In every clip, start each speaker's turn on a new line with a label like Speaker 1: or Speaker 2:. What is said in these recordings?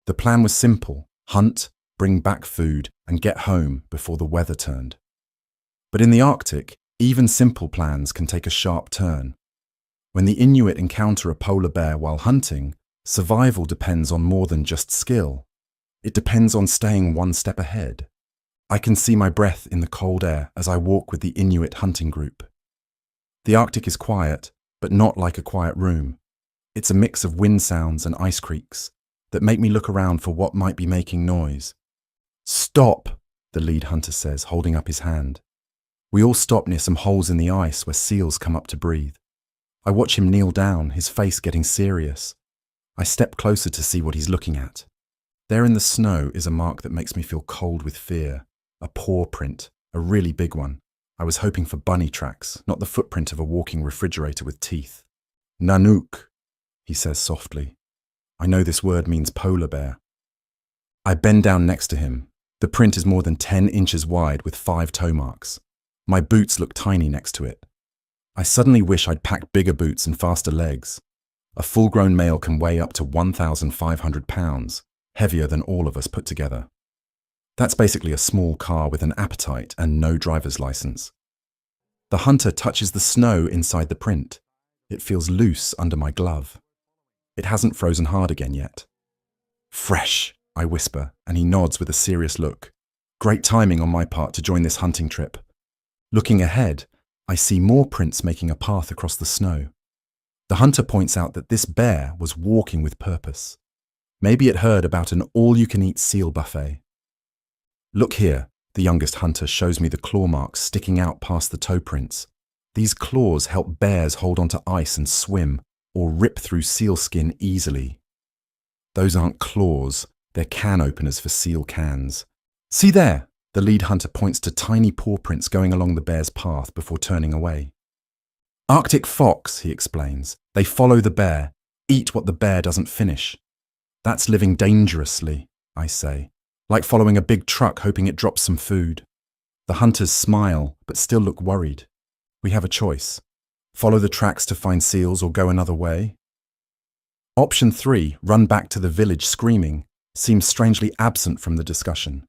Speaker 1: The plan was simple: hunt, bring back food, and get home before the weather turned. But in the Arctic, even simple plans can take a sharp turn. When the Inuit encounter a polar bear while hunting, survival depends on more than just skill. It depends on staying one step ahead. I can see my breath in the cold air as I walk with the Inuit hunting group. The Arctic is quiet, but not like a quiet room. It's a mix of wind sounds and ice creaks that make me look around for what might be making noise. "Stop," the lead hunter says, holding up his hand. We all stop near some holes in the ice where seals come up to breathe. I watch him kneel down, his face getting serious. I step closer to see what he's looking at. There in the snow is a mark that makes me feel cold with fear. A paw print, a really big one. I was hoping for bunny tracks, not the footprint of a walking refrigerator with teeth. "Nanook," he says softly. I know this word means polar bear. I bend down next to him. The print is more than 10 inches wide with 5 toe marks. My boots look tiny next to it. I suddenly wish I'd packed bigger boots and faster legs. A full-grown male can weigh up to 1,500 pounds, heavier than all of us put together. That's basically a small car with an appetite and no driver's license. The hunter touches the snow inside the print. It feels loose under my glove. It hasn't frozen hard again yet. "Fresh," I whisper, and he nods with a serious look. Great timing on my part to join this hunting trip. Looking ahead, I see more prints making a path across the snow. The hunter points out that this bear was walking with purpose. Maybe it heard about an all-you-can-eat seal buffet. "Look here," the youngest hunter shows me the claw marks sticking out past the toe prints. These claws help bears hold onto ice and swim, or rip through seal skin easily. Those aren't claws, they're can openers for seal cans. "See there!" The lead hunter points to tiny paw prints going along the bear's path before turning away. "Arctic fox," he explains. "They follow the bear, eat what the bear doesn't finish." "That's living dangerously," I say, like following a big truck hoping it drops some food. The hunters smile, but still look worried. We have a choice: follow the tracks to find seals or go another way. Option 3, run back to the village screaming, seems strangely absent from the discussion.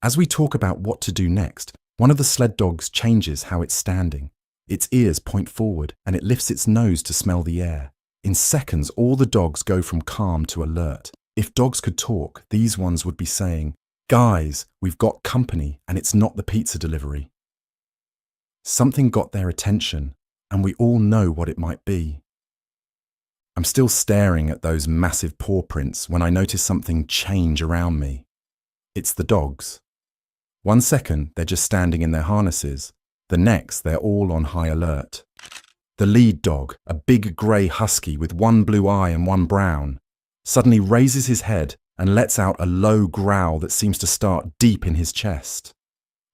Speaker 1: As we talk about what to do next, one of the sled dogs changes how it's standing. Its ears point forward and it lifts its nose to smell the air. In seconds, all the dogs go from calm to alert. If dogs could talk, these ones would be saying, "Guys, we've got company and it's not the pizza delivery." Something got their attention, and we all know what it might be. I'm still staring at those massive paw prints when I notice something change around me. It's the dogs. 1 second, they're just standing in their harnesses. The next, they're all on high alert. The lead dog, a big grey husky with one blue eye and one brown, suddenly raises his head and lets out a low growl that seems to start deep in his chest.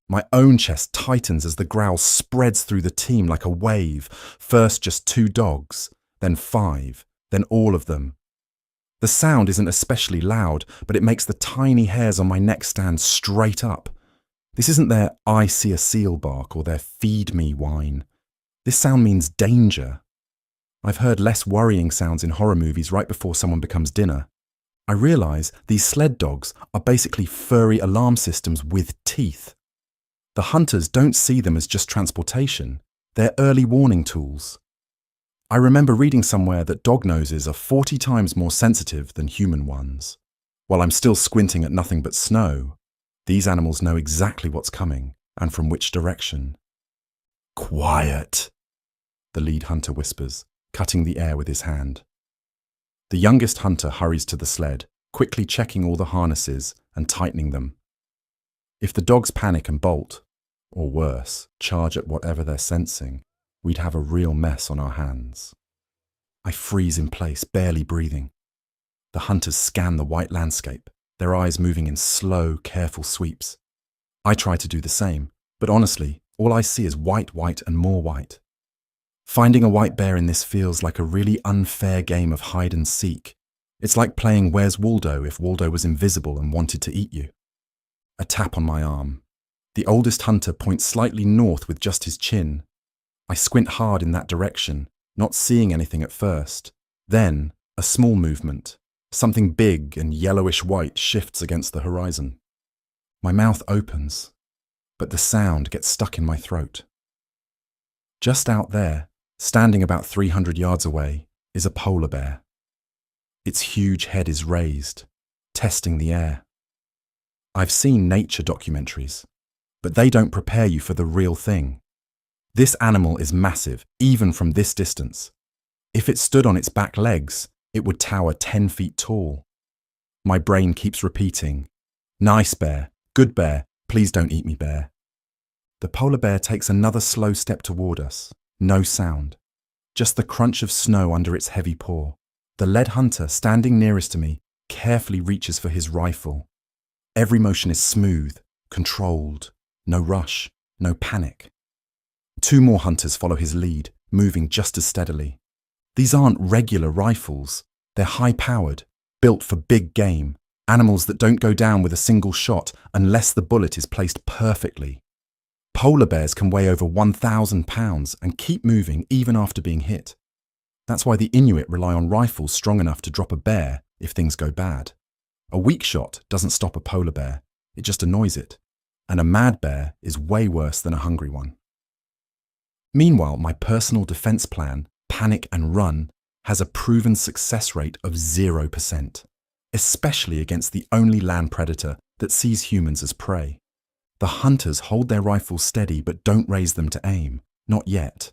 Speaker 1: My own chest tightens as the growl spreads through the team like a wave. First just 2 dogs, then 5, then all of them. The sound isn't especially loud, but it makes the tiny hairs on my neck stand straight up. This isn't their "I see a seal" bark or their "feed me" whine. This sound means danger. I've heard less worrying sounds in horror movies right before someone becomes dinner. I realise these sled dogs are basically furry alarm systems with teeth. The hunters don't see them as just transportation. They're early warning tools. I remember reading somewhere that dog noses are 40 times more sensitive than human ones. While I'm still squinting at nothing but snow, these animals know exactly what's coming and from which direction. "Quiet," the lead hunter whispers, cutting the air with his hand. The youngest hunter hurries to the sled, quickly checking all the harnesses and tightening them. If the dogs panic and bolt, or worse, charge at whatever they're sensing, we'd have a real mess on our hands. I freeze in place, barely breathing. The hunters scan the white landscape, their eyes moving in slow, careful sweeps. I try to do the same, but honestly, all I see is white, and more white. Finding a white bear in this feels like a really unfair game of hide and seek. It's like playing Where's Waldo if Waldo was invisible and wanted to eat you. A tap on my arm. The oldest hunter points slightly north with just his chin. I squint hard in that direction, not seeing anything at first. Then, a small movement. Something big and yellowish-white shifts against the horizon. My mouth opens, but the sound gets stuck in my throat. Just out there, standing about 300 yards away, is a polar bear. Its huge head is raised, testing the air. I've seen nature documentaries, but they don't prepare you for the real thing. This animal is massive, even from this distance. If it stood on its back legs, it would tower 10 feet tall. My brain keeps repeating, "Nice bear, good bear, please don't eat me, bear." The polar bear takes another slow step toward us. No sound. Just the crunch of snow under its heavy paw. The lead hunter, standing nearest to me, carefully reaches for his rifle. Every motion is smooth, controlled. No rush, no panic. 2 more hunters follow his lead, moving just as steadily. These aren't regular rifles. They're high-powered, built for big game, animals that don't go down with a single shot unless the bullet is placed perfectly. Polar bears can weigh over 1,000 pounds and keep moving even after being hit. That's why the Inuit rely on rifles strong enough to drop a bear if things go bad. A weak shot doesn't stop a polar bear, it just annoys it. And a mad bear is way worse than a hungry one. Meanwhile, my personal defense plan, panic and run, has a proven success rate of 0%, especially against the only land predator that sees humans as prey. The hunters hold their rifles steady but don't raise them to aim, not yet.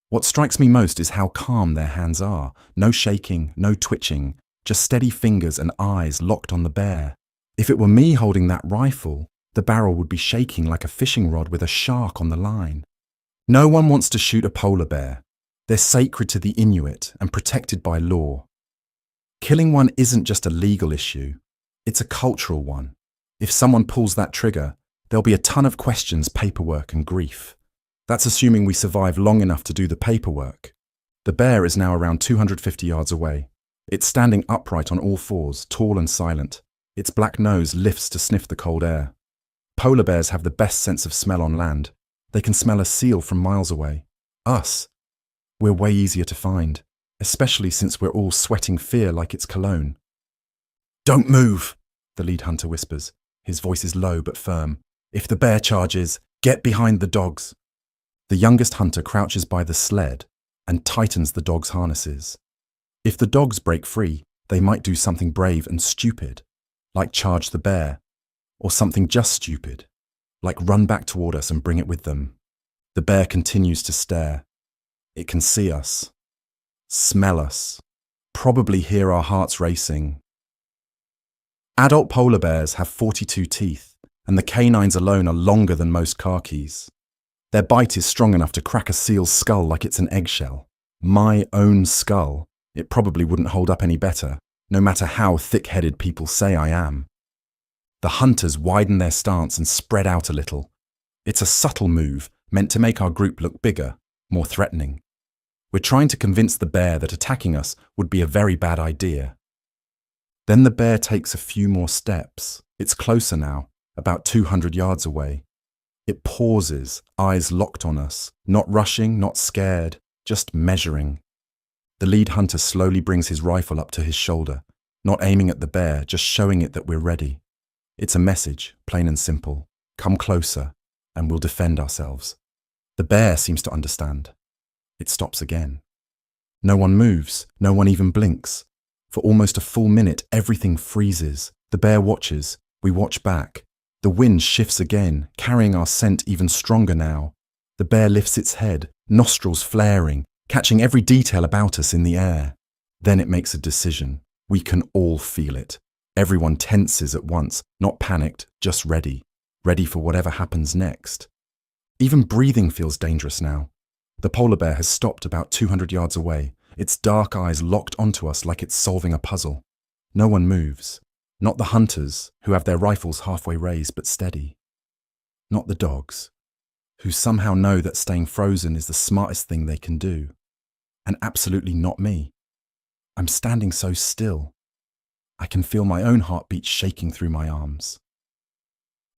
Speaker 1: What strikes me most is how calm their hands are. No shaking, no twitching, just steady fingers and eyes locked on the bear. If it were me holding that rifle, the barrel would be shaking like a fishing rod with a shark on the line. No one wants to shoot a polar bear. They're sacred to the Inuit and protected by law. Killing one isn't just a legal issue, it's a cultural one. If someone pulls that trigger, there'll be a ton of questions, paperwork and grief. That's assuming we survive long enough to do the paperwork. The bear is now around 250 yards away. It's standing upright on all fours, tall and silent. Its black nose lifts to sniff the cold air. Polar bears have the best sense of smell on land. They can smell a seal from miles away. Us, we're way easier to find, especially since we're all sweating fear like it's cologne. "Don't move," the lead hunter whispers. His voice is low but firm. "If the bear charges, get behind the dogs." The youngest hunter crouches by the sled and tightens the dogs' harnesses. If the dogs break free, they might do something brave and stupid, like charge the bear, or something just stupid, like run back toward us and bring it with them. The bear continues to stare. It can see us, smell us, probably hear our hearts racing. Adult polar bears have 42 teeth, and the canines alone are longer than most car keys. Their bite is strong enough to crack a seal's skull like it's an eggshell. My own skull. It probably wouldn't hold up any better, no matter how thick-headed people say I am. The hunters widen their stance and spread out a little. It's a subtle move meant to make our group look bigger, more threatening. We're trying to convince the bear that attacking us would be a very bad idea. Then the bear takes a few more steps. It's closer now, about 200 yards away. It pauses, eyes locked on us, not rushing, not scared, just measuring. The lead hunter slowly brings his rifle up to his shoulder, not aiming at the bear, just showing it that we're ready. It's a message, plain and simple. Come closer, and we'll defend ourselves. The bear seems to understand. It stops again. No one moves, no one even blinks. For almost a full minute, everything freezes. The bear watches, we watch back. The wind shifts again, carrying our scent even stronger now. The bear lifts its head, nostrils flaring, catching every detail about us in the air. Then it makes a decision. We can all feel it. Everyone tenses at once, not panicked, just ready. Ready for whatever happens next. Even breathing feels dangerous now. The polar bear has stopped about 200 yards away, its dark eyes locked onto us like it's solving a puzzle. No one moves. Not the hunters, who have their rifles halfway raised but steady. Not the dogs, who somehow know that staying frozen is the smartest thing they can do. And absolutely not me. I'm standing so still. I can feel my own heartbeat shaking through my arms.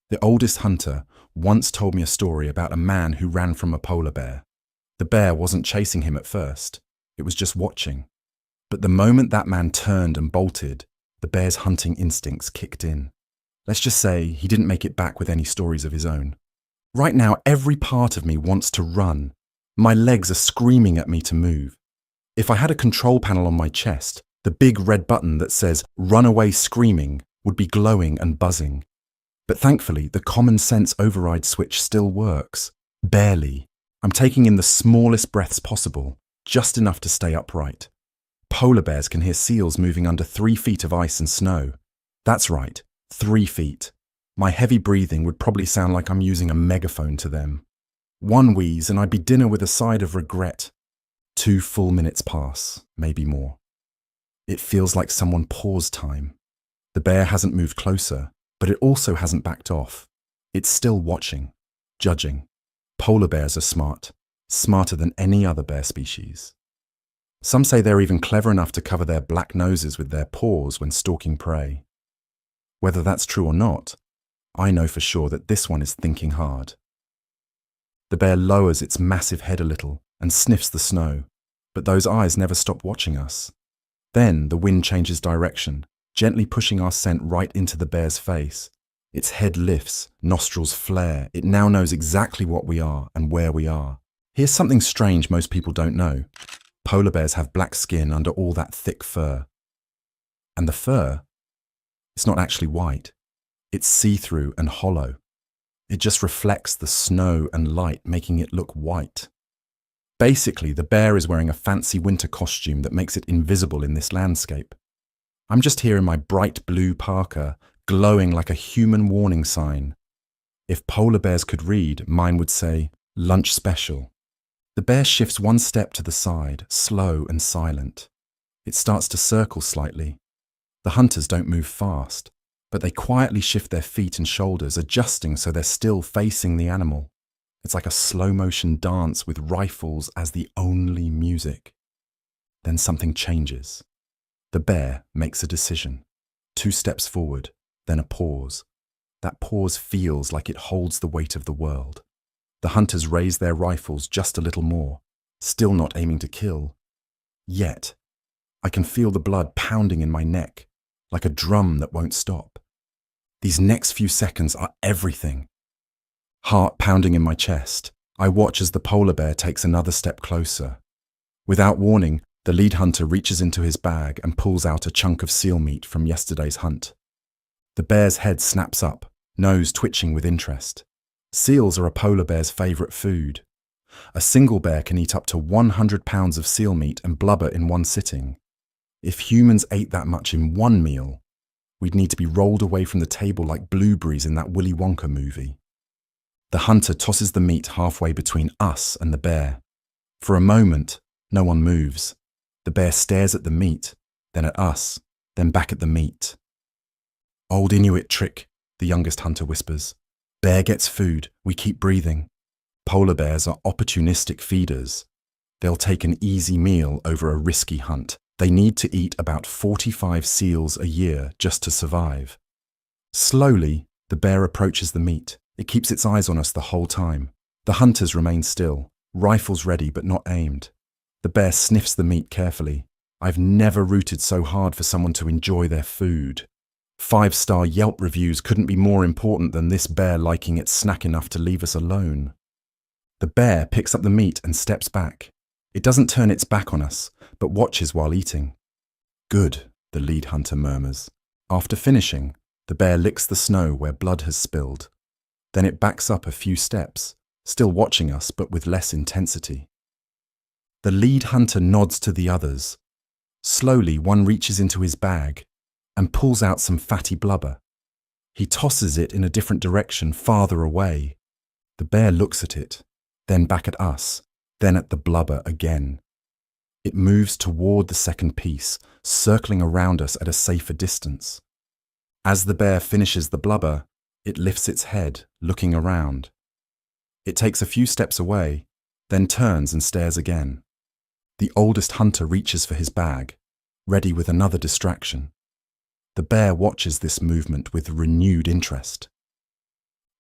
Speaker 1: The oldest hunter once told me a story about a man who ran from a polar bear. The bear wasn't chasing him at first. It was just watching. But the moment that man turned and bolted, the bear's hunting instincts kicked in. Let's just say he didn't make it back with any stories of his own. Right now, every part of me wants to run. My legs are screaming at me to move. If I had a control panel on my chest, the big red button that says "Run Away Screaming" would be glowing and buzzing. But thankfully, the common sense override switch still works. Barely. I'm taking in the smallest breaths possible, just enough to stay upright. Polar bears can hear seals moving under 3 feet of ice and snow. That's right, 3 feet. My heavy breathing would probably sound like I'm using a megaphone to them. One wheeze and I'd be dinner with a side of regret. 2 full minutes pass, maybe more. It feels like someone paused time. The bear hasn't moved closer, but it also hasn't backed off. It's still watching, judging. Polar bears are smart, smarter than any other bear species. Some say they're even clever enough to cover their black noses with their paws when stalking prey. Whether that's true or not, I know for sure that this one is thinking hard. The bear lowers its massive head a little and sniffs the snow, but those eyes never stop watching us. Then the wind changes direction, gently pushing our scent right into the bear's face. Its head lifts, nostrils flare. It now knows exactly what we are and where we are. Here's something strange most people don't know. Polar bears have black skin under all that thick fur. And the fur, it's not actually white. It's see-through and hollow. It just reflects the snow and light, making it look white. Basically, the bear is wearing a fancy winter costume that makes it invisible in this landscape. I'm just here in my bright blue parka, glowing like a human warning sign. If polar bears could read, mine would say, "Lunch special." The bear shifts one step to the side, slow and silent. It starts to circle slightly. The hunters don't move fast, but they quietly shift their feet and shoulders, adjusting so they're still facing the animal. It's like a slow-motion dance with rifles as the only music. Then something changes. The bear makes a decision. 2 steps forward, then a pause. That pause feels like it holds the weight of the world. The hunters raise their rifles just a little more, still not aiming to kill. Yet, I can feel the blood pounding in my neck, like a drum that won't stop. These next few seconds are everything. Heart pounding in my chest, I watch as the polar bear takes another step closer. Without warning, the lead hunter reaches into his bag and pulls out a chunk of seal meat from yesterday's hunt. The bear's head snaps up, nose twitching with interest. Seals are a polar bear's favourite food. A single bear can eat up to 100 pounds of seal meat and blubber in one sitting. If humans ate that much in one meal, we'd need to be rolled away from the table like blueberries in that Willy Wonka movie. The hunter tosses the meat halfway between us and the bear. For a moment, no one moves. The bear stares at the meat, then at us, then back at the meat. "Old Inuit trick," the youngest hunter whispers. "Bear gets food, we keep breathing." Polar bears are opportunistic feeders. They'll take an easy meal over a risky hunt. They need to eat about 45 seals a year just to survive. Slowly, the bear approaches the meat. It keeps its eyes on us the whole time. The hunters remain still, rifles ready but not aimed. The bear sniffs the meat carefully. I've never rooted so hard for someone to enjoy their food. 5-star Yelp reviews couldn't be more important than this bear liking its snack enough to leave us alone. The bear picks up the meat and steps back. It doesn't turn its back on us, but watches while eating. "Good," the lead hunter murmurs. After finishing, the bear licks the snow where blood has spilled. Then it backs up a few steps, still watching us but with less intensity. The lead hunter nods to the others. Slowly, one reaches into his bag and pulls out some fatty blubber. He tosses it in a different direction, farther away. The bear looks at it, then back at us, then at the blubber again. It moves toward the second piece, circling around us at a safer distance. As the bear finishes the blubber, it lifts its head, looking around. It takes a few steps away, then turns and stares again. The oldest hunter reaches for his bag, ready with another distraction. The bear watches this movement with renewed interest.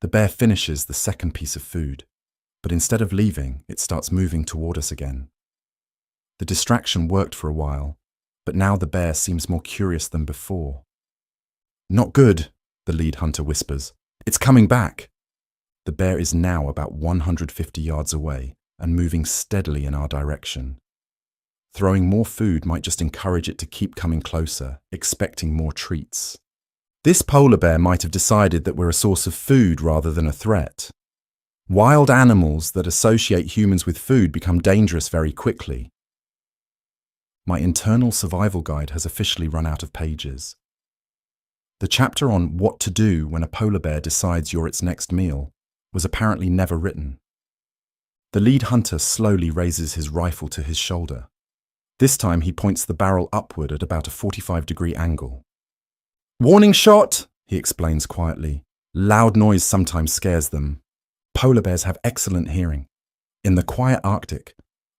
Speaker 1: The bear finishes the second piece of food, but instead of leaving, it starts moving toward us again. The distraction worked for a while, but now the bear seems more curious than before. "Not good," the lead hunter whispers. "It's coming back." The bear is now about 150 yards away and moving steadily in our direction. Throwing more food might just encourage it to keep coming closer, expecting more treats. This polar bear might have decided that we're a source of food rather than a threat. Wild animals that associate humans with food become dangerous very quickly. My internal survival guide has officially run out of pages. The chapter on what to do when a polar bear decides you're its next meal was apparently never written. The lead hunter slowly raises his rifle to his shoulder. This time he points the barrel upward at about a 45-degree angle. "Warning shot," he explains quietly. Loud noise sometimes scares them. Polar bears have excellent hearing. In the quiet Arctic,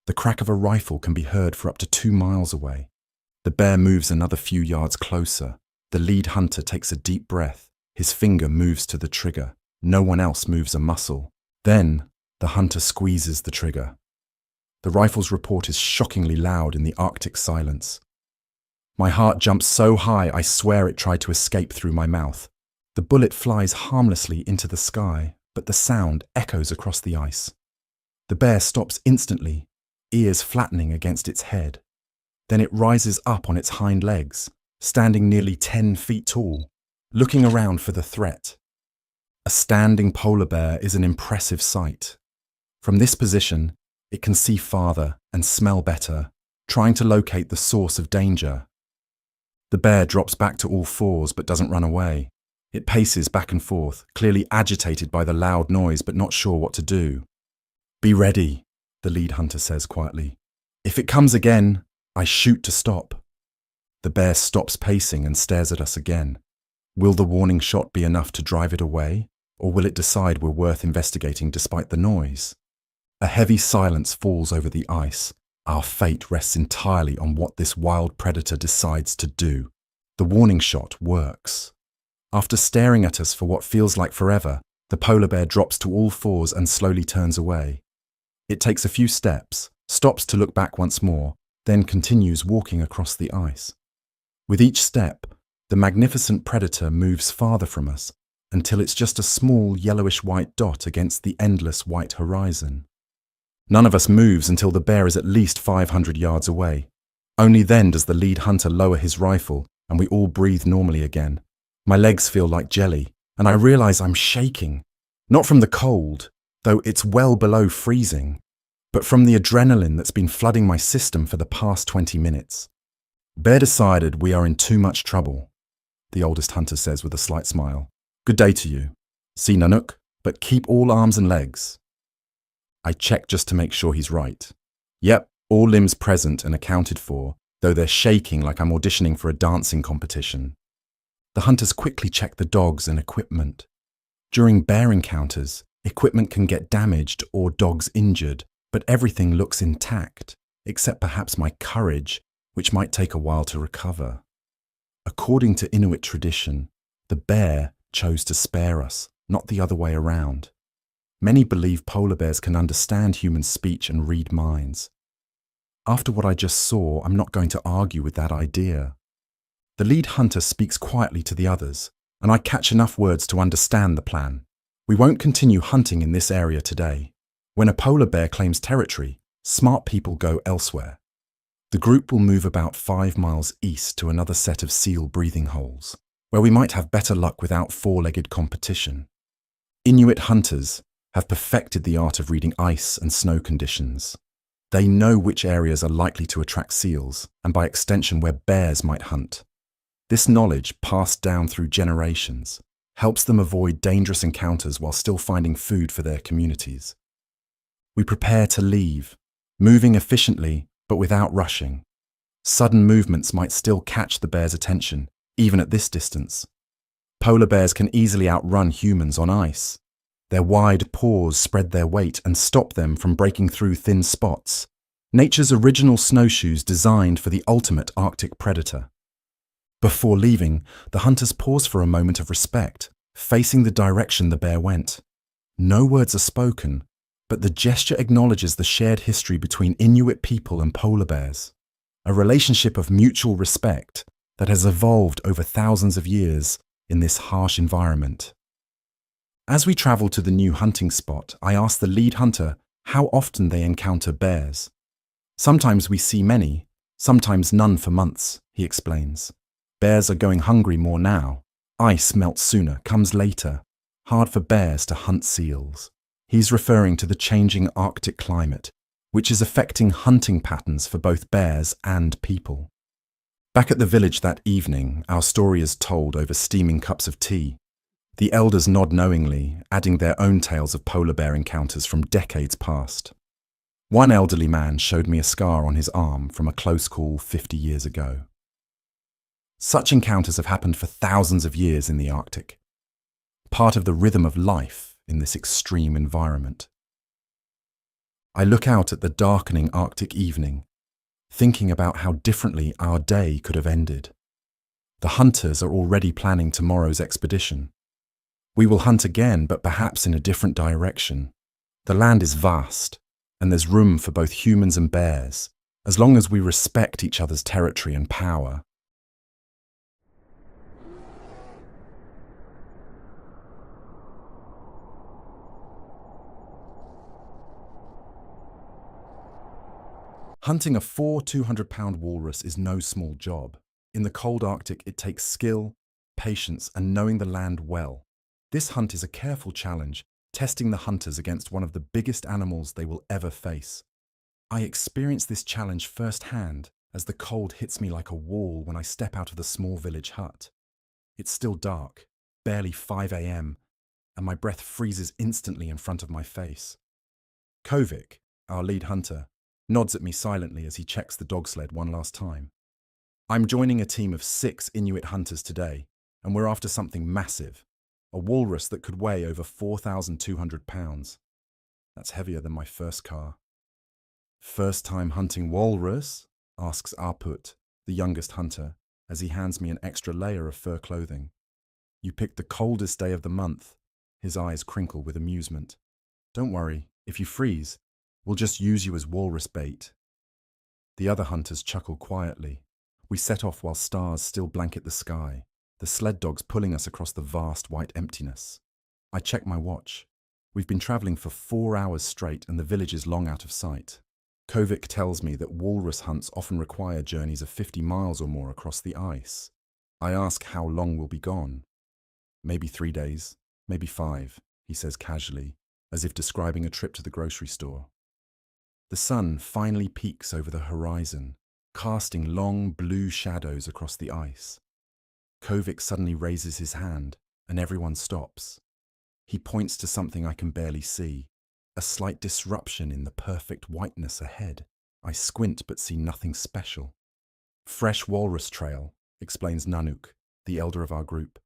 Speaker 1: the crack of a rifle can be heard for up to 2 miles away. The bear moves another few yards closer. The lead hunter takes a deep breath. His finger moves to the trigger. No one else moves a muscle. Then, the hunter squeezes the trigger. The rifle's report is shockingly loud in the Arctic silence. My heart jumps so high I swear it tried to escape through my mouth. The bullet flies harmlessly into the sky, but the sound echoes across the ice. The bear stops instantly, ears flattening against its head. Then it rises up on its hind legs, standing nearly 10 feet tall, looking around for the threat. A standing polar bear is an impressive sight. From this position, it can see farther and smell better, trying to locate the source of danger. The bear drops back to all fours but doesn't run away. It paces back and forth, clearly agitated by the loud noise but not sure what to do. "Be ready," the lead hunter says quietly. "If it comes again, I shoot to stop." The bear stops pacing and stares at us again. Will the warning shot be enough to drive it away, or will it decide we're worth investigating despite the noise? A heavy silence falls over the ice. Our fate rests entirely on what this wild predator decides to do. The warning shot works. After staring at us for what feels like forever, the polar bear drops to all fours and slowly turns away. It takes a few steps, stops to look back once more, then continues walking across the ice. With each step, the magnificent predator moves farther from us until it's just a small yellowish-white dot against the endless white horizon. None of us moves until the bear is at least 500 yards away. Only then does the lead hunter lower his rifle and we all breathe normally again. My legs feel like jelly, and I realize I'm shaking. Not from the cold, though it's well below freezing, but from the adrenaline that's been flooding my system for the past 20 minutes. "Bear decided we are in too much trouble," the oldest hunter says with a slight smile. "Good day to you. See Nanook, but keep all arms and legs." I check just to make sure he's right. Yep, all limbs present and accounted for, though they're shaking like I'm auditioning for a dancing competition. The hunters quickly check the dogs and equipment. During bear encounters, equipment can get damaged or dogs injured, but everything looks intact, except perhaps my courage, which might take a while to recover. According to Inuit tradition, the bear chose to spare us, not the other way around. Many believe polar bears can understand human speech and read minds. After what I just saw, I'm not going to argue with that idea. The lead hunter speaks quietly to the others, and I catch enough words to understand the plan. We won't continue hunting in this area today. When a polar bear claims territory, smart people go elsewhere. The group will move about 5 miles east to another set of seal breathing holes, where we might have better luck without four-legged competition. Inuit hunters have perfected the art of reading ice and snow conditions. They know which areas are likely to attract seals, and by extension where bears might hunt. This knowledge, passed down through generations, helps them avoid dangerous encounters while still finding food for their communities. We prepare to leave, moving efficiently but without rushing. Sudden movements might still catch the bear's attention, even at this distance. Polar bears can easily outrun humans on ice. Their wide paws spread their weight and stop them from breaking through thin spots. Nature's original snowshoes designed for the ultimate Arctic predator. Before leaving, the hunters pause for a moment of respect, facing the direction the bear went. No words are spoken, but the gesture acknowledges the shared history between Inuit people and polar bears. a relationship of mutual respect that has evolved over thousands of years in this harsh environment. As we travel to the new hunting spot, I ask the lead hunter how often they encounter bears. Sometimes we see many, sometimes none for months, he explains. Bears are going hungry more now. Ice melts sooner, comes later. Hard for bears to hunt seals. He's referring to the changing Arctic climate, which is affecting hunting patterns for both bears and people. Back at the village that evening, our story is told over steaming cups of tea. The elders nod knowingly, adding their own tales of polar bear encounters from decades past. One elderly man showed me a scar on his arm from a close call 50 years ago. Such encounters have happened for thousands of years in the Arctic, part of the rhythm of life in this extreme environment. I look out at the darkening Arctic evening, thinking about how differently our day could have ended. The hunters are already planning tomorrow's expedition. We will hunt again, but perhaps in a different direction. The land is vast, and there's room for both humans and bears, as long as we respect each other's territory and power. Hunting a 200-pound walrus is no small job. In the cold Arctic, it takes skill, patience, and knowing the land well. This hunt is a careful challenge, testing the hunters against one of the biggest animals they will ever face. I experience this challenge firsthand as the cold hits me like a wall when I step out of the small village hut. It's still dark, barely 5 a.m., and my breath freezes instantly in front of my face. Kovic, our lead hunter, nods at me silently as he checks the dog sled one last time. I'm joining a team of 6 Inuit hunters today, and we're after something massive, a walrus that could weigh over 4,200 pounds. That's heavier than my first car. First time hunting walrus? Asks Arput, the youngest hunter, as he hands me an extra layer of fur clothing. You picked the coldest day of the month. His eyes crinkle with amusement. Don't worry, if you freeze, we'll just use you as walrus bait. The other hunters chuckle quietly. We set off while stars still blanket the sky, the sled dogs pulling us across the vast white emptiness. I check my watch. We've been traveling for 4 hours straight and the village is long out of sight. Kovic tells me that walrus hunts often require journeys of 50 miles or more across the ice. I ask how long we'll be gone. Maybe 3 days, maybe 5, he says casually, as if describing a trip to the grocery store. The sun finally peaks over the horizon, casting long blue shadows across the ice. Kovic suddenly raises his hand, and everyone stops. He points to something I can barely see, a slight disruption in the perfect whiteness ahead. I squint but see nothing special. Fresh walrus trail, explains Nanook, the elder of our group.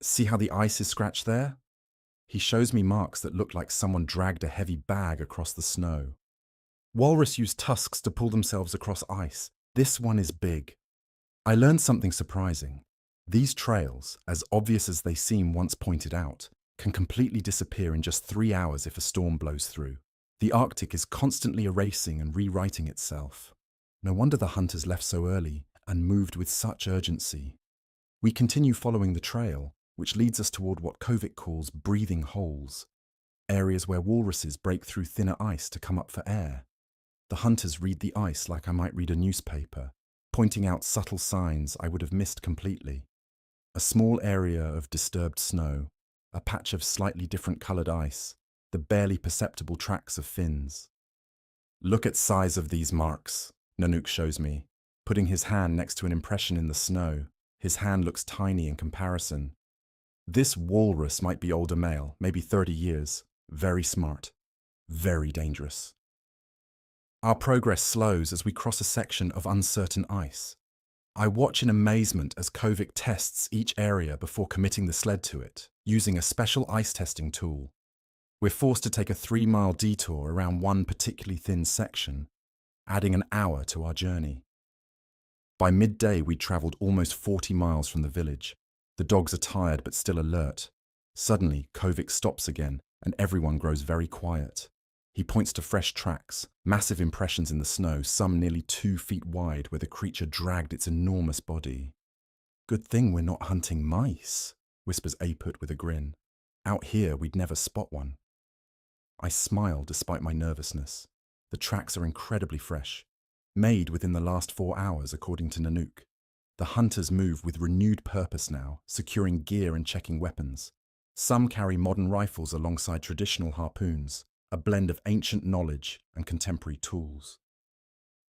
Speaker 1: See how the ice is scratched there? He shows me marks that look like someone dragged a heavy bag across the snow. Walrus use tusks to pull themselves across ice. This one is big. I learned something surprising. These trails, as obvious as they seem once pointed out, can completely disappear in just 3 hours if a storm blows through. The Arctic is constantly erasing and rewriting itself. No wonder the hunters left so early and moved with such urgency. We continue following the trail, which leads us toward what Kovic calls breathing holes, areas where walruses break through thinner ice to come up for air. The hunters read the ice like I might read a newspaper, pointing out subtle signs I would have missed completely. A small area of disturbed snow, a patch of slightly different coloured ice, the barely perceptible tracks of fins. Look at size of these marks, Nanook shows me, putting his hand next to an impression in the snow. His hand looks tiny in comparison. This walrus might be older male, maybe 30 years, very smart, very dangerous. Our progress slows as we cross a section of uncertain ice. I watch in amazement as Kovic tests each area before committing the sled to it, using a special ice testing tool. We're forced to take a 3-mile detour around one particularly thin section, adding an hour to our journey. By midday, we'd travelled almost 40 miles from the village. The dogs are tired but still alert. Suddenly, Kovic stops again, and everyone grows very quiet. He points to fresh tracks, massive impressions in the snow, some nearly 2 feet wide where the creature dragged its enormous body. Good thing we're not hunting mice, whispers Aput with a grin. Out here, we'd never spot one. I smile despite my nervousness. The tracks are incredibly fresh, made within the last 4 hours, according to Nanook. The hunters move with renewed purpose now, securing gear and checking weapons. Some carry modern rifles alongside traditional harpoons, a blend of ancient knowledge and contemporary tools.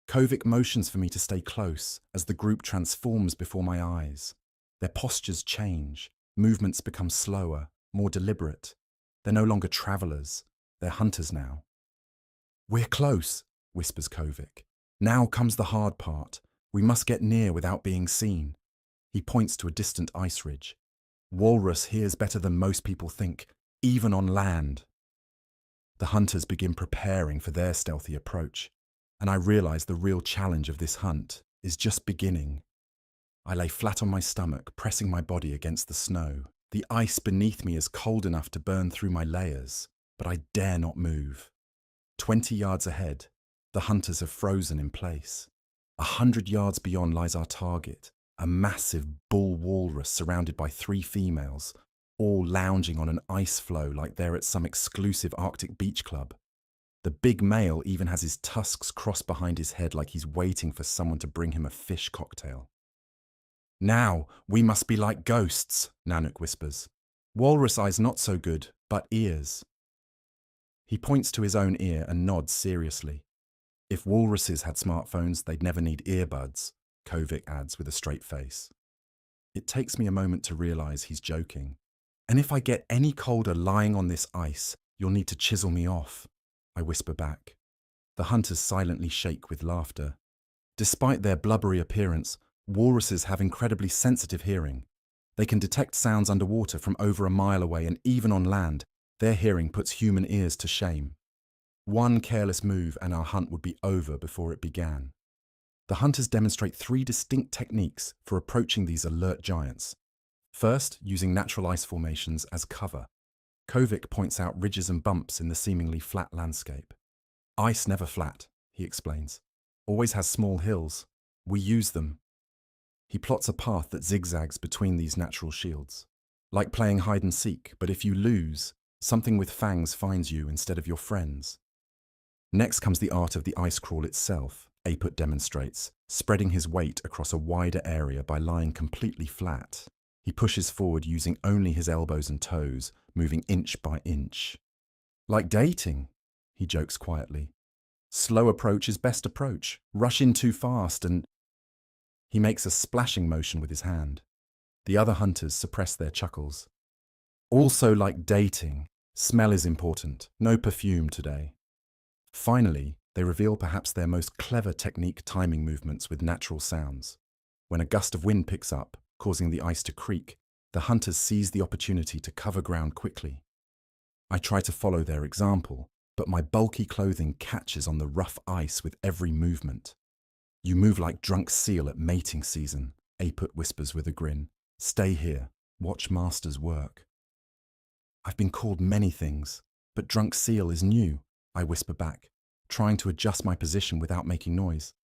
Speaker 1: Kovic motions for me to stay close as the group transforms before my eyes. Their postures change, movements become slower, more deliberate. They're no longer travelers, they're hunters now. We're close, whispers Kovic. Now comes the hard part. We must get near without being seen. He points to a distant ice ridge. Walrus hears better than most people think, even on land. The hunters begin preparing for their stealthy approach, and I realize the real challenge of this hunt is just beginning. I lay flat on my stomach, pressing my body against the snow. The ice beneath me is cold enough to burn through my layers, but I dare not move. 20 yards ahead, the hunters have frozen in place. 100 yards beyond lies our target, a massive bull walrus surrounded by 3 females, all lounging on an ice floe like they're at some exclusive Arctic beach club. The big male even has his tusks crossed behind his head like he's waiting for someone to bring him a fish cocktail. Now, we must be like ghosts, Nanook whispers. Walrus eyes not so good, but ears. He points to his own ear and nods seriously. If walruses had smartphones, they'd never need earbuds, Kovic adds with a straight face. It takes me a moment to realize he's joking. And if I get any colder lying on this ice, you'll need to chisel me off, I whisper back. The hunters silently shake with laughter. Despite their blubbery appearance, walruses have incredibly sensitive hearing. They can detect sounds underwater from over a mile away, and even on land, their hearing puts human ears to shame. One careless move and our hunt would be over before it began. The hunters demonstrate 3 distinct techniques for approaching these alert giants. First, using natural ice formations as cover. Kovic points out ridges and bumps in the seemingly flat landscape. Ice never flat, he explains. Always has small hills. We use them. He plots a path that zigzags between these natural shields. Like playing hide and seek, but if you lose, something with fangs finds you instead of your friends. Next comes the art of the ice crawl itself, Aput demonstrates, spreading his weight across a wider area by lying completely flat. He pushes forward using only his elbows and toes, moving inch by inch. Like dating, he jokes quietly. Slow approach is best approach. Rush in too fast and... He makes a splashing motion with his hand. The other hunters suppress their chuckles. Also like dating, smell is important. No perfume today. Finally, they reveal perhaps their most clever technique, timing movements with natural sounds. When a gust of wind picks up, causing the ice to creak, the hunters seize the opportunity to cover ground quickly. I try to follow their example, but my bulky clothing catches on the rough ice with every movement. You move like drunk seal at mating season, Aput whispers with a grin. Stay here, watch masters work. I've been called many things, but drunk seal is new, I whisper back, trying to adjust my position without making noise.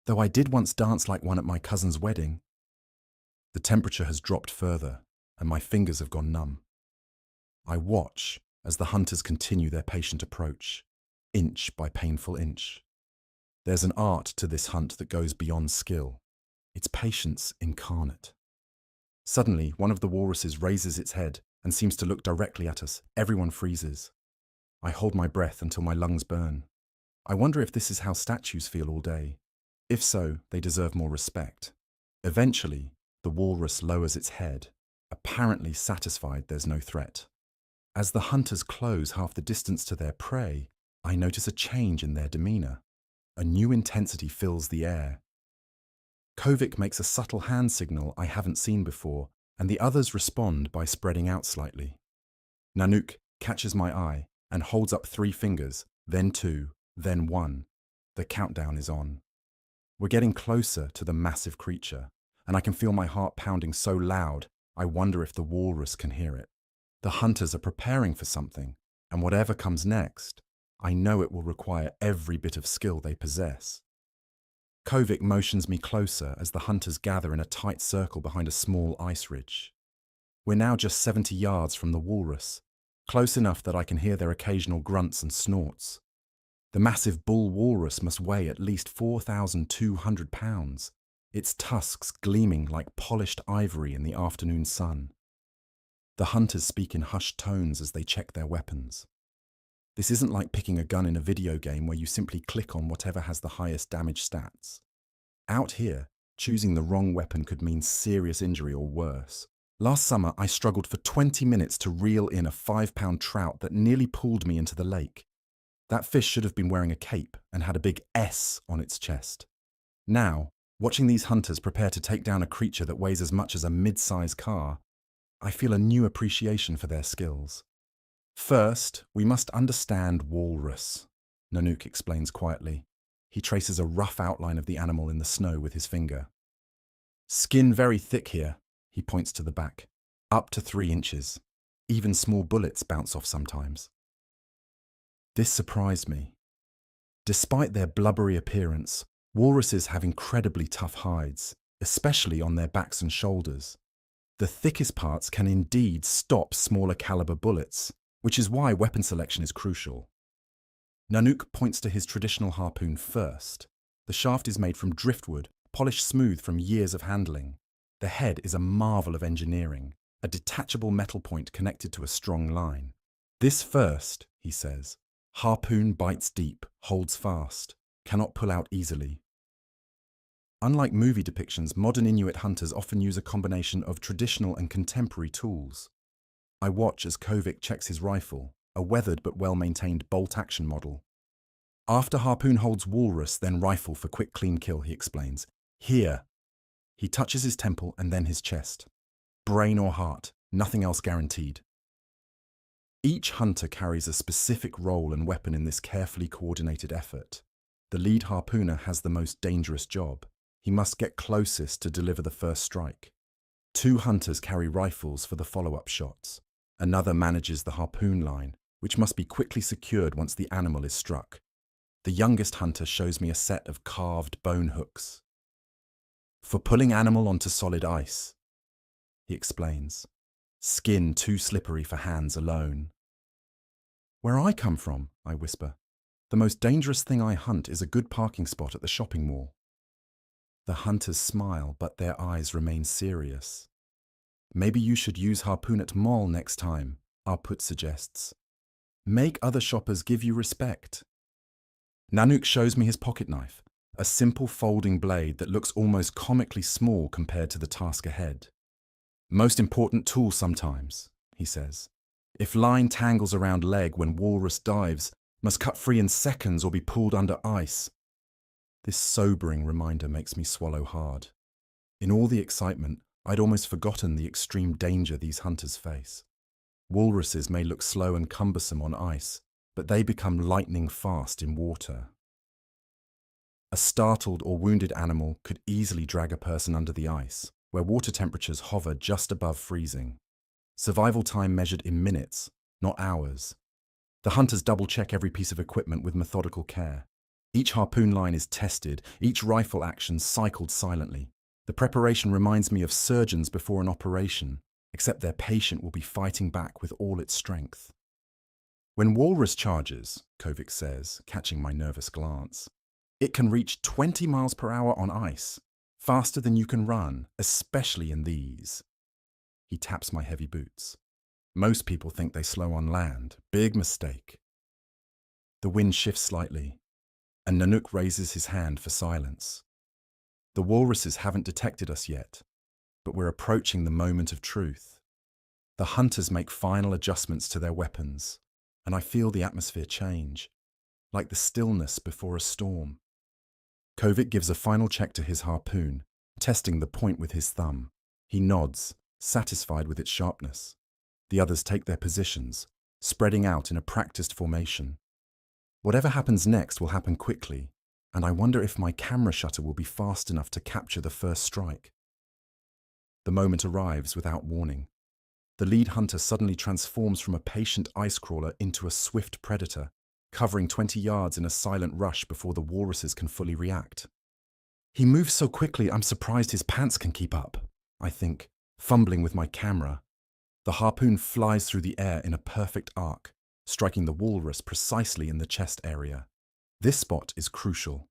Speaker 1: Though I did once dance like one at my cousin's wedding. The temperature has dropped further, and my fingers have gone numb. I watch as the hunters continue their patient approach, inch by painful inch. There's an art to this hunt that goes beyond skill. It's patience incarnate. Suddenly, one of the walruses raises its head and seems to look directly at us. Everyone freezes. I hold my breath until my lungs burn. I wonder if this is how statues feel all day. If so, they deserve more respect. Eventually, the walrus lowers its head, apparently satisfied there's no threat. As the hunters close half the distance to their prey, I notice a change in their demeanor. A new intensity fills the air. Kovic makes a subtle hand signal I haven't seen before, and the others respond by spreading out slightly. Nanook catches my eye and holds up 3 fingers, then 2, then 1. The countdown is on. We're getting closer to the massive creature, and I can feel my heart pounding so loud, I wonder if the walrus can hear it. The hunters are preparing for something, and whatever comes next, I know it will require every bit of skill they possess. Kovic motions me closer as the hunters gather in a tight circle behind a small ice ridge. We're now just 70 yards from the Walrus, close enough that I can hear their occasional grunts and snorts. The massive bull walrus must weigh at least 4,200 pounds, its tusks gleaming like polished ivory in the afternoon sun. The hunters speak in hushed tones as they check their weapons. This isn't like picking a gun in a video game where you simply click on whatever has the highest damage stats. Out here, choosing the wrong weapon could mean serious injury or worse. Last summer, I struggled for 20 minutes to reel in a 5-pound trout that nearly pulled me into the lake. That fish should have been wearing a cape and had a big S on its chest. Now, watching these hunters prepare to take down a creature that weighs as much as a mid-size car, I feel a new appreciation for their skills. First, we must understand Walrus, Nanook explains quietly. He traces a rough outline of the animal in the snow with his finger. Skin very thick here, he points to the back, up to 3 inches. Even small bullets bounce off sometimes. This surprised me. Despite their blubbery appearance, walruses have incredibly tough hides, especially on their backs and shoulders. The thickest parts can indeed stop smaller caliber bullets, which is why weapon selection is crucial. Nanook points to his traditional harpoon first. The shaft is made from driftwood, polished smooth from years of handling. The head is a marvel of engineering, a detachable metal point connected to a strong line. This first, he says, harpoon bites deep, holds fast, cannot pull out easily. Unlike movie depictions, modern Inuit hunters often use a combination of traditional and contemporary tools. I watch as Kovic checks his rifle, a weathered but well-maintained bolt-action model. After harpoon holds walrus, then rifle for quick clean kill, he explains. Here. He touches his temple and then his chest. Brain or heart, nothing else guaranteed. Each hunter carries a specific role and weapon in this carefully coordinated effort. The lead harpooner has the most dangerous job. He must get closest to deliver the first strike. 2 hunters carry rifles for the follow-up shots. Another manages the harpoon line, which must be quickly secured once the animal is struck. The youngest hunter shows me a set of carved bone hooks. For pulling animal onto solid ice, he explains. Skin too slippery for hands alone. Where I come from, I whisper, the most dangerous thing I hunt is a good parking spot at the shopping mall. The hunters smile, but their eyes remain serious. Maybe you should use harpoon at mall next time, Arput suggests. Make other shoppers give you respect. Nanook shows me his pocket knife, a simple folding blade that looks almost comically small compared to the task ahead. Most important tool sometimes, he says. If line tangles around leg when walrus dives, must cut free in seconds or be pulled under ice. This sobering reminder makes me swallow hard. In all the excitement, I'd almost forgotten the extreme danger these hunters face. Walruses may look slow and cumbersome on ice, but they become lightning fast in water. A startled or wounded animal could easily drag a person under the ice, where water temperatures hover just above freezing. Survival time measured in minutes, not hours. The hunters double-check every piece of equipment with methodical care. Each harpoon line is tested, each rifle action cycled silently. The preparation reminds me of surgeons before an operation, except their patient will be fighting back with all its strength. When walrus charges, Kovic says, catching my nervous glance, it can reach 20 miles per hour on ice, faster than you can run, especially in these. He taps my heavy boots. Most people think they slow on land. Big mistake. The wind shifts slightly, and Nanook raises his hand for silence. The walruses haven't detected us yet, but we're approaching the moment of truth. The hunters make final adjustments to their weapons, and I feel the atmosphere change, like the stillness before a storm. Kovic gives a final check to his harpoon, testing the point with his thumb. He nods, satisfied with its sharpness. The others take their positions, spreading out in a practiced formation. Whatever happens next will happen quickly, and I wonder if my camera shutter will be fast enough to capture the first strike. The moment arrives without warning. The lead hunter suddenly transforms from a patient ice crawler into a swift predator. covering 20 yards in a silent rush before the walruses can fully react. He moves so quickly, I'm surprised his pants can keep up, I think, fumbling with my camera. The harpoon flies through the air in a perfect arc, striking the walrus precisely in the chest area. This spot is crucial.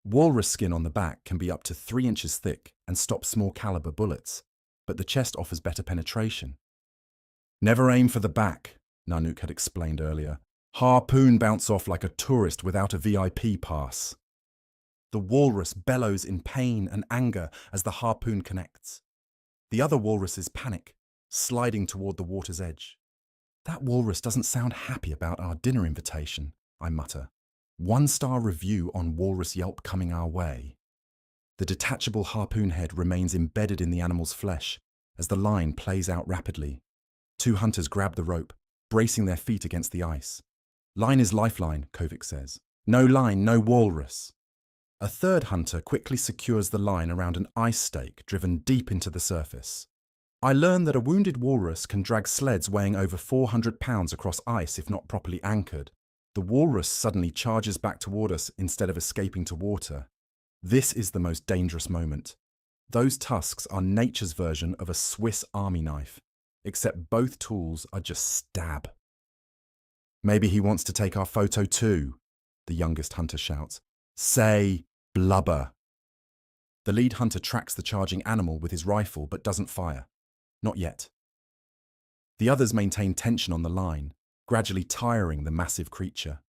Speaker 1: Walrus skin on the back can be up to 3 inches thick and stop small caliber bullets, but the chest offers better penetration. Never aim for the back, Nanook had explained earlier. Harpoon bounce off like a tourist without a VIP pass. The walrus bellows in pain and anger as the harpoon connects. The other walruses panic, sliding toward the water's edge. That walrus doesn't sound happy about our dinner invitation, I mutter. 1-star review on Walrus Yelp coming our way. The detachable harpoon head remains embedded in the animal's flesh as the line plays out rapidly. 2 hunters grab the rope, bracing their feet against the ice. Line is lifeline, Kovic says. No line, no walrus. A 3rd hunter quickly secures the line around an ice stake driven deep into the surface. I learn that a wounded walrus can drag sleds weighing over 400 pounds across ice if not properly anchored. The walrus suddenly charges back toward us instead of escaping to water. This is the most dangerous moment. Those tusks are nature's version of a Swiss Army knife, except both tools are just stab. Maybe he wants to take our photo too, the youngest hunter shouts. Say blubber. The lead hunter tracks the charging animal with his rifle but doesn't fire. Not yet. The others maintain tension on the line, gradually tiring the massive creature.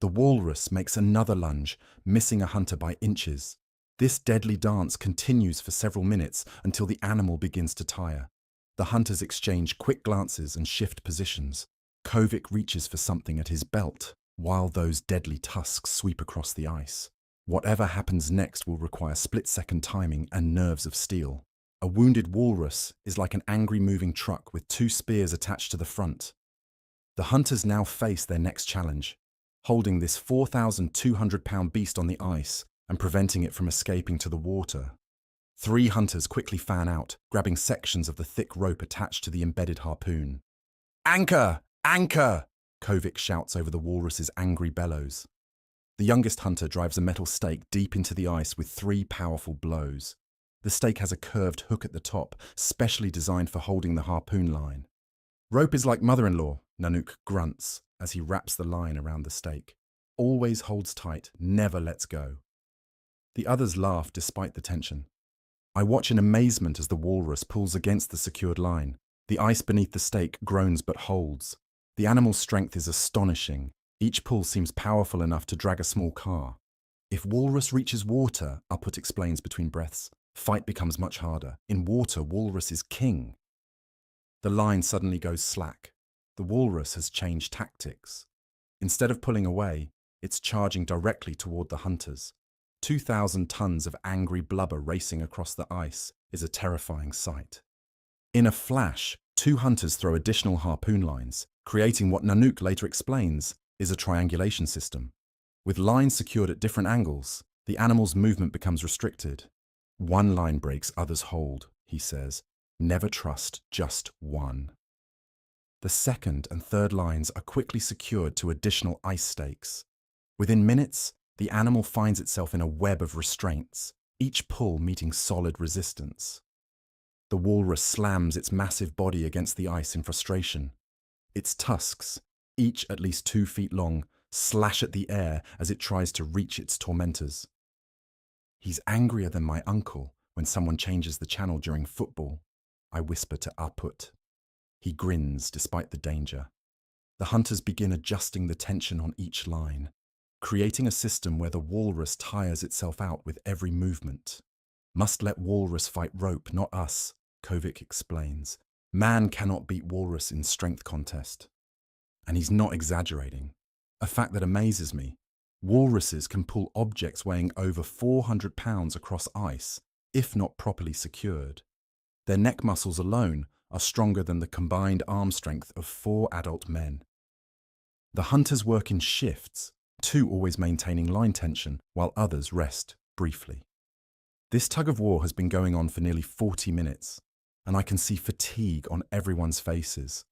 Speaker 1: The walrus makes another lunge, missing a hunter by inches. This deadly dance continues for several minutes until the animal begins to tire. The hunters exchange quick glances and shift positions. Kovic reaches for something at his belt, while those deadly tusks sweep across the ice. Whatever happens next will require split-second timing and nerves of steel. A wounded walrus is like an angry moving truck with 2 spears attached to the front. The hunters now face their next challenge, holding this 4,200-pound beast on the ice and preventing it from escaping to the water. 3 hunters quickly fan out, grabbing sections of the thick rope attached to the embedded harpoon. Anchor! Anchor! Kovic shouts over the walrus's angry bellows. The youngest hunter drives a metal stake deep into the ice with 3 powerful blows. The stake has a curved hook at the top, specially designed for holding the harpoon line. Rope is like mother-in-law, Nanook grunts as he wraps the line around the stake. Always holds tight, never lets go. The others laugh despite the tension. I watch in amazement as the walrus pulls against the secured line. The ice beneath the stake groans but holds. The animal's strength is astonishing. Each pull seems powerful enough to drag a small car. If walrus reaches water, Upput explains between breaths, fight becomes much harder. In water, walrus is king. The line suddenly goes slack. The walrus has changed tactics. Instead of pulling away, it's charging directly toward the hunters. 2,000 tons of angry blubber racing across the ice is a terrifying sight. In a flash, 2 hunters throw additional harpoon lines, creating what Nanook later explains is a triangulation system. With lines secured at different angles, the animal's movement becomes restricted. One line breaks, others hold, he says. Never trust just one. The 2nd and 3rd lines are quickly secured to additional ice stakes. Within minutes, the animal finds itself in a web of restraints, each pull meeting solid resistance. The walrus slams its massive body against the ice in frustration. Its tusks, each at least 2 feet long, slash at the air as it tries to reach its tormentors. He's angrier than my uncle when someone changes the channel during football, I whisper to Upput. He grins despite the danger. The hunters begin adjusting the tension on each line, creating a system where the walrus tires itself out with every movement. Must let walrus fight rope, not us, Kovic explains. Man cannot beat walrus in strength contest. And he's not exaggerating. A fact that amazes me. Walruses can pull objects weighing over 400 pounds across ice, if not properly secured. Their neck muscles alone are stronger than the combined arm strength of 4 adult men. The hunters work in shifts, 2 always maintaining line tension, while others rest briefly. This tug-of-war has been going on for nearly 40 minutes, and I can see fatigue on everyone's faces.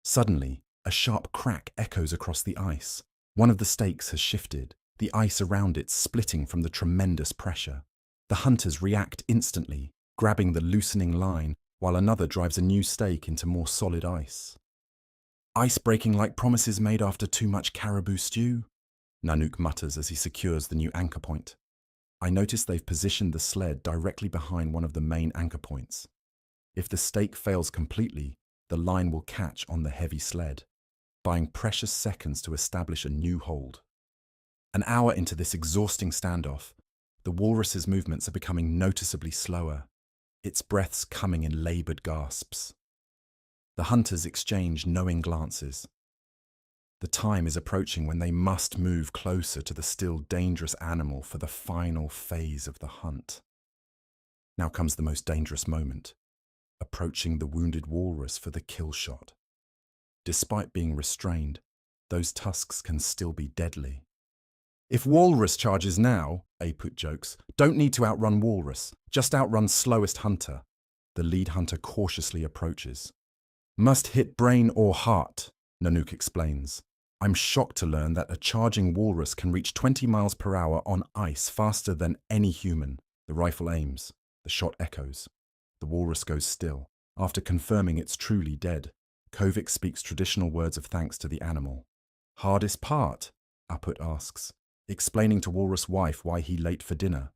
Speaker 1: Suddenly, A sharp crack echoes across the ice. One of the stakes has shifted, the ice around it splitting from the tremendous pressure. The hunters react instantly, grabbing the loosening line, while another drives a new stake into more solid ice. Ice breaking like promises made after too much caribou stew, Nanook mutters as he secures the new anchor point. I notice they've positioned the sled directly behind one of the main anchor points. If the stake fails completely, the line will catch on the heavy sled, buying precious seconds to establish a new hold. An hour into this exhausting standoff, the walrus's movements are becoming noticeably slower, its breaths coming in labored gasps. The hunters exchange knowing glances. The time is approaching when they must move closer to the still dangerous animal for the final phase of the hunt. Now comes the most dangerous moment, approaching the wounded walrus for the kill shot. Despite being restrained, those tusks can still be deadly. If walrus charges now, Aput jokes, don't need to outrun walrus, just outrun slowest hunter. The lead hunter cautiously approaches. Must hit brain or heart, Nanook explains. I'm shocked to learn that a charging walrus can reach 20 miles per hour on ice faster than any human. The rifle aims. The shot echoes. The walrus goes still. After confirming it's truly dead, Kovic speaks traditional words of thanks to the animal. Hardest part? Aput asks, explaining to Walrus' wife why he late for dinner.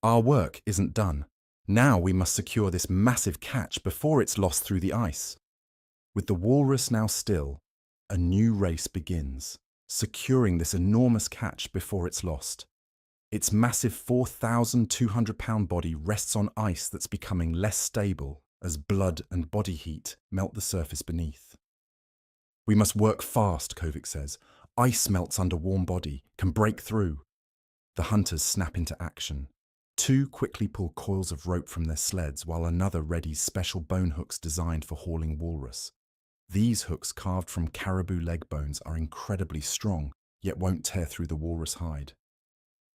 Speaker 1: Our work isn't done. Now we must secure this massive catch before it's lost through the ice. With the walrus now still, a new race begins, securing this enormous catch before it's lost. Its massive 4,200-pound body rests on ice that's becoming less stable as blood and body heat melt the surface beneath. We must work fast, Kovic says. Ice melts under warm body, can break through. The hunters snap into action. Two quickly pull coils of rope from their sleds while another readies special bone hooks designed for hauling walrus. These hooks carved from caribou leg bones are incredibly strong, yet won't tear through the walrus hide.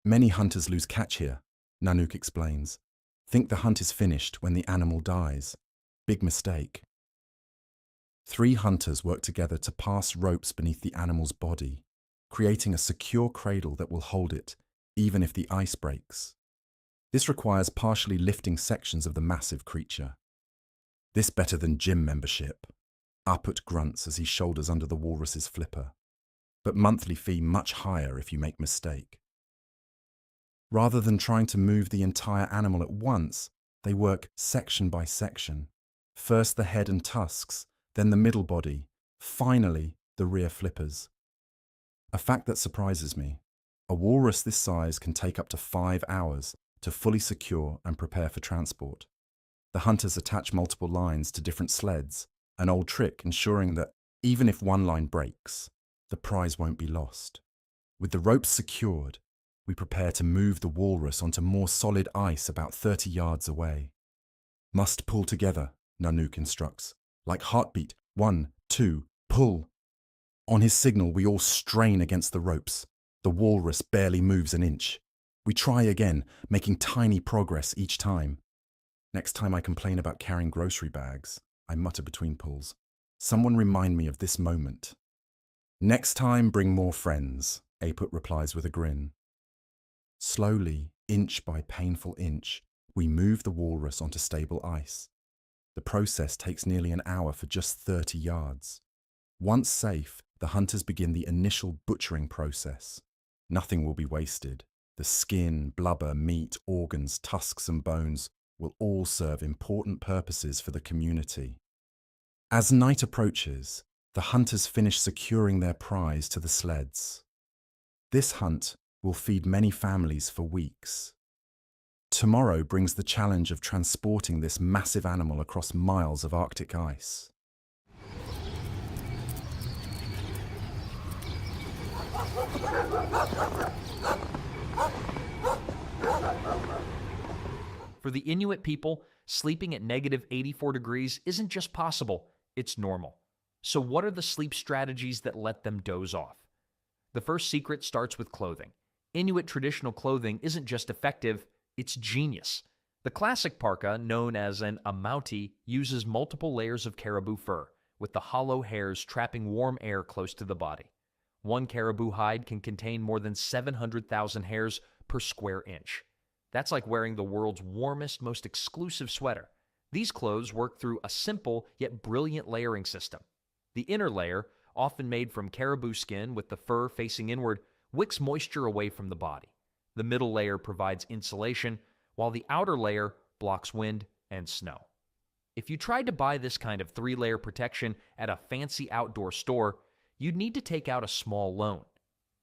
Speaker 1: Many hunters lose catch here, Nanook explains. Think the hunt is finished when the animal dies. Big mistake. 3 hunters work together to pass ropes beneath the animal's body, creating a secure cradle that will hold it, even if the ice breaks. This requires partially lifting sections of the massive creature. This better than gym membership. Aput grunts as he shoulders under the walrus's flipper. But monthly fee much higher if you make mistake. Rather than trying to move the entire animal at once, they work section by section. First the head and tusks, then the middle body, finally the rear flippers. A fact that surprises me. A walrus this size can take up to 5 hours to fully secure and prepare for transport. The hunters attach multiple lines to different sleds, an old trick ensuring that even if one line breaks, the prize won't be lost. With the ropes secured, we prepare to move the walrus onto more solid ice about 30 yards away. Must pull together, Nanook instructs. Like heartbeat, 1, 2, pull. On his signal, we all strain against the ropes. The walrus barely moves an inch. We try again, making tiny progress each time. Next time I complain about carrying grocery bags, I mutter between pulls. Someone remind me of this moment. Next time, bring more friends, Aput replies with a grin. Slowly, inch by painful inch, we move the walrus onto stable ice. The process takes nearly an hour for just 30 yards. Once safe, the hunters begin the initial butchering process. Nothing will be wasted. The skin, blubber, meat, organs, tusks and bones will all serve important purposes for the community. As night approaches, the hunters finish securing their prize to the sleds. This hunt will feed many families for weeks. Tomorrow brings the challenge of transporting this massive animal across miles of Arctic ice.
Speaker 2: For the Inuit people, sleeping at negative 84 degrees isn't just possible, it's normal. So what are the sleep strategies that let them doze off? The first secret starts with clothing. Inuit traditional clothing isn't just effective, it's genius. The classic parka, known as an amauti, uses multiple layers of caribou fur, with the hollow hairs trapping warm air close to the body. One caribou hide can contain more than 700,000 hairs per square inch. That's like wearing the world's warmest, most exclusive sweater. These clothes work through a simple yet brilliant layering system. The inner layer, often made from caribou skin with the fur facing inward, wicks moisture away from the body. The middle layer provides insulation, while the outer layer blocks wind and snow. If you tried to buy this kind of 3-layer protection at a fancy outdoor store, you'd need to take out a small loan.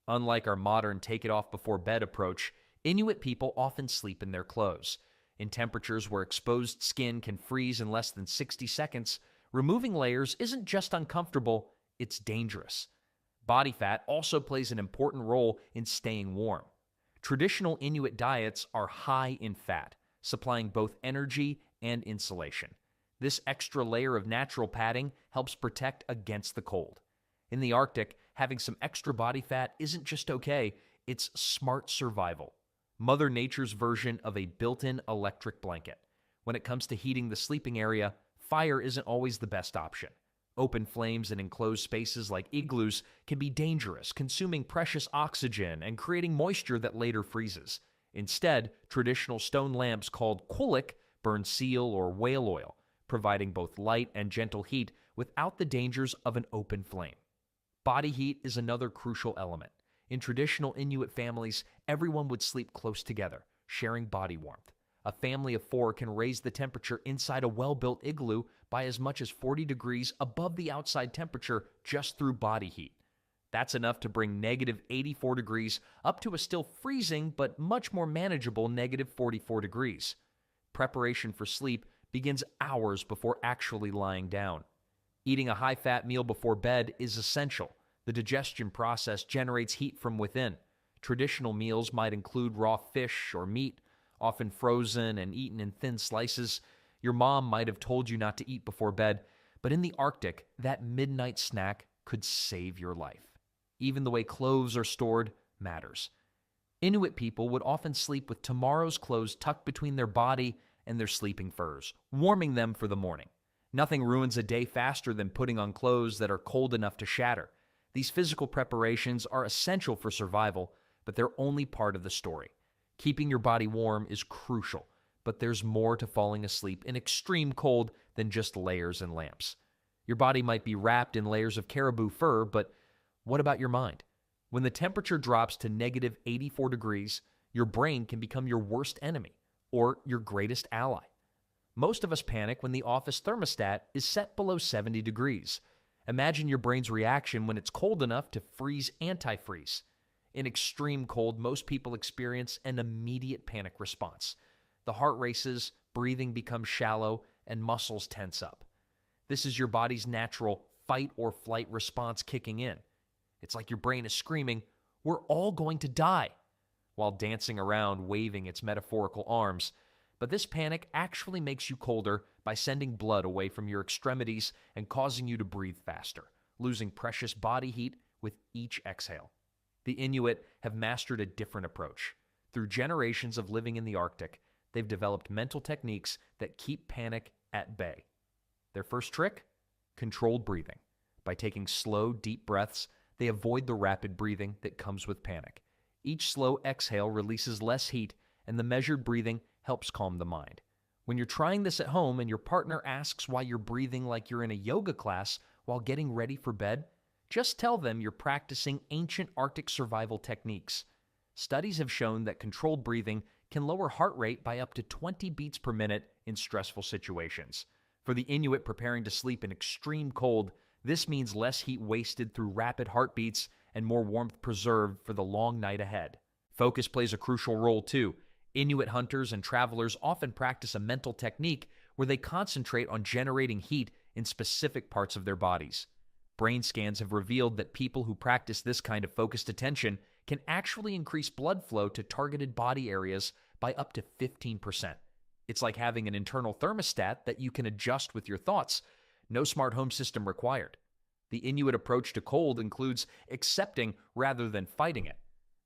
Speaker 2: Unlike our modern take-it-off-before-bed approach, Inuit people often sleep in their clothes. In temperatures where exposed skin can freeze in less than 60 seconds, removing layers isn't just uncomfortable, it's dangerous. Body fat also plays an important role in staying warm. Traditional Inuit diets are high in fat, supplying both energy and insulation. This extra layer of natural padding helps protect against the cold. In the Arctic, having some extra body fat isn't just okay, it's smart survival. Mother Nature's version of a built-in electric blanket. When it comes to heating the sleeping area, fire isn't always the best option. Open flames in enclosed spaces like igloos can be dangerous, consuming precious oxygen and creating moisture that later freezes. Instead, traditional stone lamps called quillik burn seal or whale oil, providing both light and gentle heat without the dangers of an open flame. Body heat is another crucial element. In traditional Inuit families, everyone would sleep close together, sharing body warmth. A family of 4 can raise the temperature inside a well-built igloo by as much as 40 degrees above the outside temperature just through body heat. That's enough to bring negative 84 degrees up to a still freezing but much more manageable negative 44 degrees. Preparation for sleep begins hours before actually lying down. Eating a high-fat meal before bed is essential. The digestion process generates heat from within. Traditional meals might include raw fish or meat, often frozen and eaten in thin slices. Your mom might have told you not to eat before bed, but in the Arctic, that midnight snack could save your life. Even the way clothes are stored matters. Inuit people would often sleep with tomorrow's clothes tucked between their body and their sleeping furs, warming them for the morning. Nothing ruins a day faster than putting on clothes that are cold enough to shatter. These physical preparations are essential for survival, but they're only part of the story. Keeping your body warm is crucial, but there's more to falling asleep in extreme cold than just layers and lamps. Your body might be wrapped in layers of caribou fur, but what about your mind? When the temperature drops to negative 84 degrees, your brain can become your worst enemy or your greatest ally. Most of us panic when the office thermostat is set below 70 degrees. Imagine your brain's reaction when it's cold enough to freeze antifreeze. In extreme cold, most people experience an immediate panic response. The heart races, breathing becomes shallow, and muscles tense up. This is your body's natural fight or flight response kicking in. It's like your brain is screaming, "We're all going to die," while dancing around waving its metaphorical arms. But this panic actually makes you colder by sending blood away from your extremities and causing you to breathe faster, losing precious body heat with each exhale. The Inuit have mastered a different approach. Through generations of living in the Arctic, they've developed mental techniques that keep panic at bay. Their first trick? Controlled breathing. By taking slow, deep breaths, they avoid the rapid breathing that comes with panic. Each slow exhale releases less heat, and the measured breathing helps calm the mind. When you're trying this at home and your partner asks why you're breathing like you're in a yoga class while getting ready for bed, just tell them you're practicing ancient Arctic survival techniques. Studies have shown that controlled breathing can lower heart rate by up to 20 beats per minute in stressful situations. For the Inuit preparing to sleep in extreme cold, this means less heat wasted through rapid heartbeats and more warmth preserved for the long night ahead. Focus plays a crucial role too. Inuit hunters and travelers often practice a mental technique where they concentrate on generating heat in specific parts of their bodies. Brain scans have revealed that people who practice this kind of focused attention can actually increase blood flow to targeted body areas by up to 15%. It's like having an internal thermostat that you can adjust with your thoughts. No smart home system required. The Inuit approach to cold includes accepting rather than fighting it.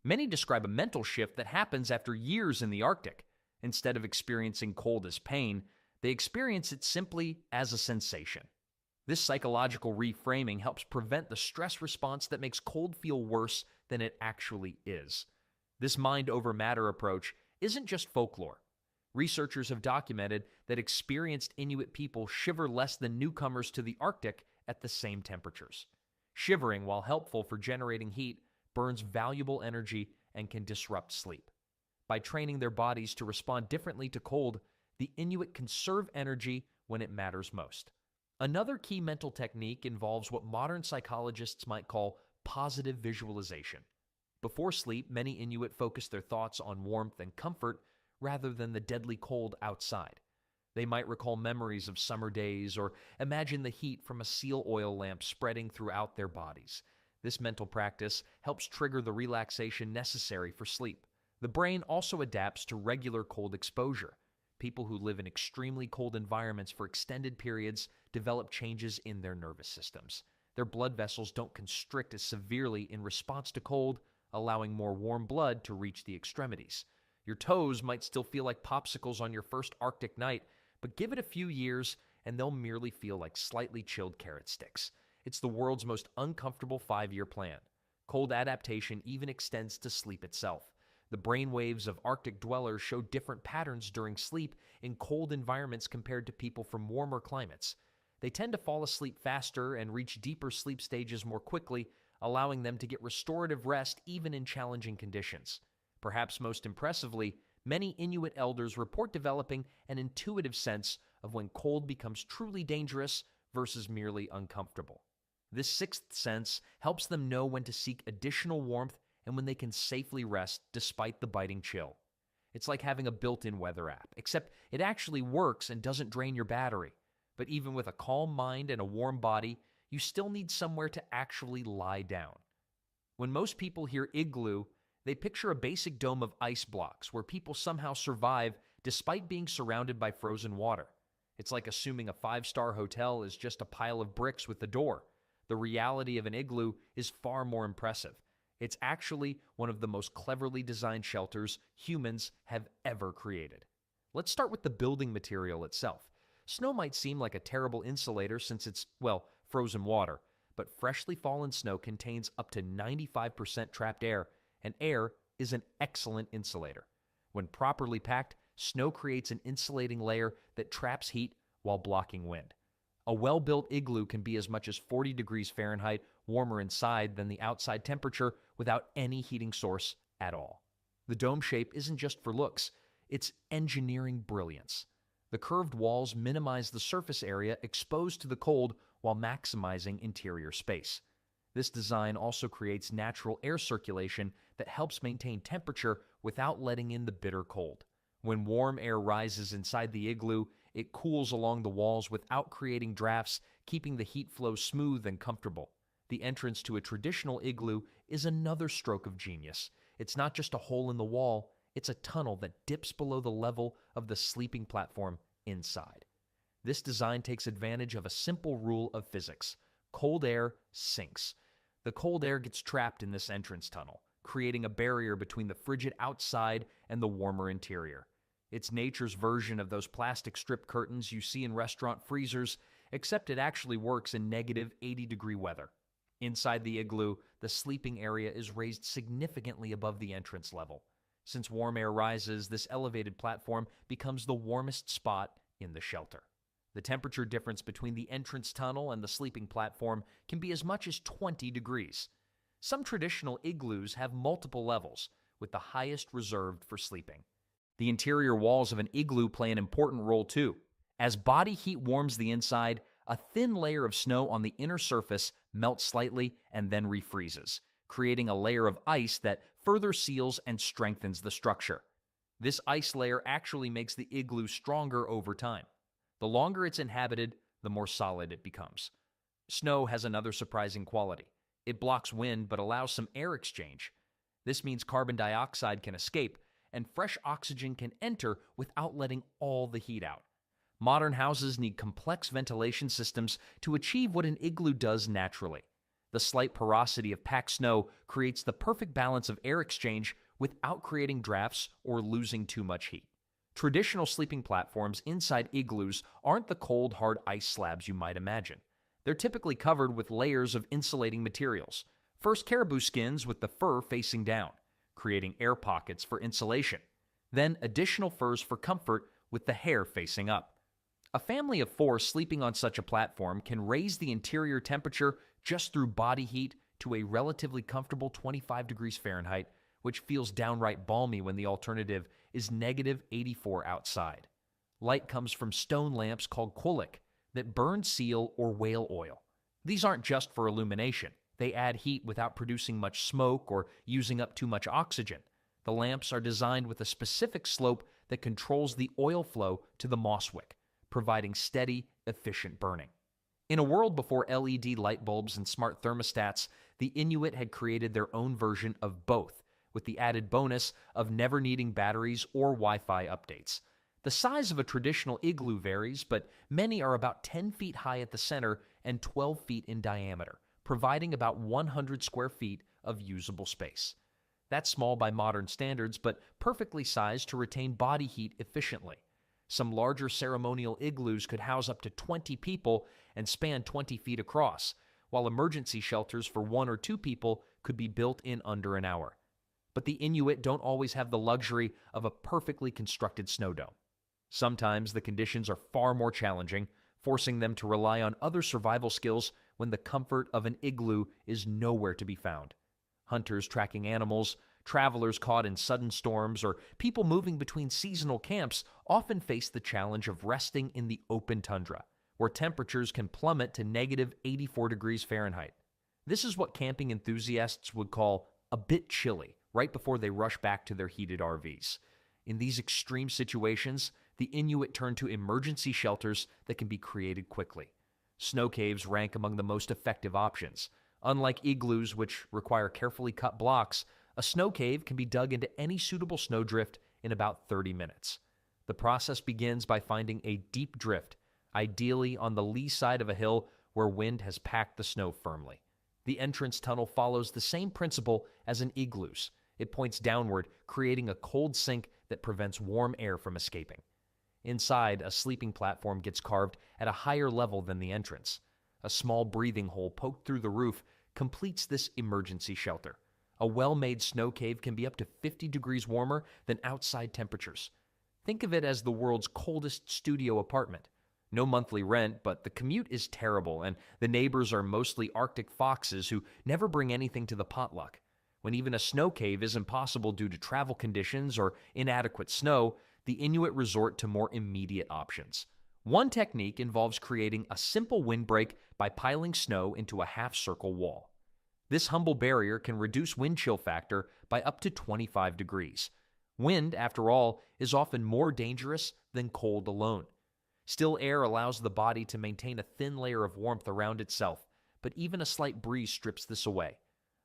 Speaker 2: Many describe a mental shift that happens after years in the Arctic. Instead of experiencing cold as pain, they experience it simply as a sensation. This psychological reframing helps prevent the stress response that makes cold feel worse than it actually is. This mind over matter approach isn't just folklore. Researchers have documented that experienced Inuit people shiver less than newcomers to the Arctic at the same temperatures. Shivering, while helpful for generating heat, burns valuable energy and can disrupt sleep. By training their bodies to respond differently to cold, the Inuit conserve energy when it matters most. Another key mental technique involves what modern psychologists might call positive visualization. Before sleep, many Inuit focus their thoughts on warmth and comfort rather than the deadly cold outside. They might recall memories of summer days or imagine the heat from a seal oil lamp spreading throughout their bodies. This mental practice helps trigger the relaxation necessary for sleep. The brain also adapts to regular cold exposure. People who live in extremely cold environments for extended periods develop changes in their nervous systems. Their blood vessels don't constrict as severely in response to cold, allowing more warm blood to reach the extremities. Your toes might still feel like popsicles on your first Arctic night, but give it a few years and they'll merely feel like slightly chilled carrot sticks. It's the world's most uncomfortable 5-year plan. Cold adaptation even extends to sleep itself. The brain waves of Arctic dwellers show different patterns during sleep in cold environments compared to people from warmer climates. They tend to fall asleep faster and reach deeper sleep stages more quickly, allowing them to get restorative rest even in challenging conditions. Perhaps most impressively, many Inuit elders report developing an intuitive sense of when cold becomes truly dangerous versus merely uncomfortable. This sixth sense helps them know when to seek additional warmth and when they can safely rest despite the biting chill. It's like having a built-in weather app, except it actually works and doesn't drain your battery. But even with a calm mind and a warm body, you still need somewhere to actually lie down. When most people hear igloo, they picture a basic dome of ice blocks where people somehow survive despite being surrounded by frozen water. It's like assuming a 5-star hotel is just a pile of bricks with a door. The reality of an igloo is far more impressive. It's actually one of the most cleverly designed shelters humans have ever created. Let's start with the building material itself. Snow might seem like a terrible insulator since it's, well, frozen water, but freshly fallen snow contains up to 95% trapped air, and air is an excellent insulator. When properly packed, snow creates an insulating layer that traps heat while blocking wind. A well-built igloo can be as much as 40 degrees Fahrenheit warmer inside than the outside temperature without any heating source at all. The dome shape isn't just for looks, it's engineering brilliance. The curved walls minimize the surface area exposed to the cold while maximizing interior space. This design also creates natural air circulation that helps maintain temperature without letting in the bitter cold. When warm air rises inside the igloo, it cools along the walls without creating drafts, keeping the heat flow smooth and comfortable. The entrance to a traditional igloo is another stroke of genius. It's not just a hole in the wall, it's a tunnel that dips below the level of the sleeping platform inside. This design takes advantage of a simple rule of physics. Cold air sinks. The cold air gets trapped in this entrance tunnel, creating a barrier between the frigid outside and the warmer interior. It's nature's version of those plastic strip curtains you see in restaurant freezers, except it actually works in negative 80-degree weather. Inside the igloo, the sleeping area is raised significantly above the entrance level. Since warm air rises, this elevated platform becomes the warmest spot in the shelter. The temperature difference between the entrance tunnel and the sleeping platform can be as much as 20 degrees. Some traditional igloos have multiple levels, with the highest reserved for sleeping. The interior walls of an igloo play an important role too. As body heat warms the inside, a thin layer of snow on the inner surface melts slightly and then refreezes, creating a layer of ice that further seals and strengthens the structure. This ice layer actually makes the igloo stronger over time. The longer it's inhabited, the more solid it becomes. Snow has another surprising quality. It blocks wind but allows some air exchange. This means carbon dioxide can escape, and fresh oxygen can enter without letting all the heat out. Modern houses need complex ventilation systems to achieve what an igloo does naturally. The slight porosity of packed snow creates the perfect balance of air exchange without creating drafts or losing too much heat. Traditional sleeping platforms inside igloos aren't the cold, hard ice slabs you might imagine. They're typically covered with layers of insulating materials. First, caribou skins with the fur facing down, creating air pockets for insulation. Then, additional furs for comfort with the hair facing up. A family of 4 sleeping on such a platform can raise the interior temperature just through body heat to a relatively comfortable 25 degrees Fahrenheit, which feels downright balmy when the alternative is negative 84 outside. Light comes from stone lamps called quillic that burn seal or whale oil. These aren't just for illumination. They add heat without producing much smoke or using up too much oxygen. The lamps are designed with a specific slope that controls the oil flow to the moss wick, providing steady, efficient burning. In a world before LED light bulbs and smart thermostats, the Inuit had created their own version of both, with the added bonus of never needing batteries or Wi-Fi updates. The size of a traditional igloo varies, but many are about 10 feet high at the center and 12 feet in diameter, providing about 100 square feet of usable space. That's small by modern standards, but perfectly sized to retain body heat efficiently. Some larger ceremonial igloos could house up to 20 people and span 20 feet across, while emergency shelters for 1 or 2 people could be built in under an hour. But the Inuit don't always have the luxury of a perfectly constructed snow dome. Sometimes the conditions are far more challenging, forcing them to rely on other survival skills when the comfort of an igloo is nowhere to be found. Hunters tracking animals, travelers caught in sudden storms, or people moving between seasonal camps often face the challenge of resting in the open tundra, where temperatures can plummet to negative 84 degrees Fahrenheit. This is what camping enthusiasts would call a bit chilly right before they rush back to their heated RVs. In these extreme situations, the Inuit turn to emergency shelters that can be created quickly. Snow caves rank among the most effective options. Unlike igloos, which require carefully cut blocks, a snow cave can be dug into any suitable snowdrift in about 30 minutes. The process begins by finding a deep drift, ideally on the lee side of a hill where wind has packed the snow firmly. The entrance tunnel follows the same principle as an igloo's. It points downward, creating a cold sink that prevents warm air from escaping. Inside, a sleeping platform gets carved at a higher level than the entrance. A small breathing hole poked through the roof completes this emergency shelter. A well-made snow cave can be up to 50 degrees warmer than outside temperatures. Think of it as the world's coldest studio apartment. No monthly rent, but the commute is terrible, and the neighbors are mostly Arctic foxes who never bring anything to the potluck. When even a snow cave isn't possible due to travel conditions or inadequate snow, the Inuit resort to more immediate options. One technique involves creating a simple windbreak by piling snow into a half-circle wall. This humble barrier can reduce wind chill factor by up to 25 degrees. Wind, after all, is often more dangerous than cold alone. Still air allows the body to maintain a thin layer of warmth around itself, but even a slight breeze strips this away.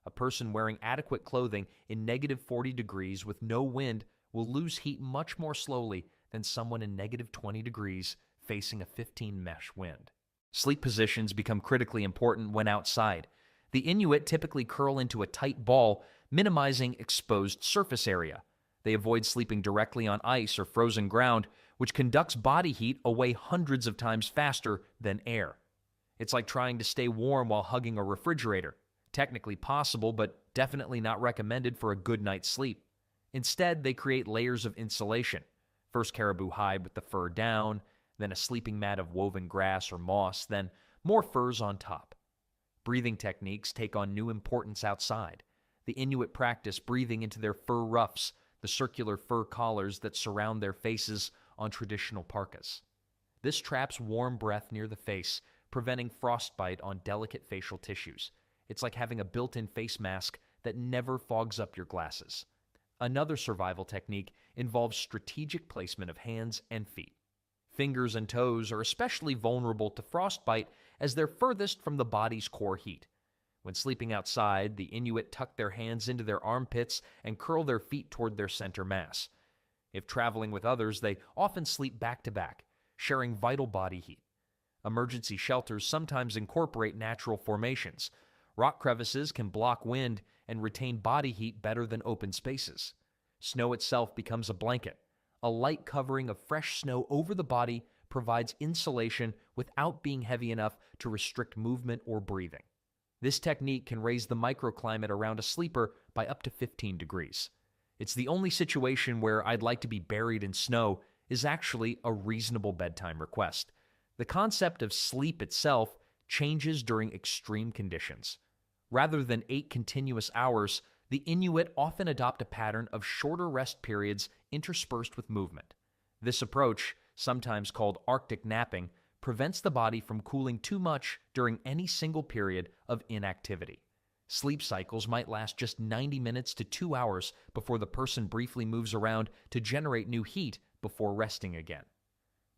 Speaker 2: A person wearing adequate clothing in negative 40 degrees with no wind will lose heat much more slowly than someone in negative 20 degrees facing a 15 mesh wind. Sleep positions become critically important when outside. The Inuit typically curl into a tight ball, minimizing exposed surface area. They avoid sleeping directly on ice or frozen ground, which conducts body heat away hundreds of times faster than air. It's like trying to stay warm while hugging a refrigerator. Technically possible, but definitely not recommended for a good night's sleep. Instead, they create layers of insulation. First, caribou hide with the fur down, then a sleeping mat of woven grass or moss, then more furs on top. Breathing techniques take on new importance outside. The Inuit practice breathing into their fur ruffs, the circular fur collars that surround their faces on traditional parkas. This traps warm breath near the face, preventing frostbite on delicate facial tissues. It's like having a built-in face mask that never fogs up your glasses. Another survival technique involves strategic placement of hands and feet. Fingers and toes are especially vulnerable to frostbite as they're furthest from the body's core heat. When sleeping outside, the Inuit tuck their hands into their armpits and curl their feet toward their center mass. If traveling with others, they often sleep back to back, sharing vital body heat. Emergency shelters sometimes incorporate natural formations. Rock crevices can block wind and retain body heat better than open spaces. Snow itself becomes a blanket, a light covering of fresh snow over the body, provides insulation without being heavy enough to restrict movement or breathing. This technique can raise the microclimate around a sleeper by up to 15 degrees. It's the only situation where I'd like to be buried in snow is actually a reasonable bedtime request. The concept of sleep itself changes during extreme conditions. Rather than 8 continuous hours, the Inuit often adopt a pattern of shorter rest periods interspersed with movement. This approach, sometimes called Arctic napping, prevents the body from cooling too much during any single period of inactivity. Sleep cycles might last just 90 minutes to 2 hours before the person briefly moves around to generate new heat before resting again.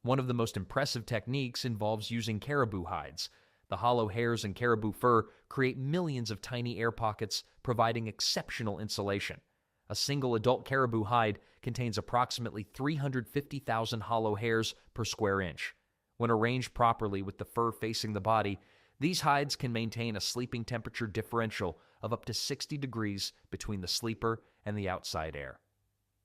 Speaker 2: One of the most impressive techniques involves using caribou hides. The hollow hairs in caribou fur create millions of tiny air pockets, providing exceptional insulation. A single adult caribou hide contains approximately 350,000 hollow hairs per square inch. When arranged properly with the fur facing the body, these hides can maintain a sleeping temperature differential of up to 60 degrees between the sleeper and the outside air.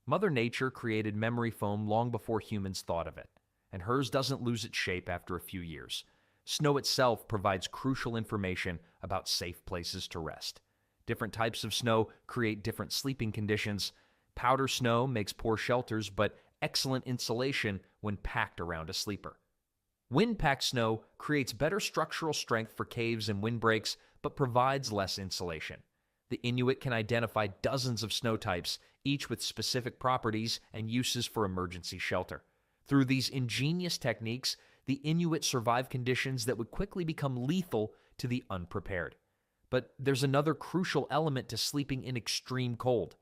Speaker 2: Mother Nature created memory foam long before humans thought of it, and hers doesn't lose its shape after a few years. Snow itself provides crucial information about safe places to rest. Different types of snow create different sleeping conditions. Powder snow makes poor shelters, but excellent insulation when packed around a sleeper. Wind-packed snow creates better structural strength for caves and windbreaks, but provides less insulation. The Inuit can identify dozens of snow types, each with specific properties and uses for emergency shelter. Through these ingenious techniques, the Inuit survive conditions that would quickly become lethal to the unprepared. But there's another crucial element to sleeping in extreme cold.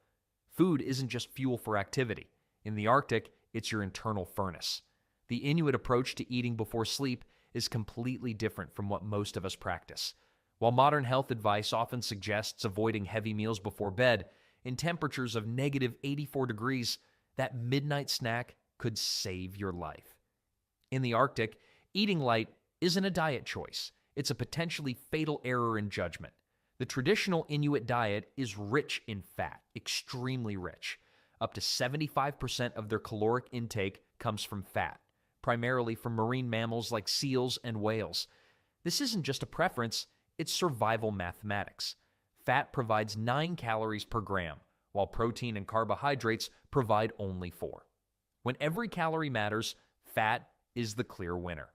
Speaker 2: Food isn't just fuel for activity. In the Arctic, it's your internal furnace. The Inuit approach to eating before sleep is completely different from what most of us practice. While modern health advice often suggests avoiding heavy meals before bed, in temperatures of negative 84 degrees, that midnight snack could save your life. In the Arctic, eating light isn't a diet choice. It's a potentially fatal error in judgment. The traditional Inuit diet is rich in fat, extremely rich. Up to 75% of their caloric intake comes from fat, primarily from marine mammals like seals and whales. This isn't just a preference, it's survival mathematics. Fat provides 9 calories per gram, while protein and carbohydrates provide only 4. When every calorie matters, fat is the clear winner.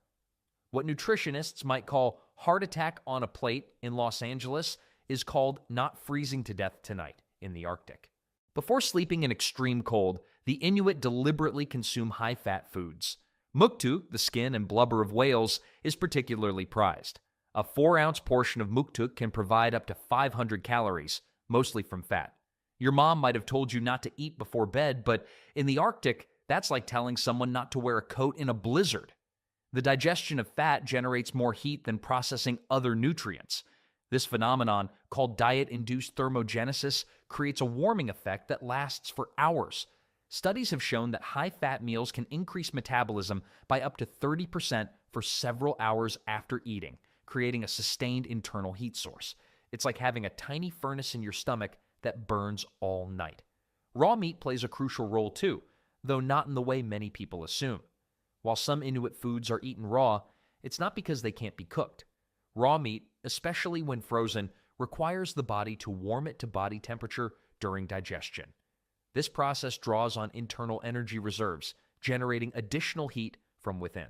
Speaker 2: What nutritionists might call heart attack on a plate in Los Angeles is called not freezing to death tonight in the Arctic. Before sleeping in extreme cold, the Inuit deliberately consume high-fat foods. Muktuk, the skin and blubber of whales, is particularly prized. A 4-ounce portion of muktuk can provide up to 500 calories, mostly from fat. Your mom might have told you not to eat before bed, but in the Arctic, that's like telling someone not to wear a coat in a blizzard. The digestion of fat generates more heat than processing other nutrients. This phenomenon, called diet-induced thermogenesis, creates a warming effect that lasts for hours. Studies have shown that high-fat meals can increase metabolism by up to 30% for several hours after eating, creating a sustained internal heat source. It's like having a tiny furnace in your stomach that burns all night. Raw meat plays a crucial role too, though not in the way many people assume. While some Inuit foods are eaten raw, it's not because they can't be cooked. Raw meat, especially when frozen, requires the body to warm it to body temperature during digestion. This process draws on internal energy reserves, generating additional heat from within.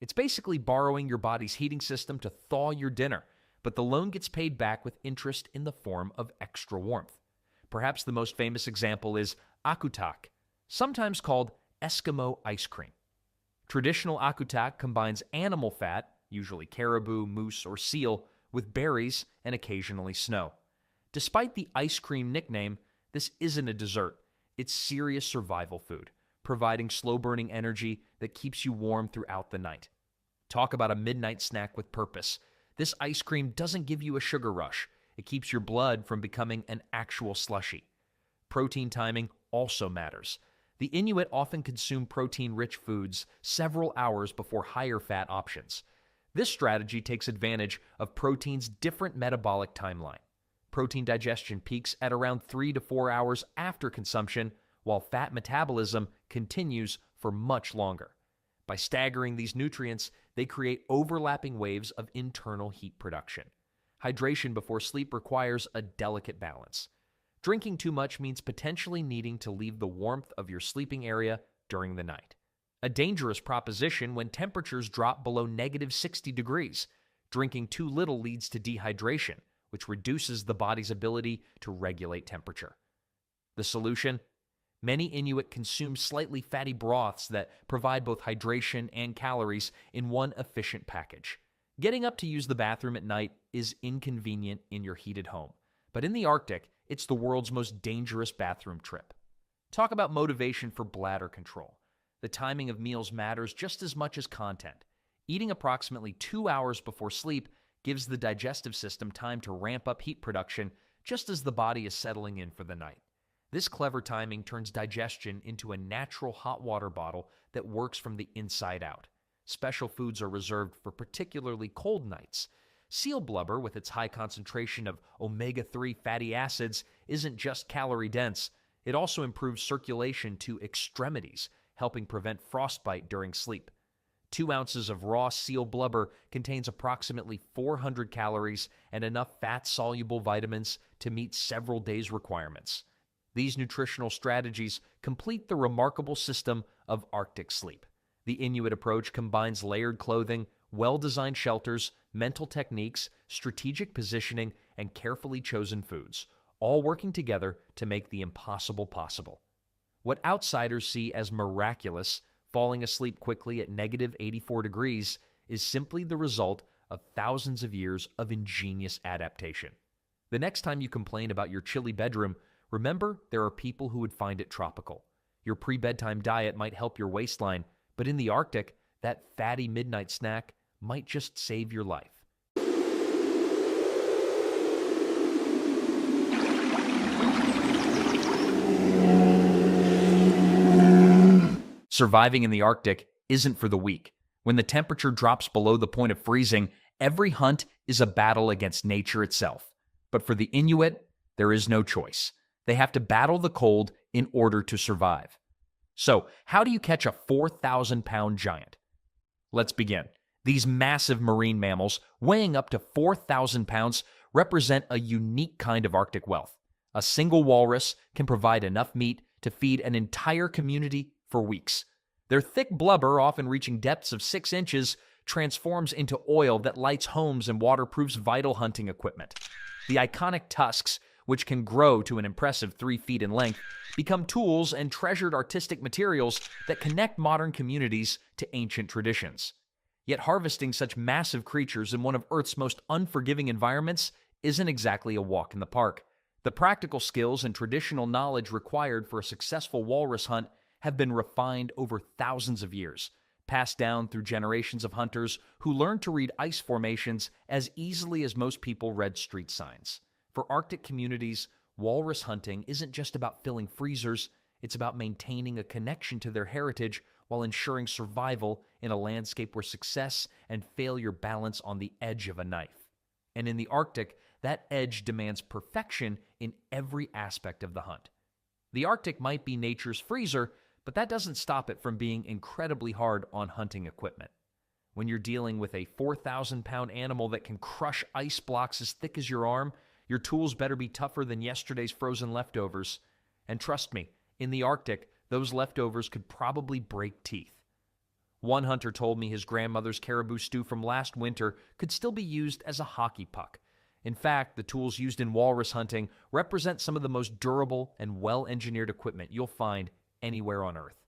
Speaker 2: It's basically borrowing your body's heating system to thaw your dinner, but the loan gets paid back with interest in the form of extra warmth. Perhaps the most famous example is akutak, sometimes called Eskimo ice cream. Traditional akutak combines animal fat, usually caribou, moose, or seal, with berries and occasionally snow. Despite the ice cream nickname, this isn't a dessert. It's serious survival food, providing slow-burning energy that keeps you warm throughout the night. Talk about a midnight snack with purpose. This ice cream doesn't give you a sugar rush. It keeps your blood from becoming an actual slushie. Protein timing also matters. The Inuit often consume protein-rich foods several hours before higher-fat options. This strategy takes advantage of protein's different metabolic timeline. Protein digestion peaks at around 3 to 4 hours after consumption, while fat metabolism continues for much longer. By By staggering these nutrients, they create overlapping waves of internal heat production. Hydration before sleep requires a delicate balance. Drinking too much means potentially needing to leave the warmth of your sleeping area during the night. A dangerous proposition when temperatures drop below -60 degrees. Drinking too little leads to dehydration, which reduces the body's ability to regulate temperature. The solution? Many Inuit consume slightly fatty broths that provide both hydration and calories in one efficient package. Getting up to use the bathroom at night is inconvenient in your heated home, but in the Arctic, it's the world's most dangerous bathroom trip. Talk about motivation for bladder control. The timing of meals matters just as much as content. Eating approximately 2 hours before sleep gives the digestive system time to ramp up heat production just as the body is settling in for the night. This clever timing turns digestion into a natural hot water bottle that works from the inside out. Special foods are reserved for particularly cold nights. Seal blubber, with its high concentration of omega-3 fatty acids, isn't just calorie-dense. It also improves circulation to extremities, helping prevent frostbite during sleep. 2 ounces of raw seal blubber contains approximately 400 calories and enough fat-soluble vitamins to meet several days' requirements. These nutritional strategies complete the remarkable system of Arctic sleep. The Inuit approach combines layered clothing, well-designed shelters, mental techniques, strategic positioning, and carefully chosen foods, all working together to make the impossible possible. What outsiders see as miraculous, falling asleep quickly at -84 degrees, is simply the result of thousands of years of ingenious adaptation. The next time you complain about your chilly bedroom, remember there are people who would find it tropical. Your pre-bedtime diet might help your waistline, but in the Arctic, that fatty midnight snack might just save your life. Surviving in the Arctic isn't for the weak. When the temperature drops below the point of freezing, every hunt is a battle against nature itself. But for the Inuit, there is no choice. They have to battle the cold in order to survive. So, how do you catch a 4,000-pound giant? Let's begin. These massive marine mammals, weighing up to 4,000 pounds, represent a unique kind of Arctic wealth. A single walrus can provide enough meat to feed an entire community for weeks. Their thick blubber, often reaching depths of 6 inches, transforms into oil that lights homes and waterproofs vital hunting equipment. The iconic tusks, which can grow to an impressive 3 feet in length, become tools and treasured artistic materials that connect modern communities to ancient traditions. Yet harvesting such massive creatures in one of Earth's most unforgiving environments isn't exactly a walk in the park. The practical skills and traditional knowledge required for a successful walrus hunt have been refined over thousands of years, passed down through generations of hunters who learned to read ice formations as easily as most people read street signs. For Arctic communities, walrus hunting isn't just about filling freezers, it's about maintaining a connection to their heritage while ensuring survival in a landscape where success and failure balance on the edge of a knife. And in the Arctic, that edge demands perfection in every aspect of the hunt. The Arctic might be nature's freezer, but that doesn't stop it from being incredibly hard on hunting equipment. When you're dealing with a 4,000-pound animal that can crush ice blocks as thick as your arm, your tools better be tougher than yesterday's frozen leftovers. And trust me, in the Arctic, those leftovers could probably break teeth. One hunter told me his grandmother's caribou stew from last winter could still be used as a hockey puck. In fact, the tools used in walrus hunting represent some of the most durable and well-engineered equipment you'll find anywhere on Earth.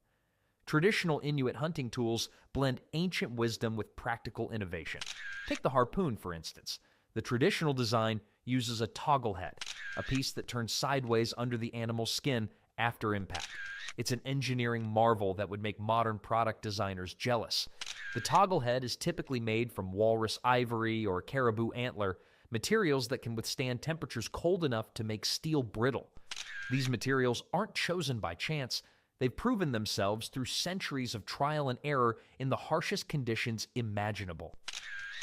Speaker 2: Traditional Inuit hunting tools blend ancient wisdom with practical innovation. Take the harpoon, for instance. The traditional design uses a toggle head, a piece that turns sideways under the animal's skin after impact. It's an engineering marvel that would make modern product designers jealous. The toggle head is typically made from walrus ivory or caribou antler, materials that can withstand temperatures cold enough to make steel brittle. These materials aren't chosen by chance. They've proven themselves through centuries of trial and error in the harshest conditions imaginable.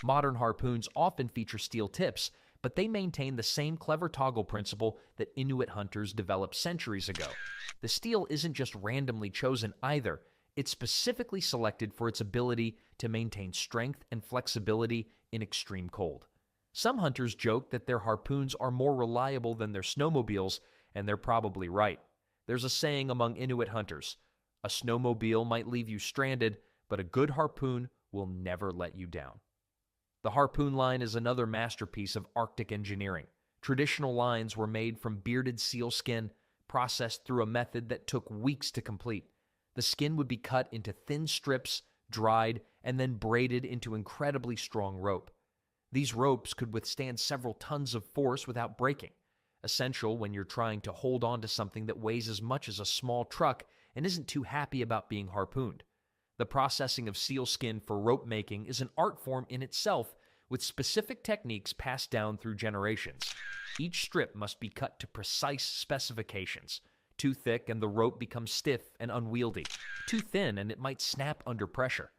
Speaker 2: Modern harpoons often feature steel tips, but they maintain the same clever toggle principle that Inuit hunters developed centuries ago. The steel isn't just randomly chosen either. It's specifically selected for its ability to maintain strength and flexibility in extreme cold. Some hunters joke that their harpoons are more reliable than their snowmobiles, and they're probably right. There's a saying among Inuit hunters: a snowmobile might leave you stranded, but a good harpoon will never let you down. The harpoon line is another masterpiece of Arctic engineering. Traditional lines were made from bearded seal skin, processed through a method that took weeks to complete. The skin would be cut into thin strips, dried, and then braided into incredibly strong rope. These ropes could withstand several tons of force without breaking, essential when you're trying to hold on to something that weighs as much as a small truck and isn't too happy about being harpooned. The processing of seal skin for rope making is an art form in itself, with specific techniques passed down through generations. Each strip must be cut to precise specifications. Too thick and the rope becomes stiff and unwieldy. Too thin and it might snap under pressure.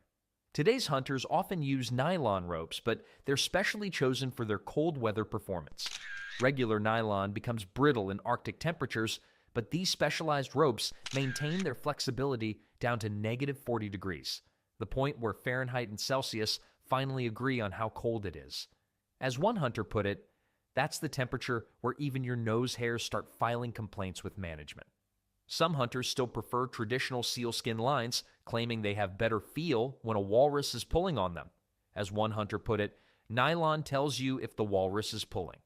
Speaker 2: Today's hunters often use nylon ropes, but they're specially chosen for their cold weather performance. Regular nylon becomes brittle in Arctic temperatures, but these specialized ropes maintain their flexibility down to -40 degrees, the point where Fahrenheit and Celsius finally agree on how cold it is. As one hunter put it, that's the temperature where even your nose hairs start filing complaints with management. Some hunters still prefer traditional sealskin lines, claiming they have better feel when a walrus is pulling on them. As one hunter put it, nylon tells you if the walrus is pulling.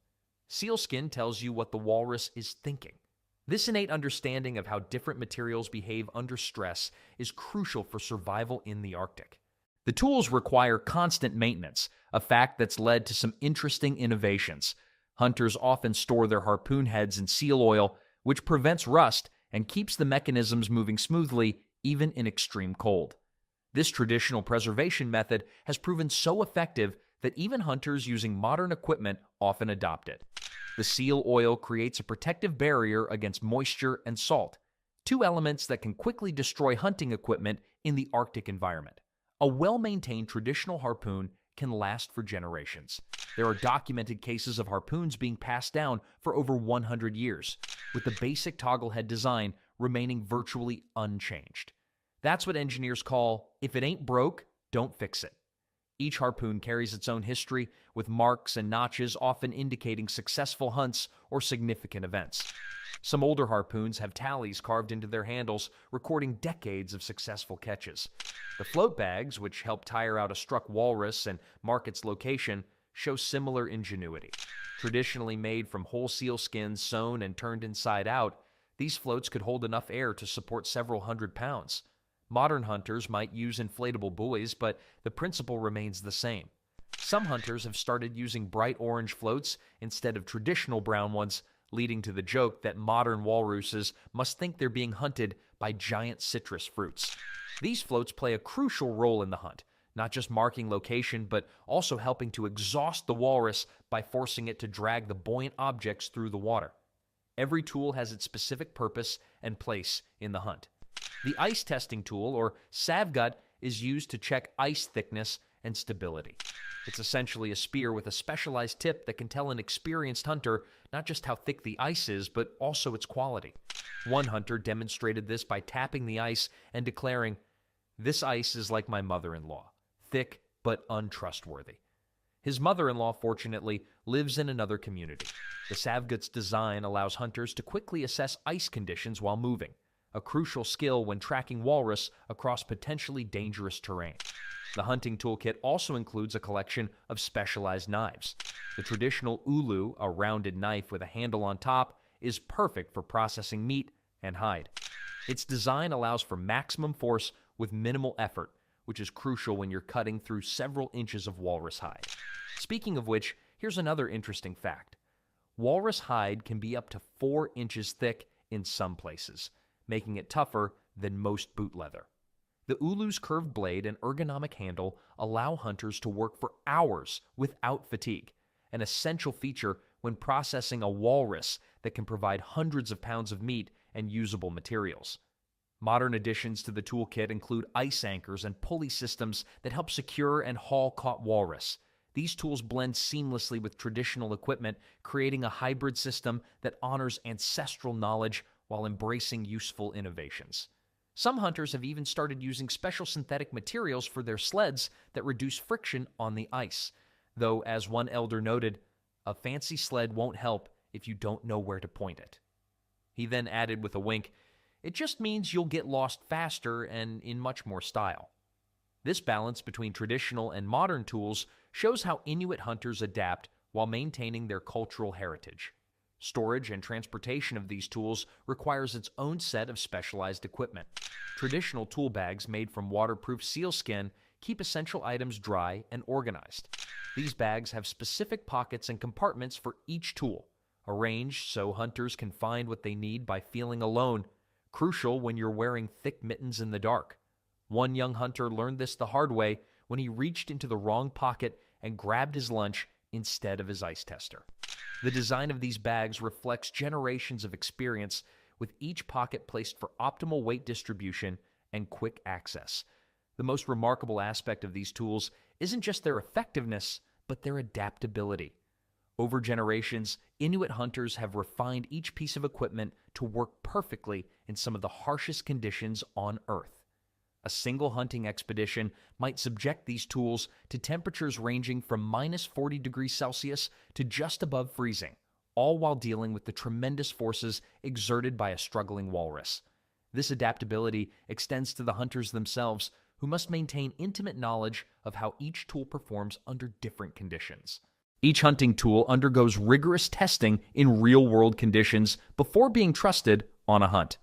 Speaker 2: Sealskin tells you what the walrus is thinking. This innate understanding of how different materials behave under stress is crucial for survival in the Arctic. The tools require constant maintenance, a fact that's led to some interesting innovations. Hunters often store their harpoon heads in seal oil, which prevents rust and keeps the mechanisms moving smoothly even in extreme cold. This traditional preservation method has proven so effective that even hunters using modern equipment often adopt it. The seal oil creates a protective barrier against moisture and salt, two elements that can quickly destroy hunting equipment in the Arctic environment. A well-maintained traditional harpoon can last for generations. There are documented cases of harpoons being passed down for over 100 years, with the basic toggle head design remaining virtually unchanged. That's what engineers call, if it ain't broke, don't fix it. Each harpoon carries its own history, with marks and notches often indicating successful hunts or significant events. Some older harpoons have tallies carved into their handles, recording decades of successful catches. The float bags, which help tire out a struck walrus and mark its location, show similar ingenuity. Traditionally made from whole seal skins sewn and turned inside out, these floats could hold enough air to support several hundred pounds. Modern hunters might use inflatable buoys, but the principle remains the same. Some hunters have started using bright orange floats instead of traditional brown ones, leading to the joke that modern walruses must think they're being hunted by giant citrus fruits. These floats play a crucial role in the hunt, not just marking location, but also helping to exhaust the walrus by forcing it to drag the buoyant objects through the water. Every tool has its specific purpose and place in the hunt. The ice testing tool, or savgut, is used to check ice thickness and stability. It's essentially a spear with a specialized tip that can tell an experienced hunter not just how thick the ice is, but also its quality. One hunter demonstrated this by tapping the ice and declaring, "This ice is like my mother-in-law, thick but untrustworthy." His mother-in-law, fortunately, lives in another community. The savgut's design allows hunters to quickly assess ice conditions while moving, a crucial skill when tracking walrus across potentially dangerous terrain. The hunting toolkit also includes a collection of specialized knives. The traditional ulu, a rounded knife with a handle on top, is perfect for processing meat and hide. Its design allows for maximum force with minimal effort, which is crucial when you're cutting through several inches of walrus hide. Speaking of which, here's another interesting fact. Walrus hide can be up to 4 inches thick in some places, making it tougher than most boot leather. The ulu's curved blade and ergonomic handle allow hunters to work for hours without fatigue, an essential feature when processing a walrus that can provide hundreds of pounds of meat and usable materials. Modern additions to the toolkit include ice anchors and pulley systems that help secure and haul caught walrus. These tools blend seamlessly with traditional equipment, creating a hybrid system that honors ancestral knowledge while embracing useful innovations. Some hunters have even started using special synthetic materials for their sleds that reduce friction on the ice. Though, as one elder noted, a fancy sled won't help if you don't know where to point it. He then added with a wink, "It just means you'll get lost faster and in much more style." This balance between traditional and modern tools shows how Inuit hunters adapt while maintaining their cultural heritage. Storage and transportation of these tools requires its own set of specialized equipment. Traditional tool bags made from waterproof sealskin keep essential items dry and organized. These bags have specific pockets and compartments for each tool, arranged so hunters can find what they need by feeling alone, crucial when you're wearing thick mittens in the dark. One young hunter learned this the hard way when he reached into the wrong pocket and grabbed his lunch instead of his ice tester. The design of these bags reflects generations of experience, with each pocket placed for optimal weight distribution and quick access. The most remarkable aspect of these tools isn't just their effectiveness, but their adaptability. Over generations, Inuit hunters have refined each piece of equipment to work perfectly in some of the harshest conditions on Earth. A single hunting expedition might subject these tools to temperatures ranging from minus 40 degrees Celsius to just above freezing, all while dealing with the tremendous forces exerted by a struggling walrus. This adaptability extends to the hunters themselves, who must maintain intimate knowledge of how each tool performs under different conditions. Each hunting tool undergoes rigorous testing in real-world conditions before being trusted on a hunt.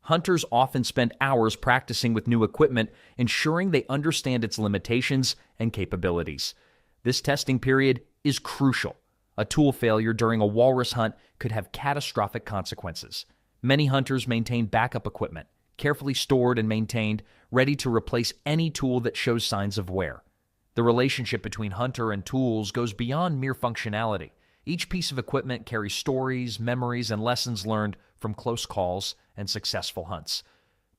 Speaker 2: Hunters often spend hours practicing with new equipment, ensuring they understand its limitations and capabilities. This testing period is crucial. A tool failure during a walrus hunt could have catastrophic consequences. Many hunters maintain backup equipment, carefully stored and maintained, ready to replace any tool that shows signs of wear. The relationship between hunter and tools goes beyond mere functionality. Each piece of equipment carries stories, memories, and lessons learned from close calls and successful hunts.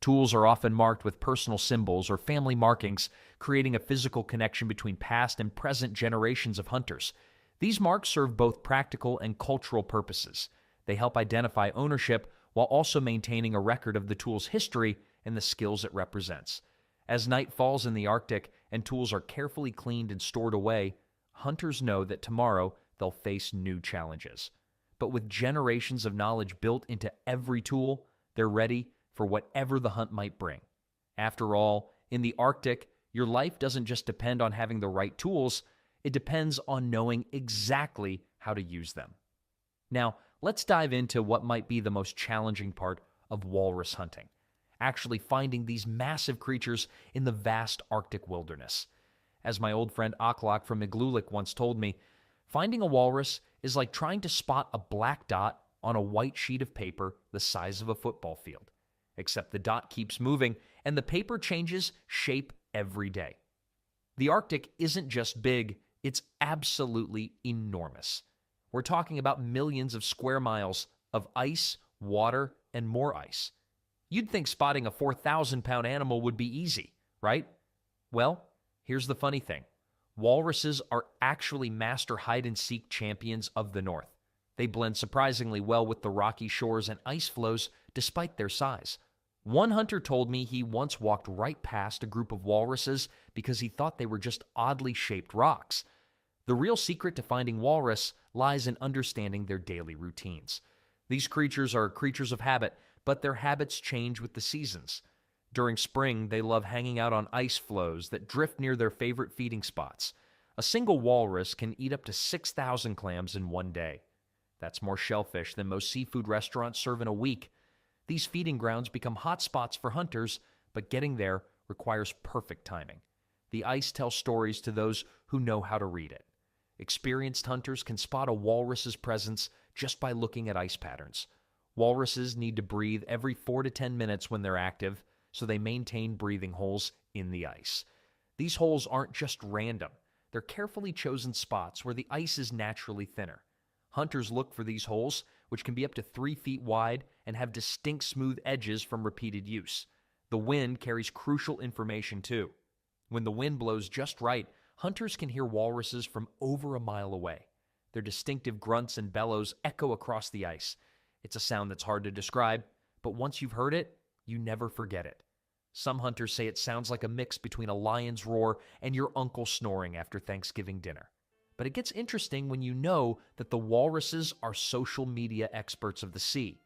Speaker 2: Tools are often marked with personal symbols or family markings, creating a physical connection between past and present generations of hunters. These marks serve both practical and cultural purposes. They help identify ownership while also maintaining a record of the tool's history and the skills it represents. As night falls in the Arctic and tools are carefully cleaned and stored away, hunters know that tomorrow they'll face new challenges. But with generations of knowledge built into every tool, they're ready for whatever the hunt might bring. After all, in the Arctic, your life doesn't just depend on having the right tools, it depends on knowing exactly how to use them. Now, let's dive into what might be the most challenging part of walrus hunting: actually finding these massive creatures in the vast Arctic wilderness. As my old friend Aklak from Igloolik once told me, finding a walrus is like trying to spot a black dot on a white sheet of paper the size of a football field. Except the dot keeps moving and the paper changes shape every day. The Arctic isn't just big, it's absolutely enormous. We're talking about millions of square miles of ice, water, and more ice. You'd think spotting a 4,000-pound animal would be easy, right? Well, here's the funny thing. Walruses are actually master hide-and-seek champions of the North. They blend surprisingly well with the rocky shores and ice flows despite their size. One hunter told me he once walked right past a group of walruses because he thought they were just oddly shaped rocks. The real secret to finding walrus lies in understanding their daily routines. These creatures are creatures of habit, but their habits change with the seasons. During spring, they love hanging out on ice floes that drift near their favorite feeding spots. A single walrus can eat up to 6,000 clams in one day. That's more shellfish than most seafood restaurants serve in a week. These feeding grounds become hot spots for hunters, but getting there requires perfect timing. The ice tells stories to those who know how to read it. Experienced hunters can spot a walrus's presence just by looking at ice patterns. Walruses need to breathe every 4 to 10 minutes when they're active, so they maintain breathing holes in the ice. These holes aren't just random. They're carefully chosen spots where the ice is naturally thinner. Hunters look for these holes, which can be up to 3 feet wide and have distinct smooth edges from repeated use. The wind carries crucial information too. When the wind blows just right, hunters can hear walruses from over a mile away. Their distinctive grunts and bellows echo across the ice. It's a sound that's hard to describe, but once you've heard it, you never forget it. Some hunters say it sounds like a mix between a lion's roar and your uncle snoring after Thanksgiving dinner. But it gets interesting when you know that the walruses are social media experts of the sea.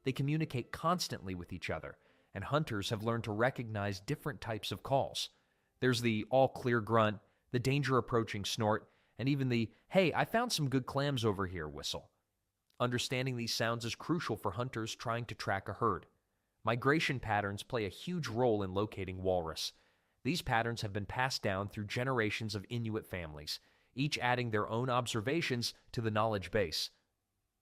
Speaker 2: They communicate constantly with each other, and hunters have learned to recognize different types of calls. There's the all-clear grunt, the danger-approaching snort, and even the, "Hey, I found some good clams over here" whistle. Understanding these sounds is crucial for hunters trying to track a herd. Migration patterns play a huge role in locating walrus. These patterns have been passed down through generations of Inuit families, each adding their own observations to the knowledge base.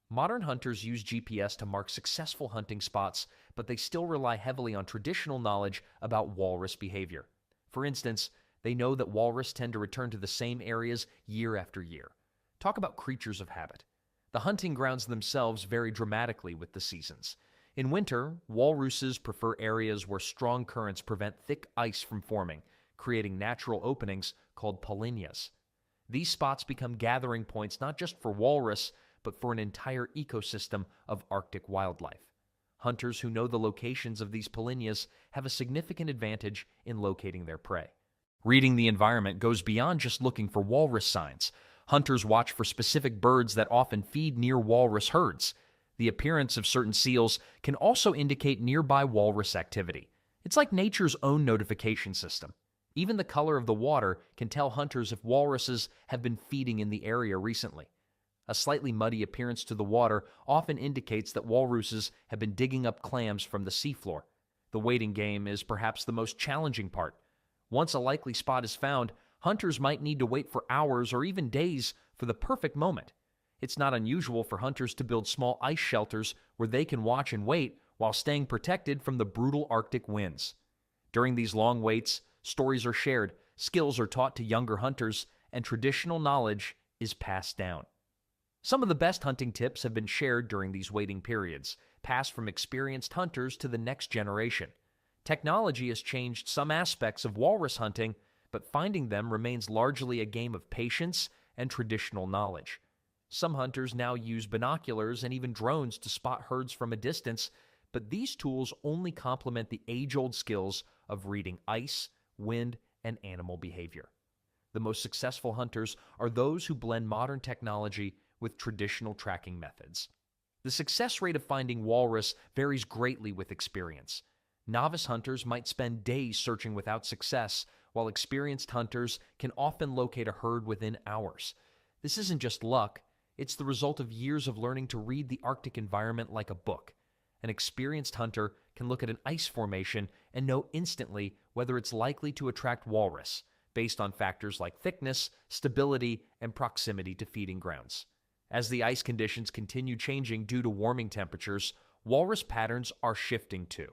Speaker 2: Modern hunters use GPS to mark successful hunting spots, but they still rely heavily on traditional knowledge about walrus behavior. For instance, they know that walrus tend to return to the same areas year after year. Talk about creatures of habit. The hunting grounds themselves vary dramatically with the seasons. In winter, walruses prefer areas where strong currents prevent thick ice from forming, creating natural openings called polynyas. These spots become gathering points not just for walrus, but for an entire ecosystem of Arctic wildlife. Hunters who know the locations of these polynyas have a significant advantage in locating their prey. Reading the environment goes beyond just looking for walrus signs. Hunters watch for specific birds that often feed near walrus herds. The appearance of certain seals can also indicate nearby walrus activity. It's like nature's own notification system. Even the color of the water can tell hunters if walruses have been feeding in the area recently. A slightly muddy appearance to the water often indicates that walruses have been digging up clams from the seafloor. The waiting game is perhaps the most challenging part. Once a likely spot is found, hunters might need to wait for hours or even days for the perfect moment. It's not unusual for hunters to build small ice shelters where they can watch and wait while staying protected from the brutal Arctic winds. During these long waits, stories are shared, skills are taught to younger hunters, and traditional knowledge is passed down. Some of the best hunting tips have been shared during these waiting periods, passed from experienced hunters to the next generation. Technology has changed some aspects of walrus hunting, but finding them remains largely a game of patience and traditional knowledge. Some hunters now use binoculars and even drones to spot herds from a distance, but these tools only complement the age-old skills of reading ice, wind, and animal behavior. The most successful hunters are those who blend modern technology with traditional tracking methods. The success rate of finding walrus varies greatly with experience. Novice hunters might spend days searching without success, while experienced hunters can often locate a herd within hours. This isn't just luck, it's the result of years of learning to read the Arctic environment like a book. An experienced hunter can look at an ice formation and know instantly whether it's likely to attract walrus, based on factors like thickness, stability, and proximity to feeding grounds. As the ice conditions continue changing due to warming temperatures, walrus patterns are shifting too.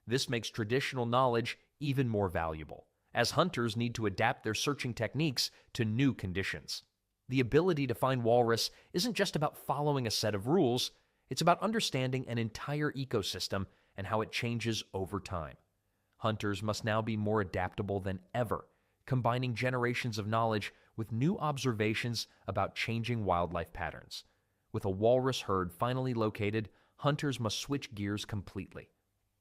Speaker 2: This makes traditional knowledge even more valuable, as hunters need to adapt their searching techniques to new conditions. The ability to find walrus isn't just about following a set of rules, it's about understanding an entire ecosystem and how it changes over time. Hunters must now be more adaptable than ever, combining generations of knowledge with new observations about changing wildlife patterns. With a walrus herd finally located, hunters must switch gears completely.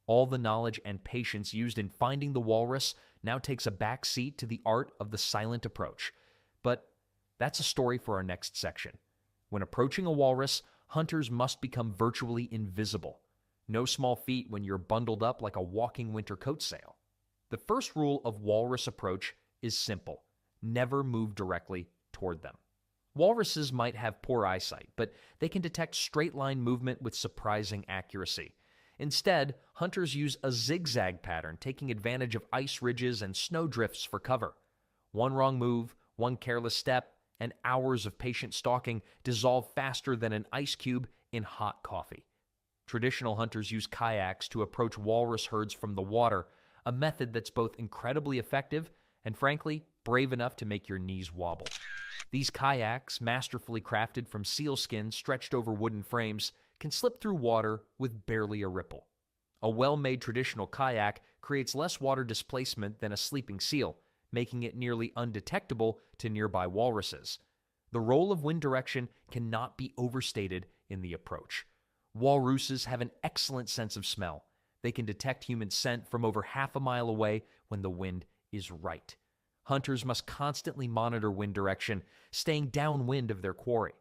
Speaker 2: All the knowledge and patience used in finding the walrus now takes a back seat to the art of the silent approach. But that's a story for our next section. When approaching a walrus, hunters must become virtually invisible. No small feat when you're bundled up like a walking winter coat sail. The first rule of walrus approach is simple: never move directly toward them. Walruses might have poor eyesight, but they can detect straight-line movement with surprising accuracy. Instead, hunters use a zigzag pattern, taking advantage of ice ridges and snow drifts for cover. One wrong move, one careless step, and hours of patient stalking dissolve faster than an ice cube in hot coffee. Traditional hunters use kayaks to approach walrus herds from the water, a method that's both incredibly effective and, frankly, brave enough to make your knees wobble. These kayaks, masterfully crafted from sealskin stretched over wooden frames, can slip through water with barely a ripple. A well-made traditional kayak creates less water displacement than a sleeping seal, making it nearly undetectable to nearby walruses. The role of wind direction cannot be overstated in the approach. Walruses have an excellent sense of smell. They can detect human scent from over half a mile away when the wind is right. Hunters must constantly monitor wind direction, staying downwind of their quarry.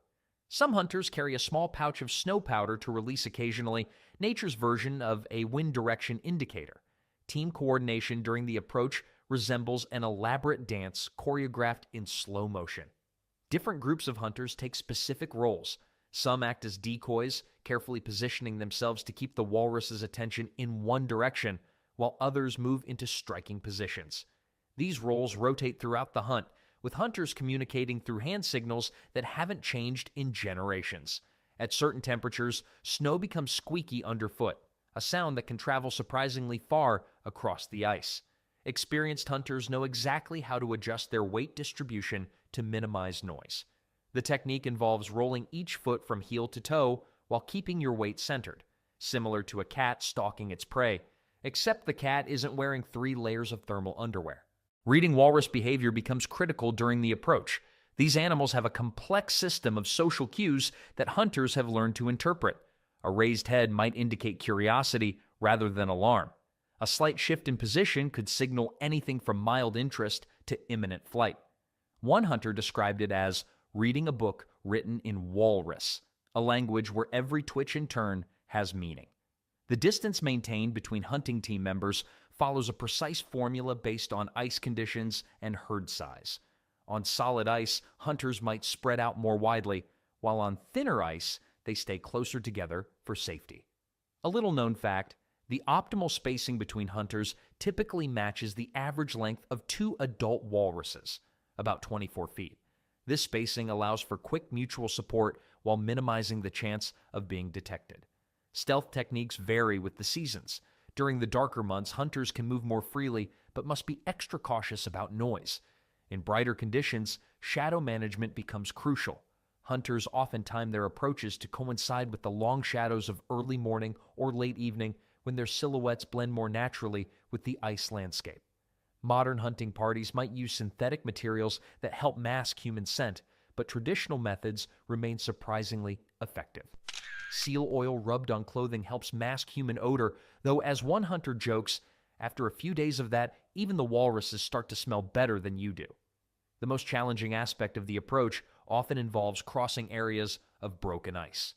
Speaker 2: Some hunters carry a small pouch of snow powder to release occasionally, nature's version of a wind direction indicator. Team coordination during the approach resembles an elaborate dance choreographed in slow motion. Different groups of hunters take specific roles. Some act as decoys, carefully positioning themselves to keep the walrus's attention in one direction, while others move into striking positions. These roles rotate throughout the hunt, with hunters communicating through hand signals that haven't changed in generations. At certain temperatures, snow becomes squeaky underfoot, a sound that can travel surprisingly far across the ice. Experienced hunters know exactly how to adjust their weight distribution to minimize noise. The technique involves rolling each foot from heel to toe while keeping your weight centered, similar to a cat stalking its prey, except the cat isn't wearing 3 layers of thermal underwear. Reading walrus behavior becomes critical during the approach. These animals have a complex system of social cues that hunters have learned to interpret. A raised head might indicate curiosity rather than alarm. A slight shift in position could signal anything from mild interest to imminent flight. One hunter described it as reading a book written in Walrus, a language where every twitch and turn has meaning. The distance maintained between hunting team members follows a precise formula based on ice conditions and herd size. On solid ice, hunters might spread out more widely, while on thinner ice, they stay closer together for safety. A little-known fact, the optimal spacing between hunters typically matches the average length of 2 adult walruses, about 24 feet. This spacing allows for quick mutual support while minimizing the chance of being detected. Stealth techniques vary with the seasons. During the darker months, hunters can move more freely, but must be extra cautious about noise. In brighter conditions, shadow management becomes crucial. Hunters often time their approaches to coincide with the long shadows of early morning or late evening when their silhouettes blend more naturally with the ice landscape. Modern hunting parties might use synthetic materials that help mask human scent, but traditional methods remain surprisingly effective. Seal oil rubbed on clothing helps mask human odor, though as one hunter jokes, after a few days of that, even the walruses start to smell better than you do. The most challenging aspect of the approach often involves crossing areas of broken ice.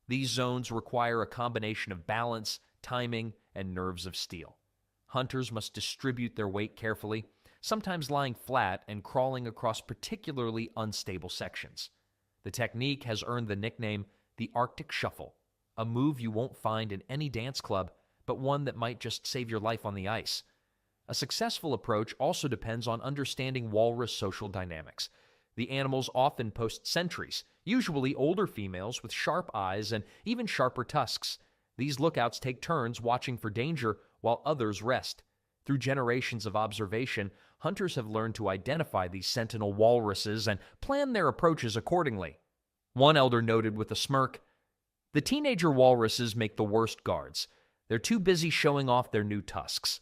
Speaker 2: These zones require a combination of balance, timing, and nerves of steel. Hunters must distribute their weight carefully, sometimes lying flat and crawling across particularly unstable sections. The technique has earned the nickname the Arctic Shuffle, a move you won't find in any dance club, but one that might just save your life on the ice. A successful approach also depends on understanding walrus social dynamics. The animals often post sentries, usually older females with sharp eyes and even sharper tusks. These lookouts take turns watching for danger while others rest. Through generations of observation, hunters have learned to identify these sentinel walruses and plan their approaches accordingly. One elder noted with a smirk, "The teenager walruses make the worst guards. They're too busy showing off their new tusks.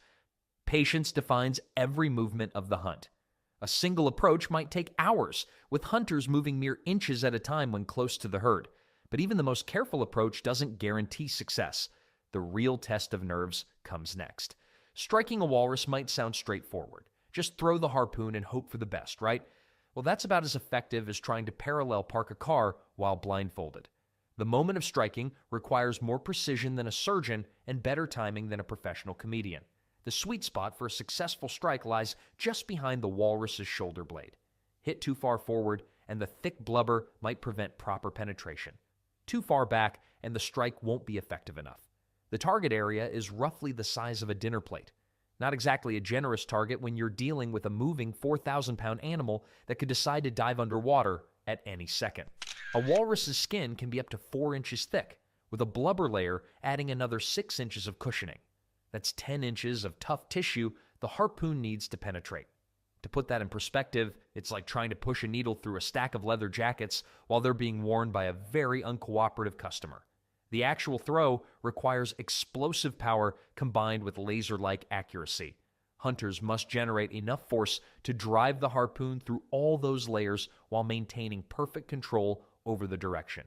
Speaker 2: Patience defines every movement of the hunt. A single approach might take hours, with hunters moving mere inches at a time when close to the herd. But even the most careful approach doesn't guarantee success. The real test of nerves comes next. Striking a walrus might sound straightforward. Just throw the harpoon and hope for the best, right? Well, that's about as effective as trying to parallel park a car while blindfolded. The moment of striking requires more precision than a surgeon and better timing than a professional comedian. The sweet spot for a successful strike lies just behind the walrus's shoulder blade. Hit too far forward, and the thick blubber might prevent proper penetration. Too far back, and the strike won't be effective enough. The target area is roughly the size of a dinner plate. Not exactly a generous target when you're dealing with a moving 4,000-pound animal that could decide to dive underwater at any second. A walrus's skin can be up to 4 inches thick, with a blubber layer adding another 6 inches of cushioning. That's 10 inches of tough tissue the harpoon needs to penetrate. To put that in perspective, it's like trying to push a needle through a stack of leather jackets while they're being worn by a very uncooperative customer. The actual throw requires explosive power combined with laser-like accuracy. Hunters must generate enough force to drive the harpoon through all those layers while maintaining perfect control over the direction.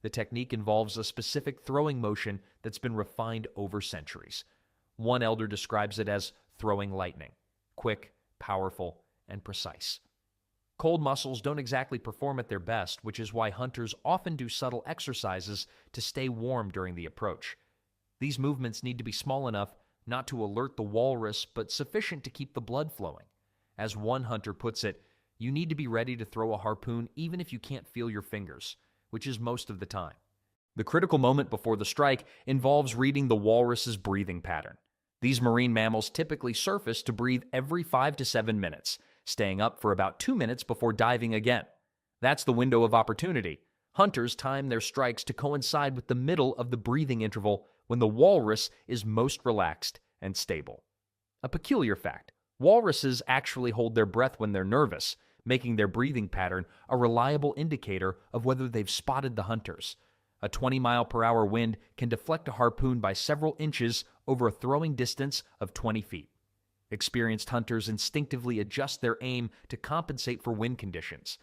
Speaker 2: The technique involves a specific throwing motion that's been refined over centuries. One elder describes it as throwing lightning, quick, powerful, and precise. Cold muscles don't exactly perform at their best, which is why hunters often do subtle exercises to stay warm during the approach. These movements need to be small enough not to alert the walrus, but sufficient to keep the blood flowing. As one hunter puts it, you need to be ready to throw a harpoon even if you can't feel your fingers, which is most of the time. The critical moment before the strike involves reading the walrus's breathing pattern. These marine mammals typically surface to breathe every 5 to 7 minutes, staying up for about 2 minutes before diving again. That's the window of opportunity. Hunters time their strikes to coincide with the middle of the breathing interval when the walrus is most relaxed and stable. A peculiar fact: walruses actually hold their breath when they're nervous, making their breathing pattern a reliable indicator of whether they've spotted the hunters. A 20-mile-per-hour wind can deflect a harpoon by several inches over a throwing distance of 20 feet. Experienced hunters instinctively adjust their aim to compensate for wind conditions.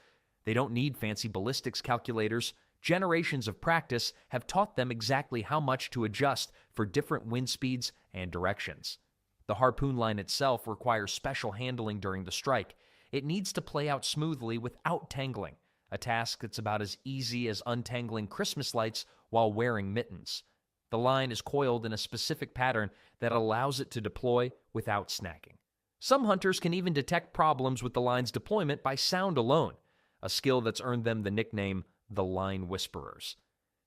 Speaker 2: They don't need fancy ballistics calculators. Generations of practice have taught them exactly how much to adjust for different wind speeds and directions. The harpoon line itself requires special handling during the strike. It needs to play out smoothly without tangling, a task that's about as easy as untangling Christmas lights while wearing mittens. The line is coiled in a specific pattern that allows it to deploy without snagging. Some hunters can even detect problems with the line's deployment by sound alone, a skill that's earned them the nickname the line whisperers.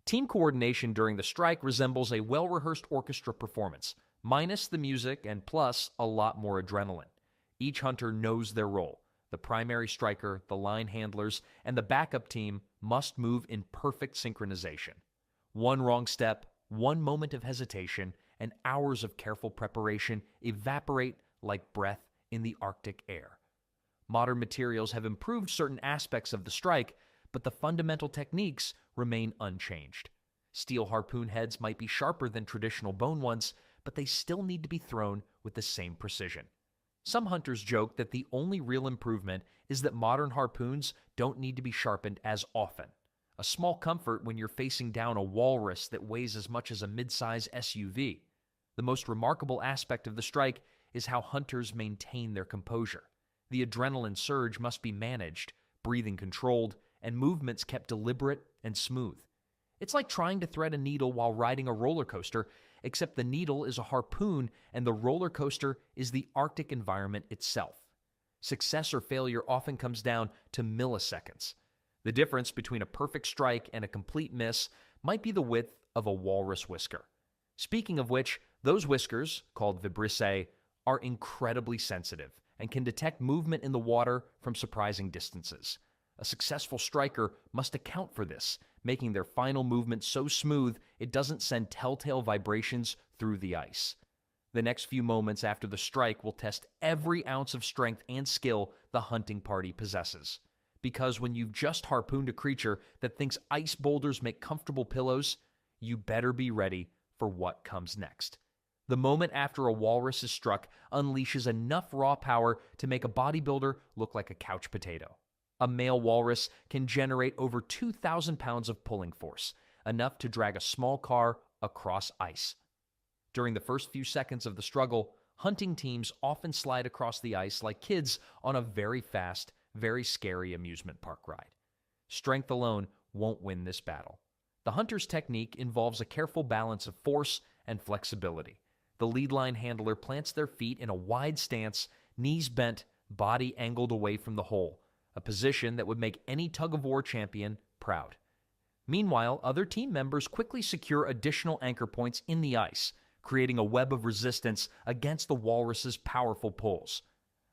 Speaker 2: Team coordination during the strike resembles a well-rehearsed orchestra performance, minus the music and plus a lot more adrenaline. Each hunter knows their role. The primary striker, the line handlers, and the backup team must move in perfect synchronization. One wrong step, one moment of hesitation, and hours of careful preparation evaporate like breath in the Arctic air. Modern materials have improved certain aspects of the strike, but the fundamental techniques remain unchanged. Steel harpoon heads might be sharper than traditional bone ones, but they still need to be thrown with the same precision. Some hunters joke that the only real improvement is that modern harpoons don't need to be sharpened as often. A small comfort when you're facing down a walrus that weighs as much as a mid-size SUV. The most remarkable aspect of the strike is how hunters maintain their composure. The adrenaline surge must be managed, breathing controlled, and movements kept deliberate and smooth. It's like trying to thread a needle while riding a roller coaster, except the needle is a harpoon and the roller coaster is the Arctic environment itself. Success or failure often comes down to milliseconds. The difference between a perfect strike and a complete miss might be the width of a walrus whisker. Speaking of which, those whiskers, called vibrissae, are incredibly sensitive and can detect movement in the water from surprising distances. A successful striker must account for this, making their final movement so smooth it doesn't send telltale vibrations through the ice. The next few moments after the strike will test every ounce of strength and skill the hunting party possesses. Because when you've just harpooned a creature that thinks ice boulders make comfortable pillows, you better be ready for what comes next. The moment after a walrus is struck unleashes enough raw power to make a bodybuilder look like a couch potato. A male walrus can generate over 2,000 pounds of pulling force, enough to drag a small car across ice. During the first few seconds of the struggle, hunting teams often slide across the ice like kids on a very fast, very scary amusement park ride. Strength alone won't win this battle. The hunter's technique involves a careful balance of force and flexibility. The lead line handler plants their feet in a wide stance, knees bent, body angled away from the hole, a position that would make any tug-of-war champion proud. Meanwhile, other team members quickly secure additional anchor points in the ice, creating a web of resistance against the walrus's powerful pulls.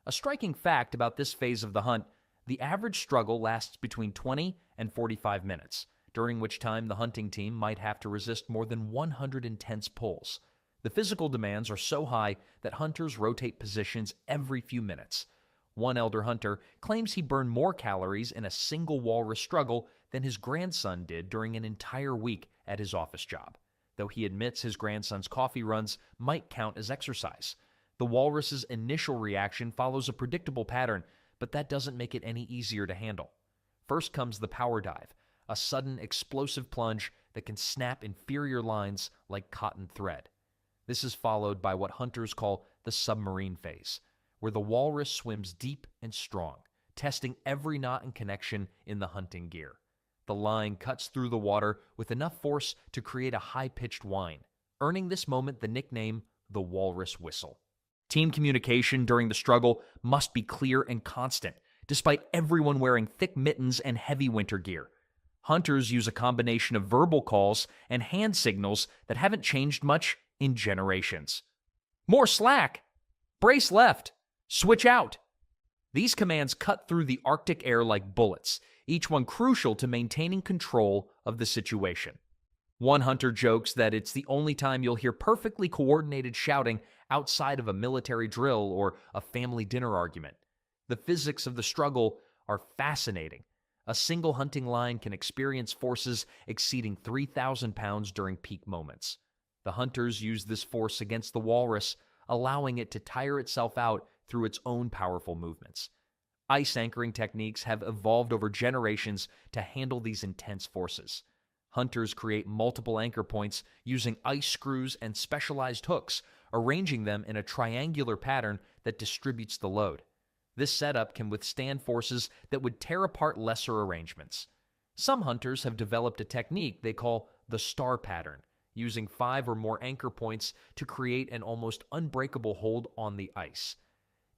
Speaker 2: A striking fact about this phase of the hunt: the average struggle lasts between 20 and 45 minutes, during which time the hunting team might have to resist more than 100 intense pulls. The physical demands are so high that hunters rotate positions every few minutes. One elder hunter claims he burned more calories in a single walrus struggle than his grandson did during an entire week at his office job, though he admits his grandson's coffee runs might count as exercise. The walrus's initial reaction follows a predictable pattern, but that doesn't make it any easier to handle. First comes the power dive, a sudden explosive plunge that can snap inferior lines like cotton thread. This is followed by what hunters call the submarine phase, where the walrus swims deep and strong, testing every knot and connection in the hunting gear. The line cuts through the water with enough force to create a high-pitched whine, earning this moment the nickname the walrus whistle. Team communication during the struggle must be clear and constant, despite everyone wearing thick mittens and heavy winter gear. Hunters use a combination of verbal calls and hand signals that haven't changed much in generations. More slack! Brace left! Switch out! These commands cut through the Arctic air like bullets, each one crucial to maintaining control of the situation. One hunter jokes that it's the only time you'll hear perfectly coordinated shouting outside of a military drill or a family dinner argument. The physics of the struggle are fascinating. A single hunting line can experience forces exceeding 3,000 pounds during peak moments. The hunters use this force against the walrus, allowing it to tire itself out through its own powerful movements. Ice anchoring techniques have evolved over generations to handle these intense forces. Hunters create multiple anchor points using ice screws and specialized hooks, arranging them in a triangular pattern that distributes the load. This setup can withstand forces that would tear apart lesser arrangements. Some hunters have developed a technique they call the star pattern, using 5 or more anchor points to create an almost unbreakable hold on the ice.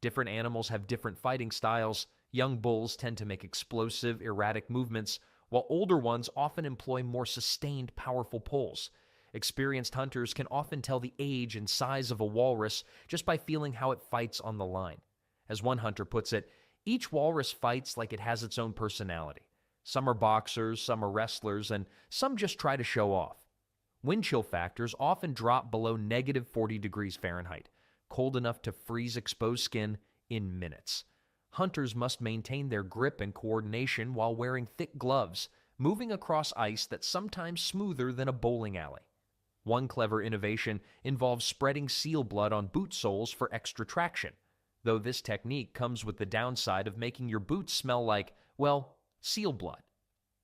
Speaker 2: Different animals have different fighting styles. Young bulls tend to make explosive, erratic movements, while older ones often employ more sustained, powerful pulls. Experienced hunters can often tell the age and size of a walrus just by feeling how it fights on the line. As one hunter puts it, each walrus fights like it has its own personality. Some are boxers, some are wrestlers, and some just try to show off. Wind chill factors often drop below negative 40 degrees Fahrenheit, cold enough to freeze exposed skin in minutes. Hunters must maintain their grip and coordination while wearing thick gloves, moving across ice that's sometimes smoother than a bowling alley. One clever innovation involves spreading seal blood on boot soles for extra traction, though this technique comes with the downside of making your boots smell like, well, seal blood.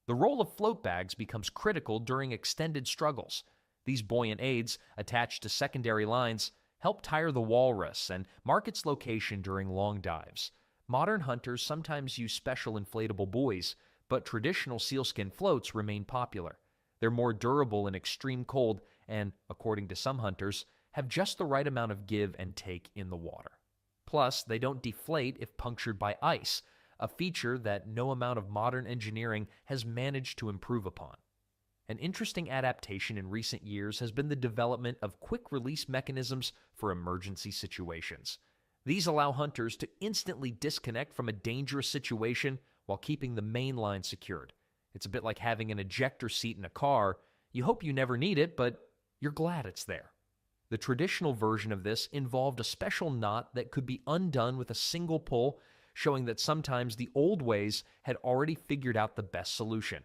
Speaker 2: The role of float bags becomes critical during extended struggles. These buoyant aids, attached to secondary lines, help tire the walrus and mark its location during long dives. Modern hunters sometimes use special inflatable buoys, but traditional sealskin floats remain popular. They're more durable in extreme cold and, according to some hunters, have just the right amount of give and take in the water. Plus, they don't deflate if punctured by ice, a feature that no amount of modern engineering has managed to improve upon. An interesting adaptation in recent years has been the development of quick-release mechanisms for emergency situations. These allow hunters to instantly disconnect from a dangerous situation while keeping the main line secured. It's a bit like having an ejector seat in a car. You hope you never need it, but you're glad it's there. The traditional version of this involved a special knot that could be undone with a single pull, showing that sometimes the old ways had already figured out the best solution.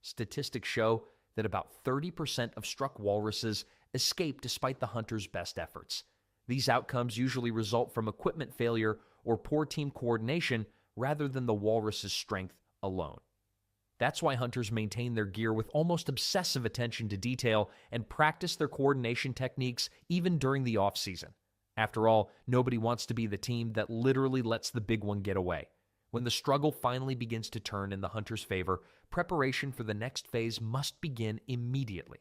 Speaker 2: Statistics show that about 30% of struck walruses escape despite the hunter's best efforts. These outcomes usually result from equipment failure or poor team coordination rather than the walrus's strength alone. That's why hunters maintain their gear with almost obsessive attention to detail and practice their coordination techniques even during the off-season. After all, nobody wants to be the team that literally lets the big one get away. When the struggle finally begins to turn in the hunter's favor, preparation for the next phase must begin immediately.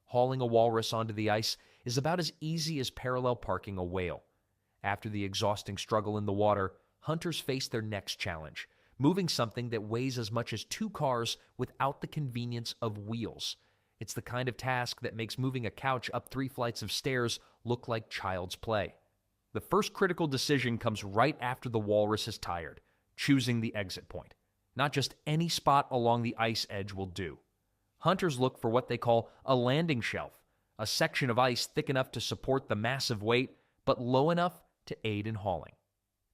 Speaker 2: Hauling a walrus onto the ice is about as easy as parallel parking a whale. After the exhausting struggle in the water, hunters face their next challenge, moving something that weighs as much as 2 cars without the convenience of wheels. It's the kind of task that makes moving a couch up 3 flights of stairs look like child's play. The first critical decision comes right after the walrus is tired, choosing the exit point. Not just any spot along the ice edge will do. Hunters look for what they call a landing shelf, a section of ice thick enough to support the massive weight, but low enough to aid in hauling.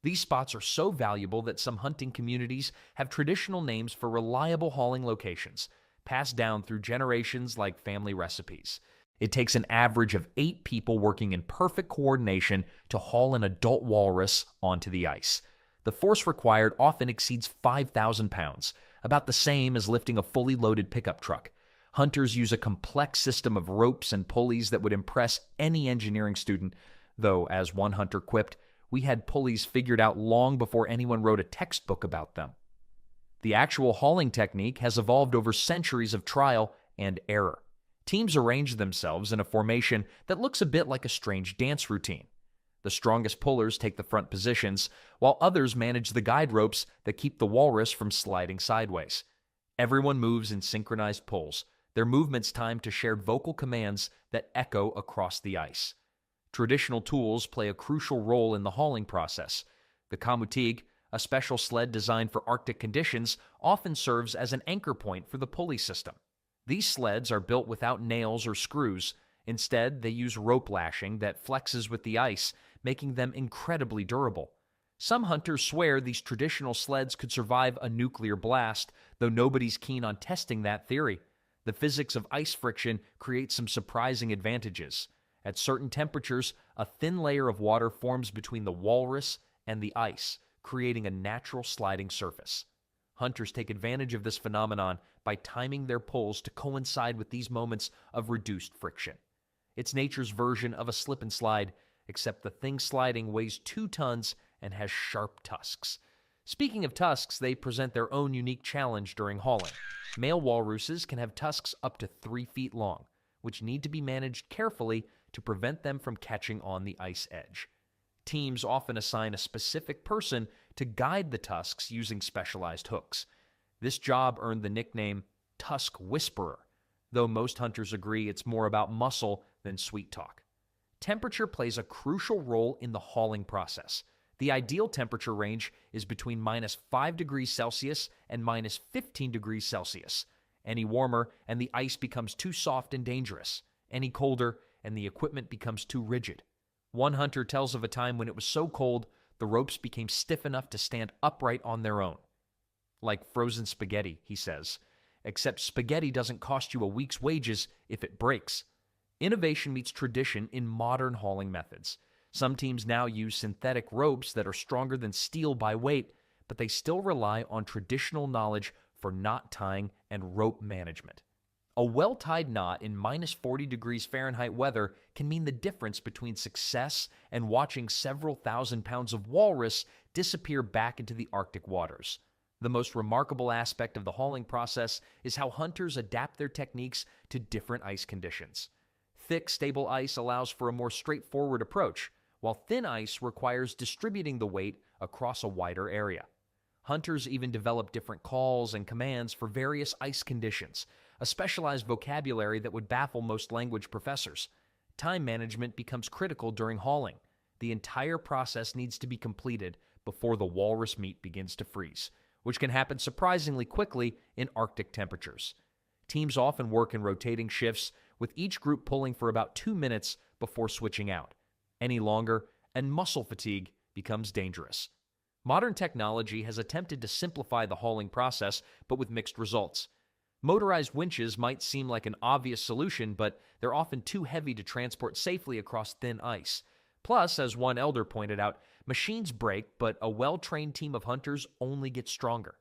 Speaker 2: These spots are so valuable that some hunting communities have traditional names for reliable hauling locations, passed down through generations like family recipes. It takes an average of 8 people working in perfect coordination to haul an adult walrus onto the ice. The force required often exceeds 5,000 pounds, about the same as lifting a fully loaded pickup truck. Hunters use a complex system of ropes and pulleys that would impress any engineering student, though, as one hunter quipped, we had pulleys figured out long before anyone wrote a textbook about them. The actual hauling technique has evolved over centuries of trial and error. Teams arrange themselves in a formation that looks a bit like a strange dance routine. The strongest pullers take the front positions, while others manage the guide ropes that keep the walrus from sliding sideways. Everyone moves in synchronized pulls, their movements timed to shared vocal commands that echo across the ice. Traditional tools play a crucial role in the hauling process. The kamutig, a special sled designed for Arctic conditions, often serves as an anchor point for the pulley system. These sleds are built without nails or screws. Instead, they use rope lashing that flexes with the ice, making them incredibly durable. Some hunters swear these traditional sleds could survive a nuclear blast, though nobody's keen on testing that theory. The physics of ice friction creates some surprising advantages. At certain temperatures, a thin layer of water forms between the walrus and the ice, creating a natural sliding surface. Hunters take advantage of this phenomenon by timing their pulls to coincide with these moments of reduced friction. It's nature's version of a slip and slide, except the thing sliding weighs 2 tons and has sharp tusks. Speaking of tusks, they present their own unique challenge during hauling. Male walruses can have tusks up to 3 feet long, which need to be managed carefully to prevent them from catching on the ice edge. Teams often assign a specific person to guide the tusks using specialized hooks. This job earned the nickname Tusk Whisperer, though most hunters agree it's more about muscle than sweet talk. Temperature plays a crucial role in the hauling process. The ideal temperature range is between -5 degrees Celsius and -15 degrees Celsius. Any warmer, and the ice becomes too soft and dangerous. Any colder, and the equipment becomes too rigid. One hunter tells of a time when it was so cold, the ropes became stiff enough to stand upright on their own. Like frozen spaghetti, he says. Except spaghetti doesn't cost you a week's wages if it breaks. Innovation meets tradition in modern hauling methods. Some teams now use synthetic ropes that are stronger than steel by weight, but they still rely on traditional knowledge for knot tying and rope management. A well-tied knot in -40 degrees Fahrenheit weather can mean the difference between success and watching several thousand pounds of walrus disappear back into the Arctic waters. The most remarkable aspect of the hauling process is how hunters adapt their techniques to different ice conditions. Thick, stable ice allows for a more straightforward approach, while thin ice requires distributing the weight across a wider area. Hunters even develop different calls and commands for various ice conditions, a specialized vocabulary that would baffle most language professors. Time management becomes critical during hauling. The entire process needs to be completed before the walrus meat begins to freeze, which can happen surprisingly quickly in Arctic temperatures. Teams often work in rotating shifts, with each group pulling for about 2 minutes before switching out. Any longer, and muscle fatigue becomes dangerous. Modern technology has attempted to simplify the hauling process, but with mixed results. Motorized winches might seem like an obvious solution, but they're often too heavy to transport safely across thin ice. Plus, as one elder pointed out, machines break, but a well-trained team of hunters only gets stronger.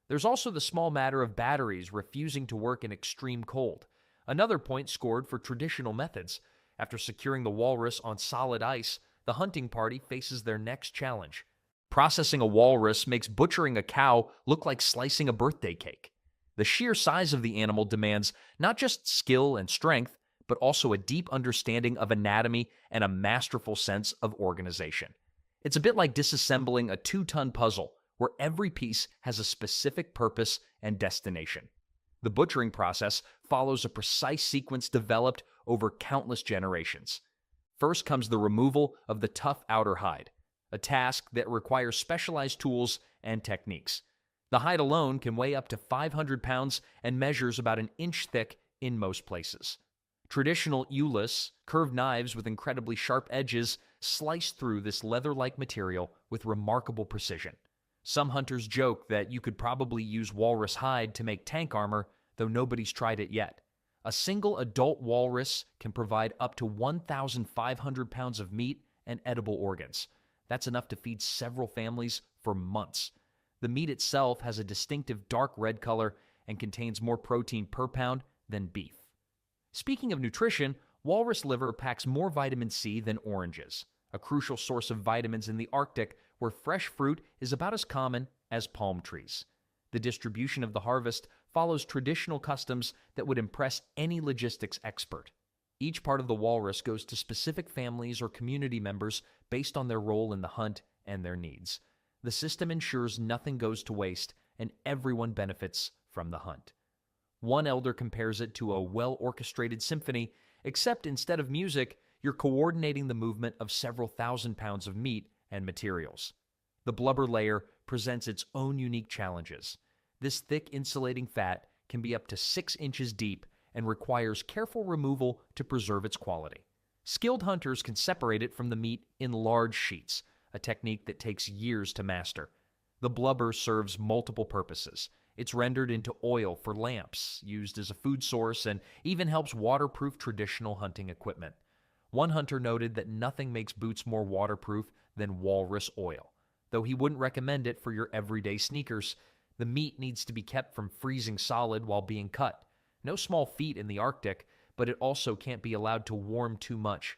Speaker 2: There's also the small matter of batteries refusing to work in extreme cold. Another point scored for traditional methods. After securing the walrus on solid ice, the hunting party faces their next challenge. Processing a walrus makes butchering a cow look like slicing a birthday cake. The sheer size of the animal demands not just skill and strength, but also a deep understanding of anatomy and a masterful sense of organization. It's a bit like disassembling a 2-ton puzzle, where every piece has a specific purpose and destination. The butchering process follows a precise sequence developed over countless generations. First comes the removal of the tough outer hide, a task that requires specialized tools and techniques. The hide alone can weigh up to 500 pounds and measures about an inch thick in most places. Traditional elusive, curved knives with incredibly sharp edges, slice through this leather-like material with remarkable precision. Some hunters joke that you could probably use walrus hide to make tank armor, though nobody's tried it yet. A single adult walrus can provide up to 1,500 pounds of meat and edible organs. That's enough to feed several families for months. The meat itself has a distinctive dark red color and contains more protein per pound than beef. Speaking of nutrition, walrus liver packs more vitamin C than oranges, a crucial source of vitamins in the Arctic where fresh fruit is about as common as palm trees. The distribution of the harvest follows traditional customs that would impress any logistics expert. Each part of the walrus goes to specific families or community members based on their role in the hunt and their needs. The system ensures nothing goes to waste and everyone benefits from the hunt. One elder compares it to a well-orchestrated symphony, except instead of music, you're coordinating the movement of several thousand pounds of meat and materials. The blubber layer presents its own unique challenges. This thick insulating fat can be up to 6 inches deep and requires careful removal to preserve its quality. Skilled hunters can separate it from the meat in large sheets, a technique that takes years to master. The blubber serves multiple purposes. It's rendered into oil for lamps, used as a food source, and even helps waterproof traditional hunting equipment. One hunter noted that nothing makes boots more waterproof than walrus oil. Though he wouldn't recommend it for your everyday sneakers, the meat needs to be kept from freezing solid while being cut. No small feat in the Arctic, but it also can't be allowed to warm too much.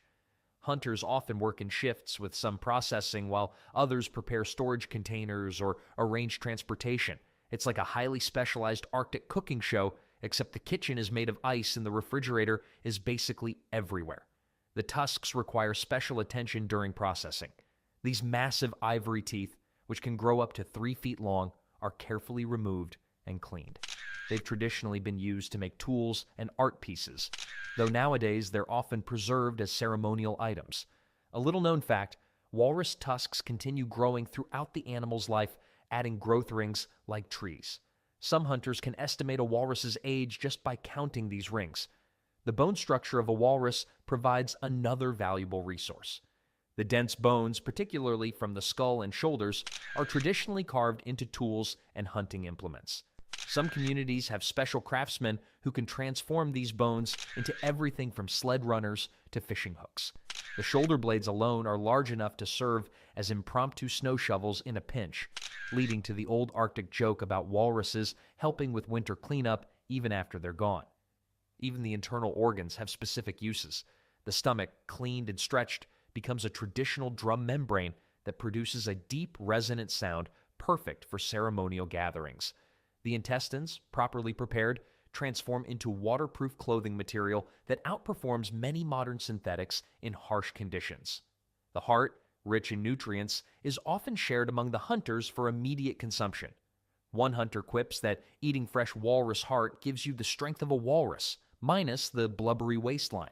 Speaker 2: Hunters often work in shifts with some processing while others prepare storage containers or arrange transportation. It's like a highly specialized Arctic cooking show, except the kitchen is made of ice and the refrigerator is basically everywhere. The tusks require special attention during processing. These massive ivory teeth, which can grow up to 3 feet long, are carefully removed and cleaned. They've traditionally been used to make tools and art pieces, though nowadays they're often preserved as ceremonial items. A little-known fact, walrus tusks continue growing throughout the animal's life, adding growth rings like trees. Some hunters can estimate a walrus's age just by counting these rings. The bone structure of a walrus provides another valuable resource. The dense bones, particularly from the skull and shoulders, are traditionally carved into tools and hunting implements. Some communities have special craftsmen who can transform these bones into everything from sled runners to fishing hooks. The shoulder blades alone are large enough to serve as impromptu snow shovels in a pinch, leading to the old Arctic joke about walruses helping with winter cleanup even after they're gone. Even the internal organs have specific uses. The stomach, cleaned and stretched, becomes a traditional drum membrane that produces a deep, resonant sound perfect for ceremonial gatherings. The intestines, properly prepared, transform into waterproof clothing material that outperforms many modern synthetics in harsh conditions. The heart, rich in nutrients, is often shared among the hunters for immediate consumption. One hunter quips that eating fresh walrus heart gives you the strength of a walrus, minus the blubbery waistline.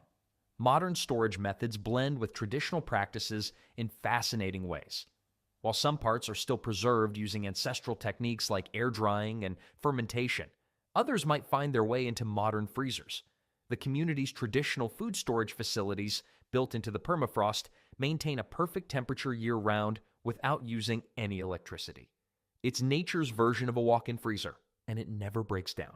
Speaker 2: Modern storage methods blend with traditional practices in fascinating ways. While some parts are still preserved using ancestral techniques like air drying and fermentation, others might find their way into modern freezers. The community's traditional food storage facilities, built into the permafrost, maintain a perfect temperature year-round without using any electricity. It's nature's version of a walk-in freezer, and it never breaks down.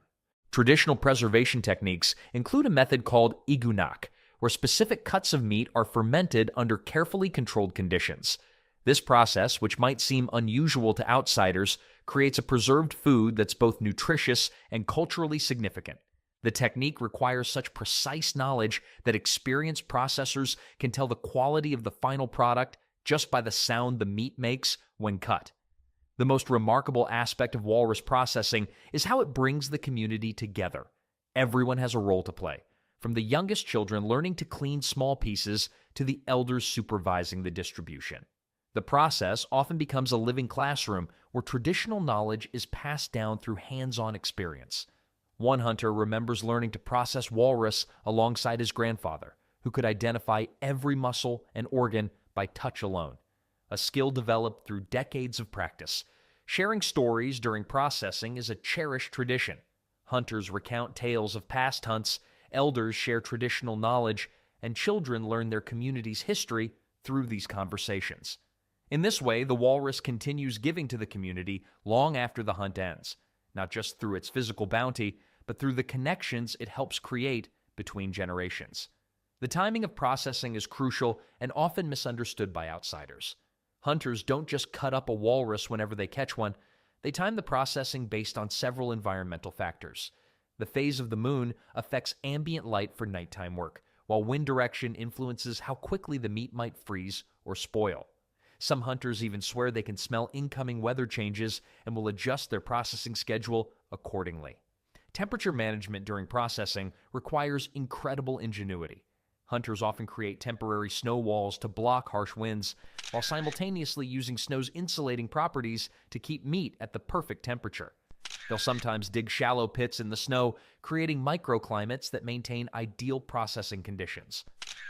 Speaker 2: Traditional preservation techniques include a method called igloos, where specific cuts of meat are fermented under carefully controlled conditions. This process, which might seem unusual to outsiders, creates a preserved food that's both nutritious and culturally significant. The technique requires such precise knowledge that experienced processors can tell the quality of the final product just by the sound the meat makes when cut. The most remarkable aspect of walrus processing is how it brings the community together. Everyone has a role to play, from the youngest children learning to clean small pieces to the elders supervising the distribution. The process often becomes a living classroom where traditional knowledge is passed down through hands-on experience. One hunter remembers learning to process walrus alongside his grandfather, who could identify every muscle and organ by touch alone, a skill developed through decades of practice. Sharing stories during processing is a cherished tradition. Hunters recount tales of past hunts, elders share traditional knowledge, and children learn their community's history through these conversations. In this way, the walrus continues giving to the community long after the hunt ends, not just through its physical bounty, but through the connections it helps create between generations. The timing of processing is crucial and often misunderstood by outsiders. Hunters don't just cut up a walrus whenever they catch one. They time the processing based on several environmental factors. The phase of the moon affects ambient light for nighttime work, while wind direction influences how quickly the meat might freeze or spoil. Some hunters even swear they can smell incoming weather changes and will adjust their processing schedule accordingly. Temperature management during processing requires incredible ingenuity. Hunters often create temporary snow walls to block harsh winds, while simultaneously using snow's insulating properties to keep meat at the perfect temperature. They'll sometimes dig shallow pits in the snow, creating microclimates that maintain ideal processing conditions.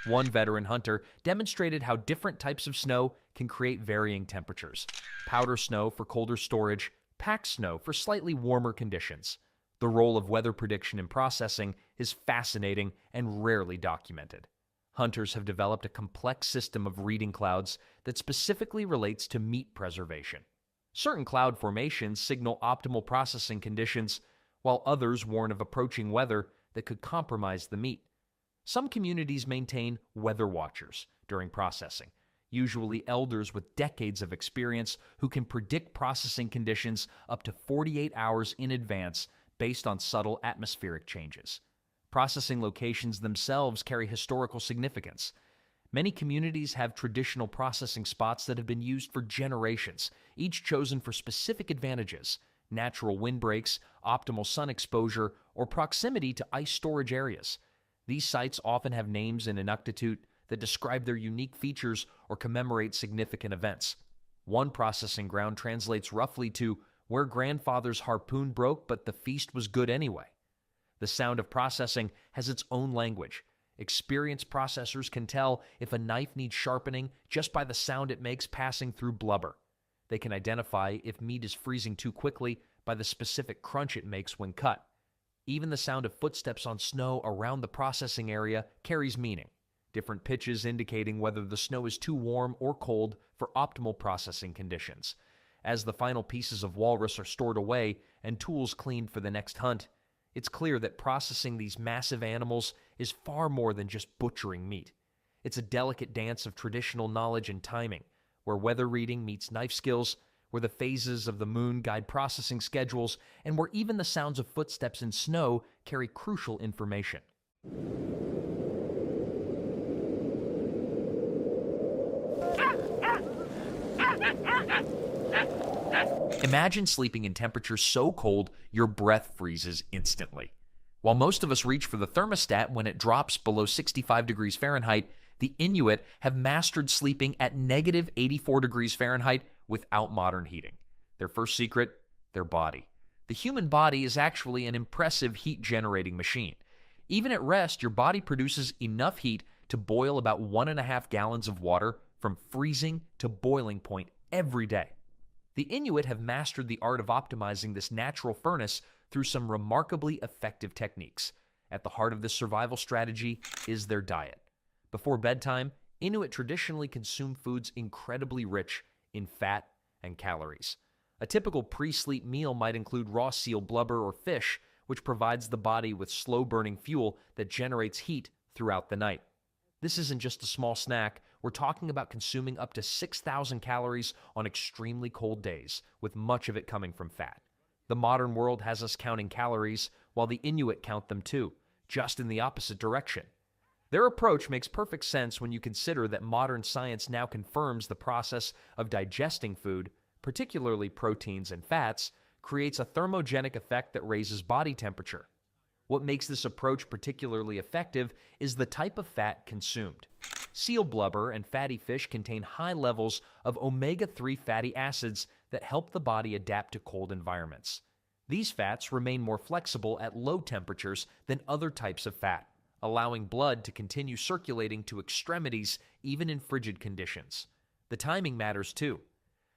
Speaker 2: One veteran hunter demonstrated how different types of snow can create varying temperatures. Powder snow for colder storage, packed snow for slightly warmer conditions. The role of weather prediction in processing is fascinating and rarely documented. Hunters have developed a complex system of reading clouds that specifically relates to meat preservation. Certain cloud formations signal optimal processing conditions, while others warn of approaching weather that could compromise the meat. Some communities maintain weather watchers during processing, usually elders with decades of experience who can predict processing conditions up to 48 hours in advance based on subtle atmospheric changes. Processing locations themselves carry historical significance. Many communities have traditional processing spots that have been used for generations, each chosen for specific advantages: natural windbreaks, optimal sun exposure, or proximity to ice storage areas. These sites often have names in Inuktitut that describe their unique features or commemorate significant events. One processing ground translates roughly to "where grandfather's harpoon broke, but the feast was good anyway." The sound of processing has its own language. Experienced processors can tell if a knife needs sharpening just by the sound it makes passing through blubber. They can identify if meat is freezing too quickly by the specific crunch it makes when cut. Even the sound of footsteps on snow around the processing area carries meaning, different pitches indicating whether the snow is too warm or cold for optimal processing conditions. As the final pieces of walrus are stored away and tools cleaned for the next hunt, it's clear that processing these massive animals is far more than just butchering meat. It's a delicate dance of traditional knowledge and timing, where weather reading meets knife skills, where the phases of the moon guide processing schedules, and where even the sounds of footsteps in snow carry crucial information. Imagine sleeping in temperatures so cold your breath freezes instantly. While most of us reach for the thermostat when it drops below 65 degrees Fahrenheit, the Inuit have mastered sleeping at negative 84 degrees Fahrenheit without modern heating. Their first secret: their body. The human body is actually an impressive heat-generating machine. Even at rest, your body produces enough heat to boil about 1.5 gallons of water from freezing to boiling point every day. The Inuit have mastered the art of optimizing this natural furnace through some remarkably effective techniques. At the heart of this survival strategy is their diet. Before bedtime, Inuit traditionally consume foods incredibly rich in fat and calories. A typical pre-sleep meal might include raw seal blubber or fish, which provides the body with slow-burning fuel that generates heat throughout the night. This isn't just a small snack. We're talking about consuming up to 6,000 calories on extremely cold days, with much of it coming from fat. The modern world has us counting calories, while the Inuit count them too, just in the opposite direction. Their approach makes perfect sense when you consider that modern science now confirms the process of digesting food, particularly proteins and fats, creates a thermogenic effect that raises body temperature. What makes this approach particularly effective is the type of fat consumed. Seal blubber and fatty fish contain high levels of omega-3 fatty acids that help the body adapt to cold environments. These fats remain more flexible at low temperatures than other types of fat, allowing blood to continue circulating to extremities even in frigid conditions. The timing matters too.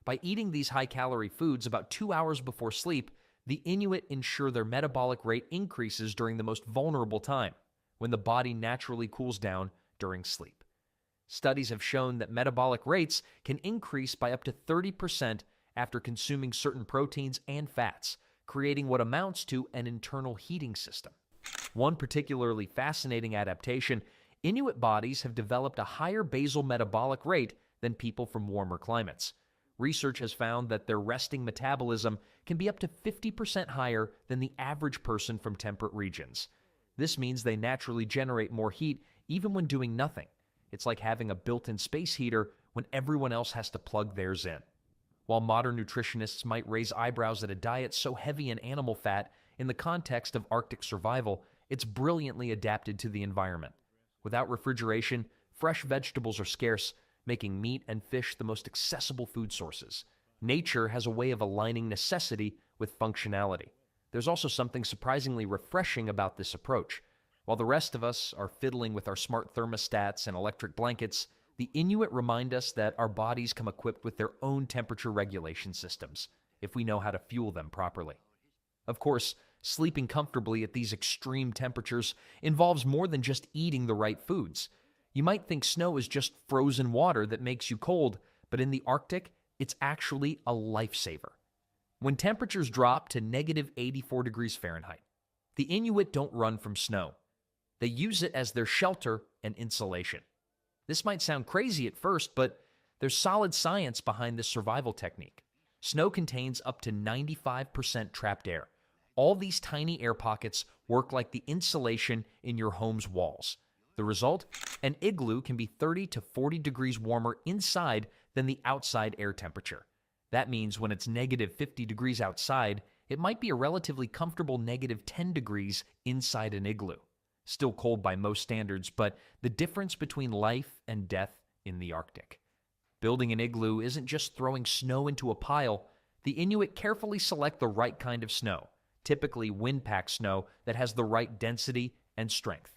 Speaker 2: By eating these high-calorie foods about 2 hours before sleep, the Inuit ensure their metabolic rate increases during the most vulnerable time, when the body naturally cools down during sleep. Studies have shown that metabolic rates can increase by up to 30% after consuming certain proteins and fats, creating what amounts to an internal heating system. One particularly fascinating adaptation: Inuit bodies have developed a higher basal metabolic rate than people from warmer climates. Research has found that their resting metabolism can be up to 50% higher than the average person from temperate regions. This means they naturally generate more heat even when doing nothing. It's like having a built-in space heater when everyone else has to plug theirs in. While modern nutritionists might raise eyebrows at a diet so heavy in animal fat, in the context of Arctic survival, it's brilliantly adapted to the environment. Without refrigeration, fresh vegetables are scarce, making meat and fish the most accessible food sources. Nature has a way of aligning necessity with functionality. There's also something surprisingly refreshing about this approach. While the rest of us are fiddling with our smart thermostats and electric blankets, the Inuit remind us that our bodies come equipped with their own temperature regulation systems, if we know how to fuel them properly. Of course, sleeping comfortably at these extreme temperatures involves more than just eating the right foods. You might think snow is just frozen water that makes you cold, but in the Arctic, it's actually a lifesaver. When temperatures drop to negative 84 degrees Fahrenheit, the Inuit don't run from snow. They use it as their shelter and insulation. This might sound crazy at first, but there's solid science behind this survival technique. Snow contains up to 95% trapped air. All these tiny air pockets work like the insulation in your home's walls. The result? An igloo can be 30 to 40 degrees warmer inside than the outside air temperature. That means when it's negative 50 degrees outside, it might be a relatively comfortable negative 10 degrees inside an igloo. Still cold by most standards, but the difference between life and death in the Arctic. Building an igloo isn't just throwing snow into a pile. The Inuit carefully select the right kind of snow, typically wind-packed snow that has the right density and strength.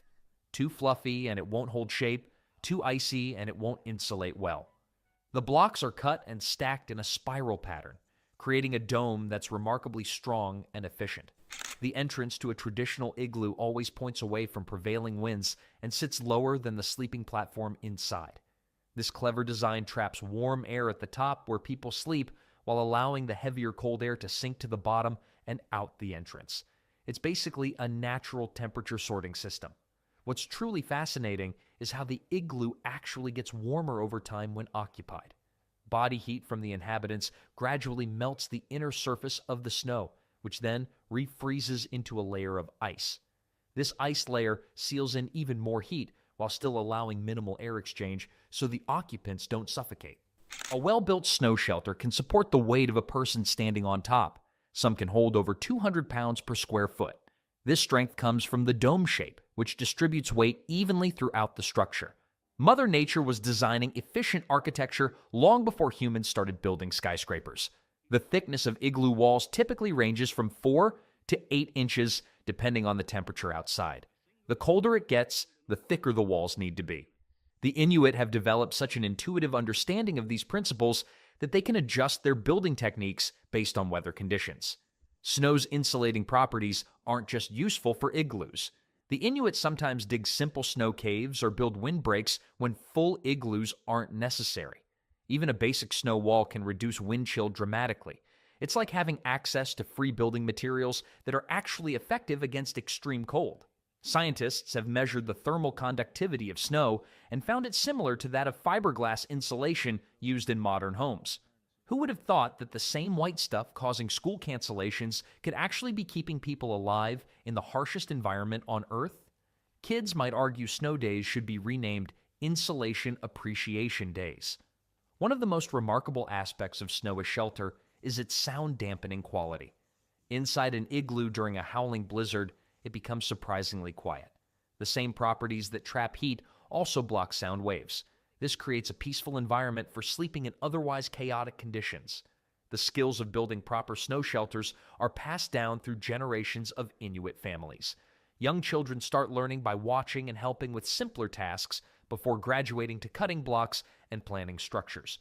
Speaker 2: Too fluffy and it won't hold shape, too icy and it won't insulate well. The blocks are cut and stacked in a spiral pattern, creating a dome that's remarkably strong and efficient. The entrance to a traditional igloo always points away from prevailing winds and sits lower than the sleeping platform inside. This clever design traps warm air at the top where people sleep while allowing the heavier cold air to sink to the bottom and out the entrance. It's basically a natural temperature sorting system. What's truly fascinating is how the igloo actually gets warmer over time when occupied. Body heat from the inhabitants gradually melts the inner surface of the snow, which then refreezes into a layer of ice. This ice layer seals in even more heat while still allowing minimal air exchange so the occupants don't suffocate. A well-built snow shelter can support the weight of a person standing on top. Some can hold over 200 pounds per square foot. This strength comes from the dome shape, which distributes weight evenly throughout the structure. Mother Nature was designing efficient architecture long before humans started building skyscrapers. The thickness of igloo walls typically ranges from 4 to 8 inches, depending on the temperature outside. The colder it gets, the thicker the walls need to be. The Inuit have developed such an intuitive understanding of these principles that they can adjust their building techniques based on weather conditions. Snow's insulating properties aren't just useful for igloos. The Inuit sometimes dig simple snow caves or build windbreaks when full igloos aren't necessary. Even a basic snow wall can reduce wind chill dramatically. It's like having access to free building materials that are actually effective against extreme cold. Scientists have measured the thermal conductivity of snow and found it similar to that of fiberglass insulation used in modern homes. Who would have thought that the same white stuff causing school cancellations could actually be keeping people alive in the harshest environment on Earth? Kids might argue snow days should be renamed Insulation Appreciation Days. One of the most remarkable aspects of snow as shelter is its sound dampening quality. Inside an igloo during a howling blizzard, it becomes surprisingly quiet. The same properties that trap heat also block sound waves. This creates a peaceful environment for sleeping in otherwise chaotic conditions. The skills of building proper snow shelters are passed down through generations of Inuit families. Young children start learning by watching and helping with simpler tasks before graduating to cutting blocks and planning structures.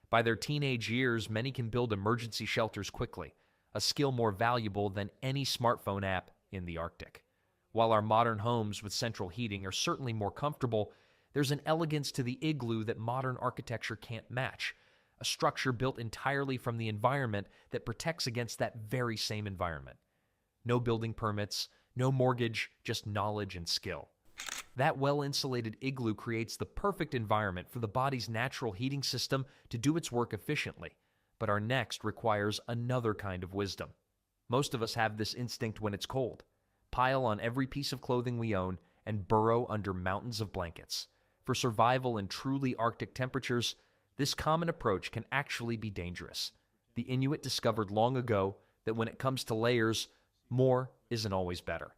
Speaker 2: By their teenage years, many can build emergency shelters quickly, a skill more valuable than any smartphone app in the Arctic. While our modern homes with central heating are certainly more comfortable, there's an elegance to the igloo that modern architecture can't match, a structure built entirely from the environment that protects against that very same environment. No building permits, no mortgage, just knowledge and skill. That well-insulated igloo creates the perfect environment for the body's natural heating system to do its work efficiently. But our next requires another kind of wisdom. Most of us have this instinct when it's cold. Pile on every piece of clothing we own and burrow under mountains of blankets. For survival in truly Arctic temperatures, this common approach can actually be dangerous. The Inuit discovered long ago that when it comes to layers, more isn't always better.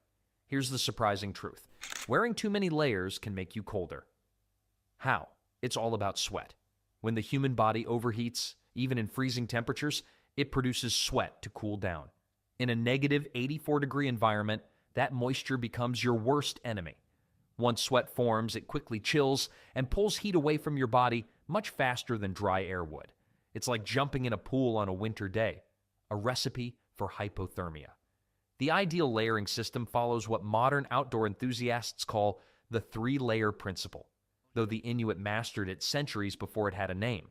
Speaker 2: Here's the surprising truth. Wearing too many layers can make you colder. How? It's all about sweat. When the human body overheats, even in freezing temperatures, it produces sweat to cool down. In a negative 84-degree environment, that moisture becomes your worst enemy. Once sweat forms, it quickly chills and pulls heat away from your body much faster than dry air would. It's like jumping in a pool on a winter day, a recipe for hypothermia. The ideal layering system follows what modern outdoor enthusiasts call the three-layer principle, though the Inuit mastered it centuries before it had a name.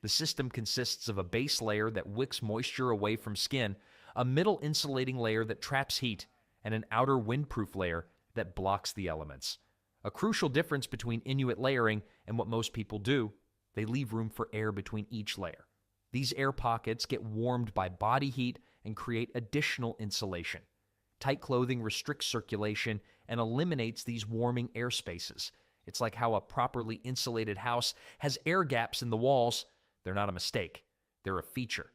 Speaker 2: The system consists of a base layer that wicks moisture away from skin, a middle insulating layer that traps heat, and an outer windproof layer that blocks the elements. A crucial difference between Inuit layering and what most people do, they leave room for air between each layer. These air pockets get warmed by body heat and create additional insulation. Tight clothing restricts circulation and eliminates these warming air spaces. It's like how a properly insulated house has air gaps in the walls. They're not a mistake. They're a feature.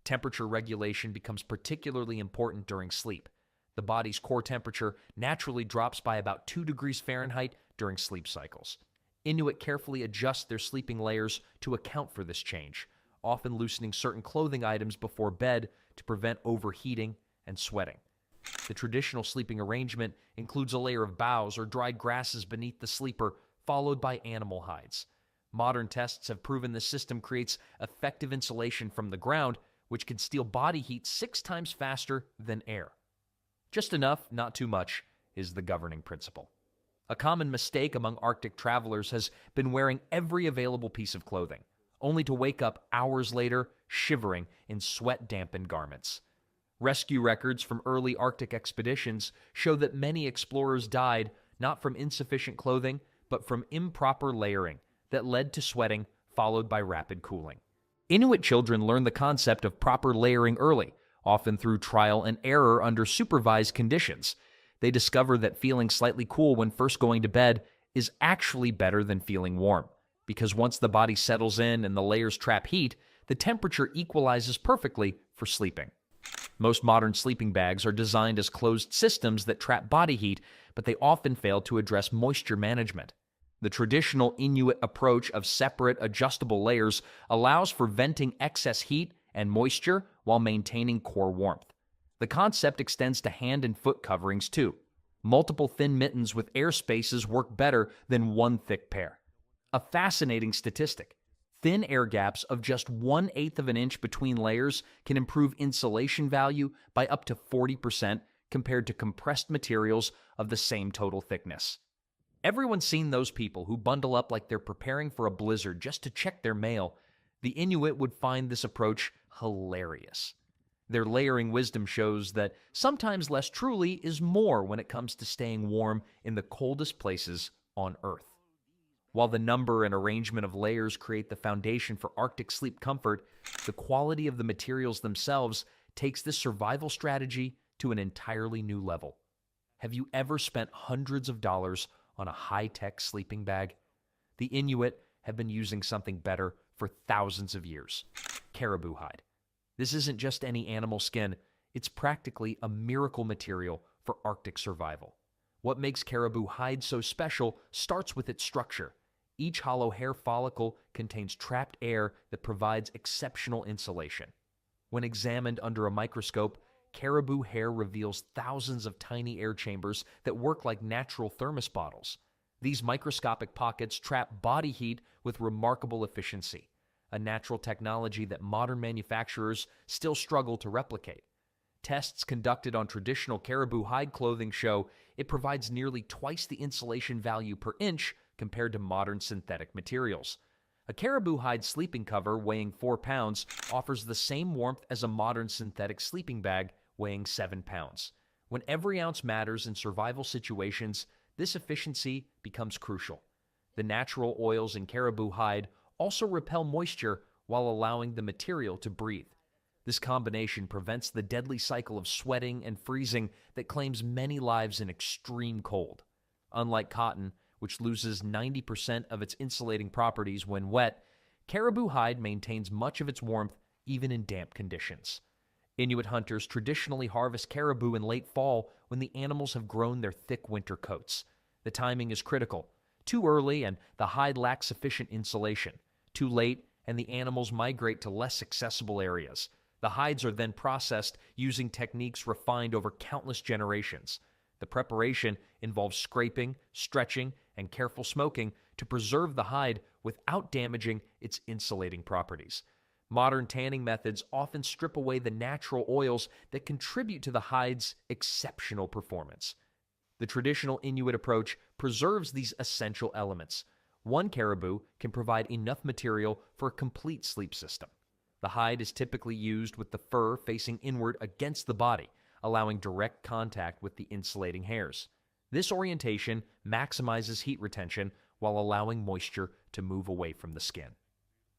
Speaker 2: Temperature regulation becomes particularly important during sleep. The body's core temperature naturally drops by about 2 degrees Fahrenheit during sleep cycles. Inuit carefully adjust their sleeping layers to account for this change, often loosening certain clothing items before bed to prevent overheating and sweating. The traditional sleeping arrangement includes a layer of boughs or dried grasses beneath the sleeper, followed by animal hides. Modern tests have proven this system creates effective insulation from the ground, which can steal body heat 6 times faster than air. Just enough, not too much, is the governing principle. A common mistake among Arctic travelers has been wearing every available piece of clothing, only to wake up hours later shivering in sweat-dampened garments. Rescue records from early Arctic expeditions show that many explorers died not from insufficient clothing, but from improper layering that led to sweating, followed by rapid cooling. Inuit children learn the concept of proper layering early, often through trial and error under supervised conditions. They discover that feeling slightly cool when first going to bed is actually better than feeling warm, because once the body settles in and the layers trap heat, the temperature equalizes perfectly for sleeping. Most modern sleeping bags are designed as closed systems that trap body heat, but they often fail to address moisture management. The traditional Inuit approach of separate adjustable layers allows for venting excess heat and moisture while maintaining core warmth. The concept extends to hand and foot coverings too. Multiple thin mittens with air spaces work better than one thick pair. A fascinating statistic. Thin air gaps of just 1/8 of an inch between layers can improve insulation value by up to 40% compared to compressed materials of the same total thickness. Everyone's seen those people who bundle up like they're preparing for a blizzard just to check their mail. The Inuit would find this approach hilarious. Their layering wisdom shows that sometimes less truly is more when it comes to staying warm in the coldest places on Earth. While the number and arrangement of layers create the foundation for Arctic sleep comfort, the quality of the materials themselves takes this survival strategy to an entirely new level. Have you ever spent hundreds of dollars on a high-tech sleeping bag? The Inuit have been using something better for thousands of years: caribou hide. This isn't just any animal skin, it's practically a miracle material for Arctic survival. What makes caribou hide so special starts with its structure. Each hollow hair follicle contains trapped air that provides exceptional insulation. When examined under a microscope, caribou hair reveals thousands of tiny air chambers that work like natural thermos bottles. These microscopic pockets trap body heat with remarkable efficiency, a natural technology that modern manufacturers still struggle to replicate. Tests conducted on traditional caribou hide clothing show it provides nearly twice the insulation value per inch compared to modern synthetic materials. A caribou hide sleeping cover weighing 4 pounds offers the same warmth as a modern synthetic sleeping bag weighing 7 pounds. When every ounce matters in survival situations, this efficiency becomes crucial. The natural oils in caribou hide also repel moisture while allowing the material to breathe. This combination prevents the deadly cycle of sweating and freezing that claims many lives in extreme cold. Unlike cotton, which loses 90% of its insulating properties when wet, caribou hide maintains much of its warmth even in damp conditions. Inuit hunters traditionally harvest caribou in late fall when the animals have grown their thick winter coats. The timing is critical. Too early and the hide lacks sufficient insulation. Too late and the animals migrate to less accessible areas. The hides are then processed using techniques refined over countless generations. The preparation involves scraping, stretching, and careful smoking to preserve the hide without damaging its insulating properties. Modern tanning methods often strip away the natural oils that contribute to the hide's exceptional performance. The traditional Inuit approach preserves these essential elements. One caribou can provide enough material for a complete sleep system. The hide is typically used with the fur facing inward against the body, allowing direct contact with the insulating hairs. This orientation maximizes heat retention while allowing moisture to move away from the skin.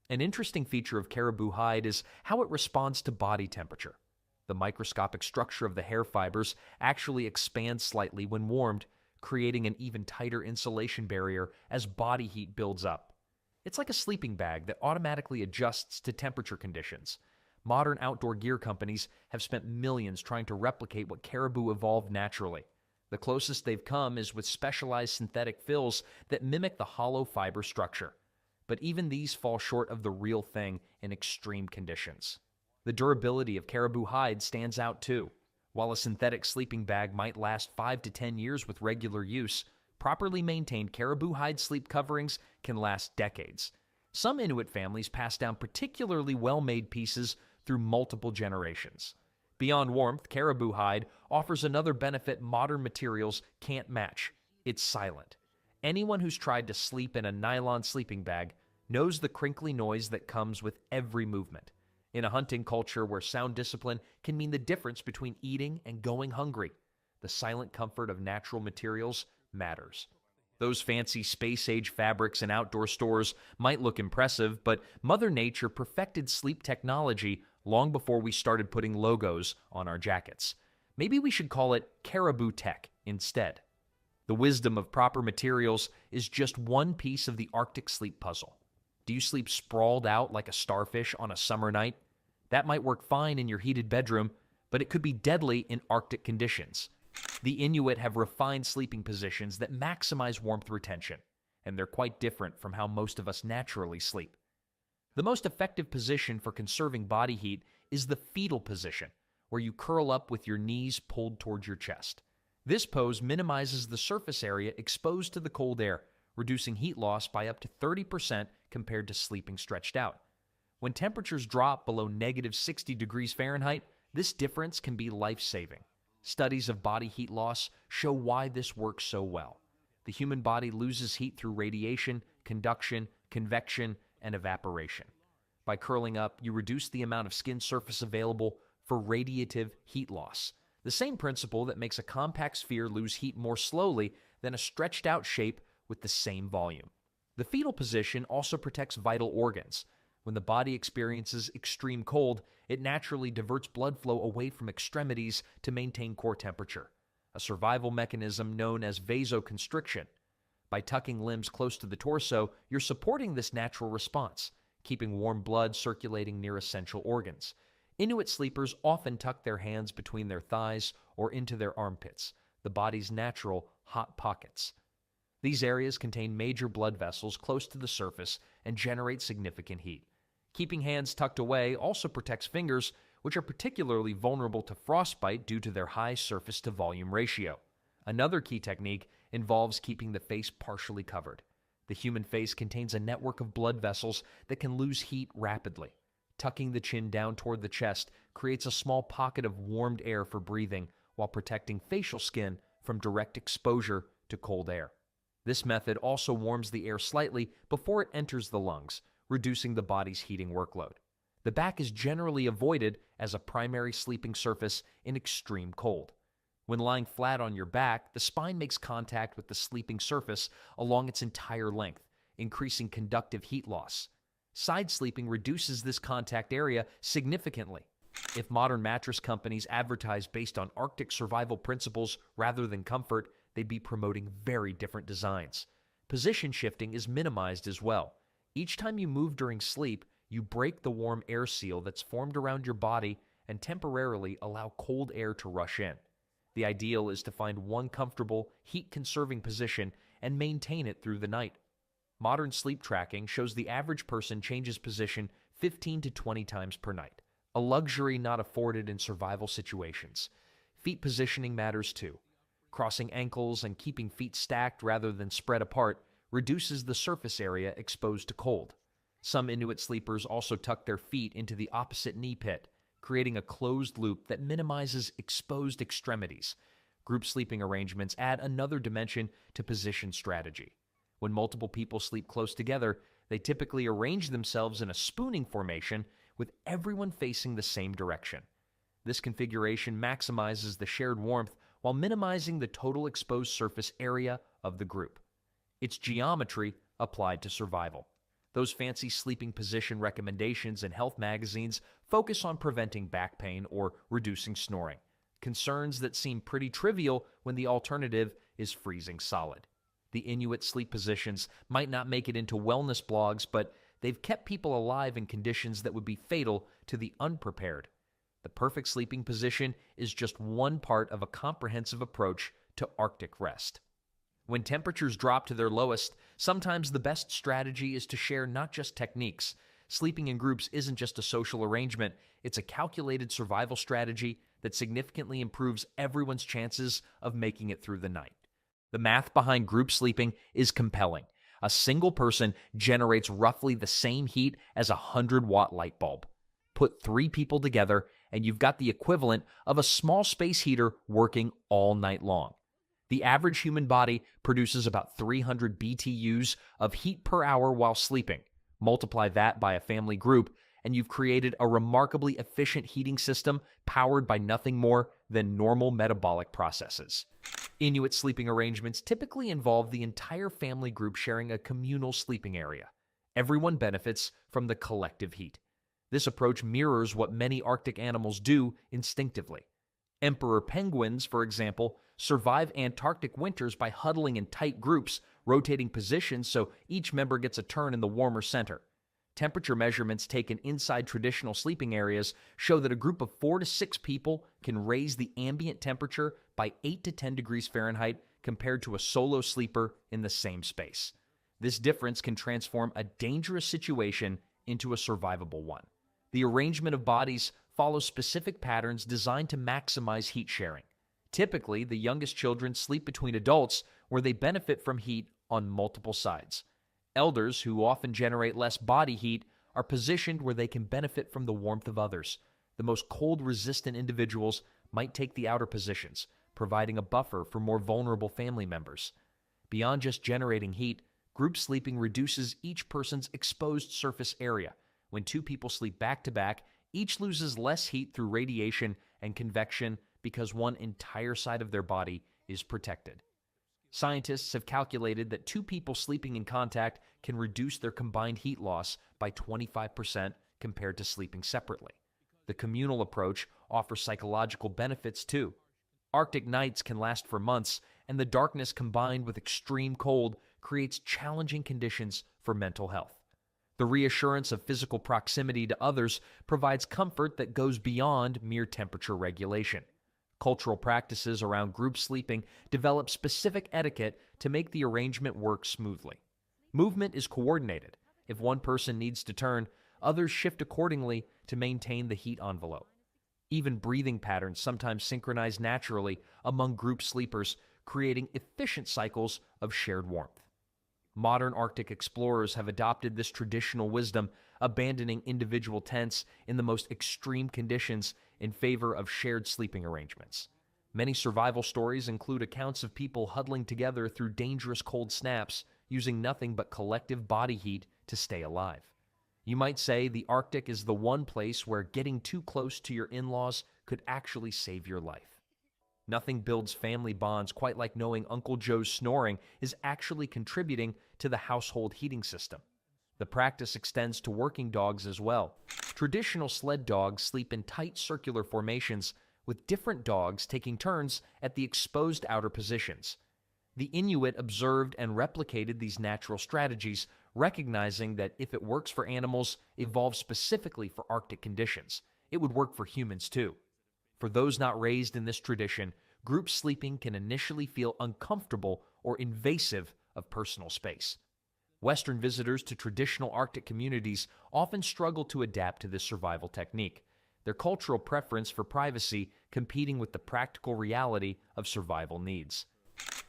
Speaker 2: An interesting feature of caribou hide is how it responds to body temperature. The microscopic structure of the hair fibers actually expands slightly when warmed, creating an even tighter insulation barrier as body heat builds up. It's like a sleeping bag that automatically adjusts to temperature conditions. Modern outdoor gear companies have spent millions trying to replicate what caribou evolved naturally. The closest they've come is with specialized synthetic fills that mimic the hollow fiber structure. But even these fall short of the real thing in extreme conditions. The durability of caribou hide stands out too. While a synthetic sleeping bag might last 5 to 10 years with regular use, properly maintained caribou hide sleep coverings can last decades. Some Inuit families pass down particularly well-made pieces through multiple generations. Beyond warmth, caribou hide offers another benefit modern materials can't match. It's silent. Anyone who's tried to sleep in a nylon sleeping bag knows the crinkly noise that comes with every movement. In a hunting culture where sound discipline can mean the difference between eating and going hungry, the silent comfort of natural materials matters. Those fancy space-age fabrics in outdoor stores might look impressive, but Mother Nature perfected sleep technology long before we started putting logos on our jackets. Maybe we should call it caribou tech instead. The wisdom of proper materials is just one piece of the Arctic sleep puzzle. Do you sleep sprawled out like a starfish on a summer night? That might work fine in your heated bedroom, but it could be deadly in Arctic conditions. The Inuit have refined sleeping positions that maximize warmth retention, and they're quite different from how most of us naturally sleep. The most effective position for conserving body heat is the fetal position, where you curl up with your knees pulled towards your chest. This pose minimizes the surface area exposed to the cold air, reducing heat loss by up to 30% compared to sleeping stretched out. When temperatures drop below -60 degrees Fahrenheit, this difference can be life-saving. Studies of body heat loss show why this works so well. The human body loses heat through radiation, conduction, convection, and evaporation. By curling up, you reduce the amount of skin surface available for radiative heat loss, the same principle that makes a compact sphere lose heat more slowly than a stretched-out shape with the same volume. The fetal position also protects vital organs. When the body experiences extreme cold, it naturally diverts blood flow away from extremities to maintain core temperature, a survival mechanism known as vasoconstriction. By tucking limbs close to the torso, you're supporting this natural response, keeping warm blood circulating near essential organs. Inuit sleepers often tuck their hands between their thighs or into their armpits, the body's natural hot pockets. These areas contain major blood vessels close to the surface and generate significant heat. Keeping hands tucked away also protects fingers, which are particularly vulnerable to frostbite due to their high surface-to-volume ratio. Another key technique involves keeping the face partially covered. The human face contains a network of blood vessels that can lose heat rapidly. Tucking the chin down toward the chest creates a small pocket of warmed air for breathing while protecting facial skin from direct exposure to cold air. This method also warms the air slightly before it enters the lungs, reducing the body's heating workload. The back is generally avoided as a primary sleeping surface in extreme cold. When lying flat on your back, the spine makes contact with the sleeping surface along its entire length, increasing conductive heat loss. Side sleeping reduces this contact area significantly. If modern mattress companies advertise based on Arctic survival principles rather than comfort, they'd be promoting very different designs. Position shifting is minimized as well. Each time you move during sleep, you break the warm air seal that's formed around your body and temporarily allow cold air to rush in. The ideal is to find one comfortable, heat-conserving position and maintain it through the night. Modern sleep tracking shows the average person changes position 15 to 20 times per night, a luxury not afforded in survival situations. Feet positioning matters too. Crossing ankles and keeping feet stacked rather than spread apart reduces the surface area exposed to cold. Some Inuit sleepers also tuck their feet into the opposite knee pit, creating a closed loop that minimizes exposed extremities. Group sleeping arrangements add another dimension to position strategy. When multiple people sleep close together, they typically arrange themselves in a spooning formation with everyone facing the same direction. This configuration maximizes the shared warmth while minimizing the total exposed surface area of the group. It's geometry applied to survival. Those fancy sleeping position recommendations in health magazines focus on preventing back pain or reducing snoring, concerns that seem pretty trivial when the alternative is freezing solid. The Inuit sleep positions might not make it into wellness blogs, but they've kept people alive in conditions that would be fatal to the unprepared. The perfect sleeping position is just one part of a comprehensive approach to Arctic rest. When temperatures drop to their lowest, sometimes the best strategy is to share not just techniques. Sleeping in groups isn't just a social arrangement, it's a calculated survival strategy that significantly improves everyone's chances of making it through the night. The math behind group sleeping is compelling. A single person generates roughly the same heat as a 100-watt light bulb. Put 3 people together, and you've got the equivalent of a small space heater working all night long. The average human body produces about 300 BTUs of heat per hour while sleeping. Multiply that by a family group, and you've created a remarkably efficient heating system powered by nothing more than normal metabolic processes. Inuit sleeping arrangements typically involve the entire family group sharing a communal sleeping area. Everyone benefits from the collective heat. This approach mirrors what many Arctic animals do instinctively. Emperor penguins, for example, survive Antarctic winters by huddling in tight groups, rotating positions so each member gets a turn in the warmer center. Temperature measurements taken inside traditional sleeping areas show that a group of 4 to 6 people can raise the ambient temperature by 8 to 10 degrees Fahrenheit compared to a solo sleeper in the same space. This difference can transform a dangerous situation into a survivable one. The arrangement of bodies follows specific patterns designed to maximize heat sharing. Typically, the youngest children sleep between adults where they benefit from heat on multiple sides. Elders, who often generate less body heat, are positioned where they can benefit from the warmth of others. The most cold-resistant individuals might take the outer positions, providing a buffer for more vulnerable family members. Beyond just generating heat, group sleeping reduces each person's exposed surface area. When 2 people sleep back-to-back, each loses less heat through radiation and convection because one entire side of their body is protected. Scientists have calculated that 2 people sleeping in contact can reduce their combined heat loss by 25% compared to sleeping separately. The communal approach offers psychological benefits too. Arctic nights can last for months, and the darkness combined with extreme cold creates challenging conditions for mental health. The reassurance of physical proximity to others provides comfort that goes beyond mere temperature regulation. Cultural practices around group sleeping develop specific etiquette to make the arrangement work smoothly. Movement is coordinated. If one person needs to turn, others shift accordingly to maintain the heat envelope. Even breathing patterns sometimes synchronize naturally among group sleepers, creating efficient cycles of shared warmth. Modern Arctic explorers have adopted this traditional wisdom, abandoning individual tents in the most extreme conditions in favor of shared sleeping arrangements. Many survival stories include accounts of people huddling together through dangerous cold snaps, using nothing but collective body heat to stay alive. You might say the Arctic is the one place where getting too close to your in-laws could actually save your life. Nothing builds family bonds quite like knowing Uncle Joe's snoring is actually contributing to the household heating system. The practice extends to working dogs as well. Traditional sled dogs sleep in tight circular formations, with different dogs taking turns at the exposed outer positions. The Inuit observed and replicated these natural strategies, recognizing that if it works for animals evolved specifically for Arctic conditions, it would work for humans too. For those not raised in this tradition, group sleeping can initially feel uncomfortable or invasive of personal space. Western visitors to traditional Arctic communities often struggle to adapt to this survival technique, their cultural preference for privacy competing with the practical reality of survival needs.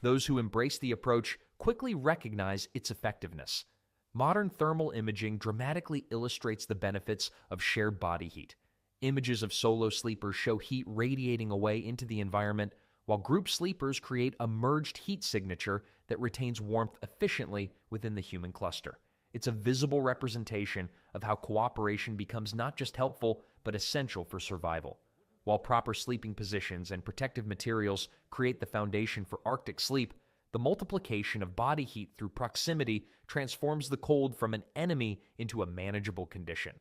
Speaker 2: Those who embrace the approach quickly recognize its effectiveness. Modern thermal imaging dramatically illustrates the benefits of shared body heat. Images of solo sleepers show heat radiating away into the environment, while group sleepers create a merged heat signature that retains warmth efficiently within the human cluster. It's a visible representation of how cooperation becomes not just helpful, but essential for survival. While proper sleeping positions and protective materials create the foundation for Arctic sleep, the multiplication of body heat through proximity transforms the cold from an enemy into a manageable condition.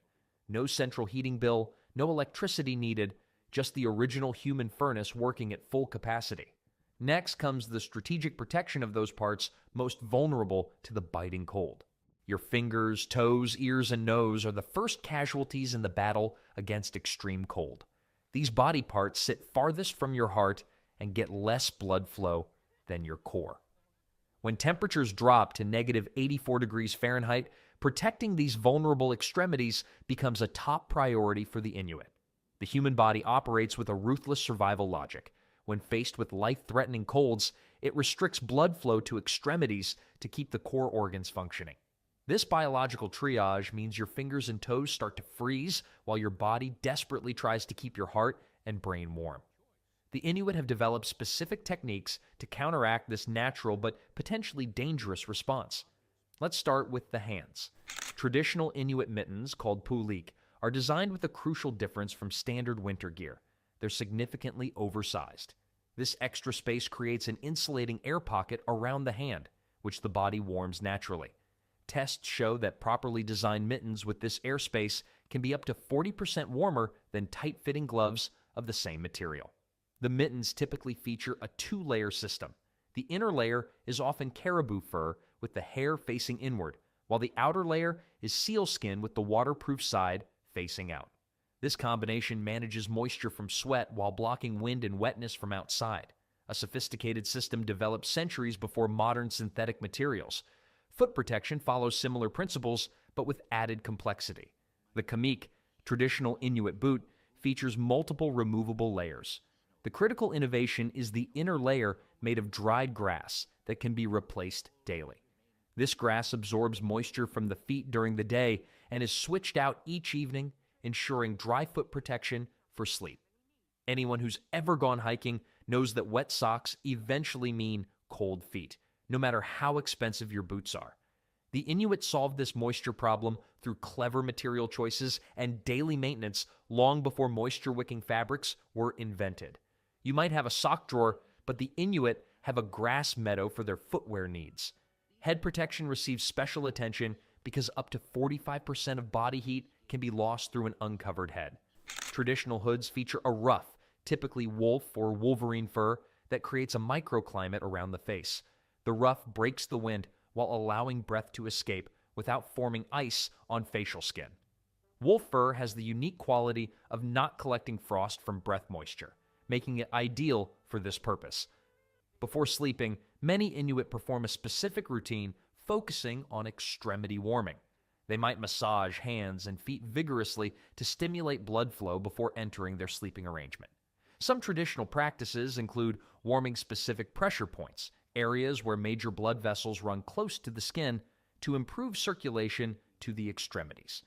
Speaker 2: No central heating bill, no electricity needed, just the original human furnace working at full capacity. Next comes the strategic protection of those parts most vulnerable to the biting cold. Your fingers, toes, ears, and nose are the first casualties in the battle against extreme cold. These body parts sit farthest from your heart and get less blood flow than your core. When temperatures drop to negative 84 degrees Fahrenheit, protecting these vulnerable extremities becomes a top priority for the Inuit. The human body operates with a ruthless survival logic. When faced with life-threatening colds, it restricts blood flow to extremities to keep the core organs functioning. This biological triage means your fingers and toes start to freeze while your body desperately tries to keep your heart and brain warm. The Inuit have developed specific techniques to counteract this natural but potentially dangerous response. Let's start with the hands. Traditional Inuit mittens, called pulik, are designed with a crucial difference from standard winter gear. They're significantly oversized. This extra space creates an insulating air pocket around the hand, which the body warms naturally. Tests show that properly designed mittens with this airspace can be up to 40% warmer than tight-fitting gloves of the same material. The mittens typically feature a two-layer system. The inner layer is often caribou fur with the hair facing inward, while the outer layer is sealskin with the waterproof side facing out. This combination manages moisture from sweat while blocking wind and wetness from outside, a sophisticated system developed centuries before modern synthetic materials. Foot protection follows similar principles, but with added complexity. The kamik, traditional Inuit boot, features multiple removable layers. The critical innovation is the inner layer made of dried grass that can be replaced daily. This grass absorbs moisture from the feet during the day and is switched out each evening, ensuring dry foot protection for sleep. Anyone who's ever gone hiking knows that wet socks eventually mean cold feet, no matter how expensive your boots are. The Inuit solved this moisture problem through clever material choices and daily maintenance long before moisture-wicking fabrics were invented. You might have a sock drawer, but the Inuit have a grass meadow for their footwear needs. Head protection receives special attention because up to 45% of body heat can be lost through an uncovered head. Traditional hoods feature a ruff, typically wolf or wolverine fur, that creates a microclimate around the face. The ruff breaks the wind while allowing breath to escape without forming ice on facial skin. Wolf fur has the unique quality of not collecting frost from breath moisture, making it ideal for this purpose. Before sleeping, many Inuit perform a specific routine focusing on extremity warming. They might massage hands and feet vigorously to stimulate blood flow before entering their sleeping arrangement. Some traditional practices include warming specific pressure points, areas where major blood vessels run close to the skin, to improve circulation to the extremities.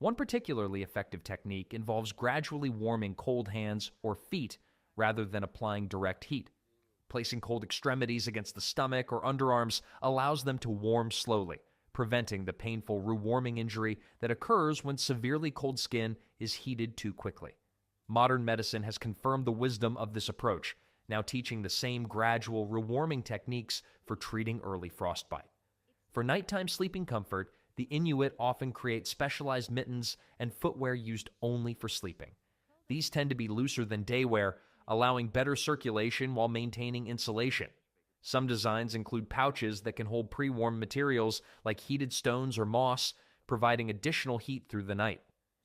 Speaker 2: One particularly effective technique involves gradually warming cold hands or feet rather than applying direct heat. Placing cold extremities against the stomach or underarms allows them to warm slowly, preventing the painful rewarming injury that occurs when severely cold skin is heated too quickly. Modern medicine has confirmed the wisdom of this approach, now teaching the same gradual rewarming techniques for treating early frostbite. For nighttime sleeping comfort, The Inuit often create specialized mittens and footwear used only for sleeping. These tend to be looser than day wear, allowing better circulation while maintaining insulation. Some designs include pouches that can hold pre-warmed materials like heated stones or moss, providing additional heat through the night.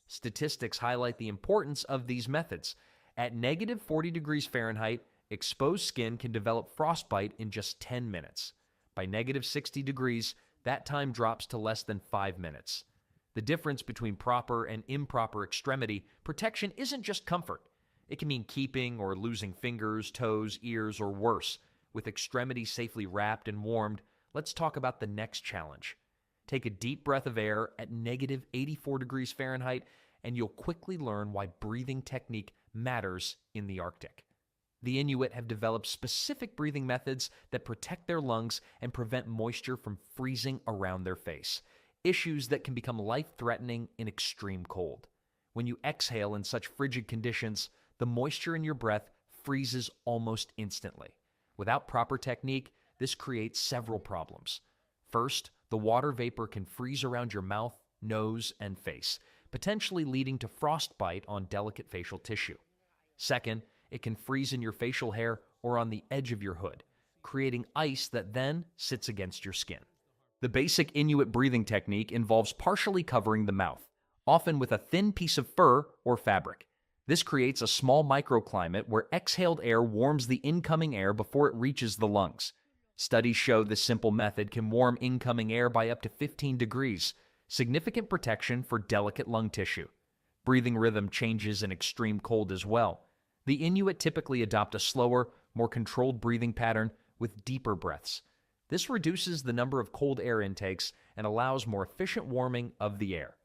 Speaker 2: Statistics highlight the importance of these methods. At negative 40 degrees Fahrenheit, exposed skin can develop frostbite in just 10 minutes. By negative 60 degrees, that time drops to less than 5 minutes. The difference between proper and improper extremity protection isn't just comfort. It can mean keeping or losing fingers, toes, ears, or worse. With extremities safely wrapped and warmed, let's talk about the next challenge. Take a deep breath of air at negative 84 degrees Fahrenheit, and you'll quickly learn why breathing technique matters in the Arctic. The Inuit have developed specific breathing methods that protect their lungs and prevent moisture from freezing around their face, issues that can become life-threatening in extreme cold. When you exhale in such frigid conditions, the moisture in your breath freezes almost instantly. Without proper technique, this creates several problems. First, the water vapor can freeze around your mouth, nose, and face, potentially leading to frostbite on delicate facial tissue. Second, it can freeze in your facial hair or on the edge of your hood, creating ice that then sits against your skin. The basic Inuit breathing technique involves partially covering the mouth, often with a thin piece of fur or fabric. This creates a small microclimate where exhaled air warms the incoming air before it reaches the lungs. Studies show this simple method can warm incoming air by up to 15 degrees, significant protection for delicate lung tissue. Breathing rhythm changes in extreme cold as well. The Inuit typically adopt a slower, more controlled breathing pattern with deeper breaths. This reduces the number of cold air intakes and allows more efficient warming of the air.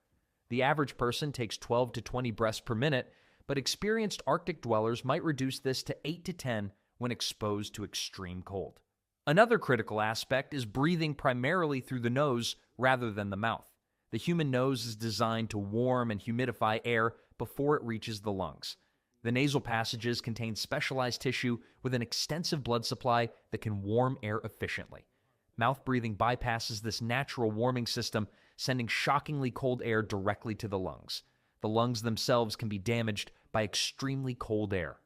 Speaker 2: The average person takes 12 to 20 breaths per minute, but experienced Arctic dwellers might reduce this to 8 to 10 when exposed to extreme cold. Another critical aspect is breathing primarily through the nose rather than the mouth. The human nose is designed to warm and humidify air before it reaches the lungs. The nasal passages contain specialized tissue with an extensive blood supply that can warm air efficiently. Mouth breathing bypasses this natural warming system, sending shockingly cold air directly to the lungs. The lungs themselves can be damaged by extremely cold air.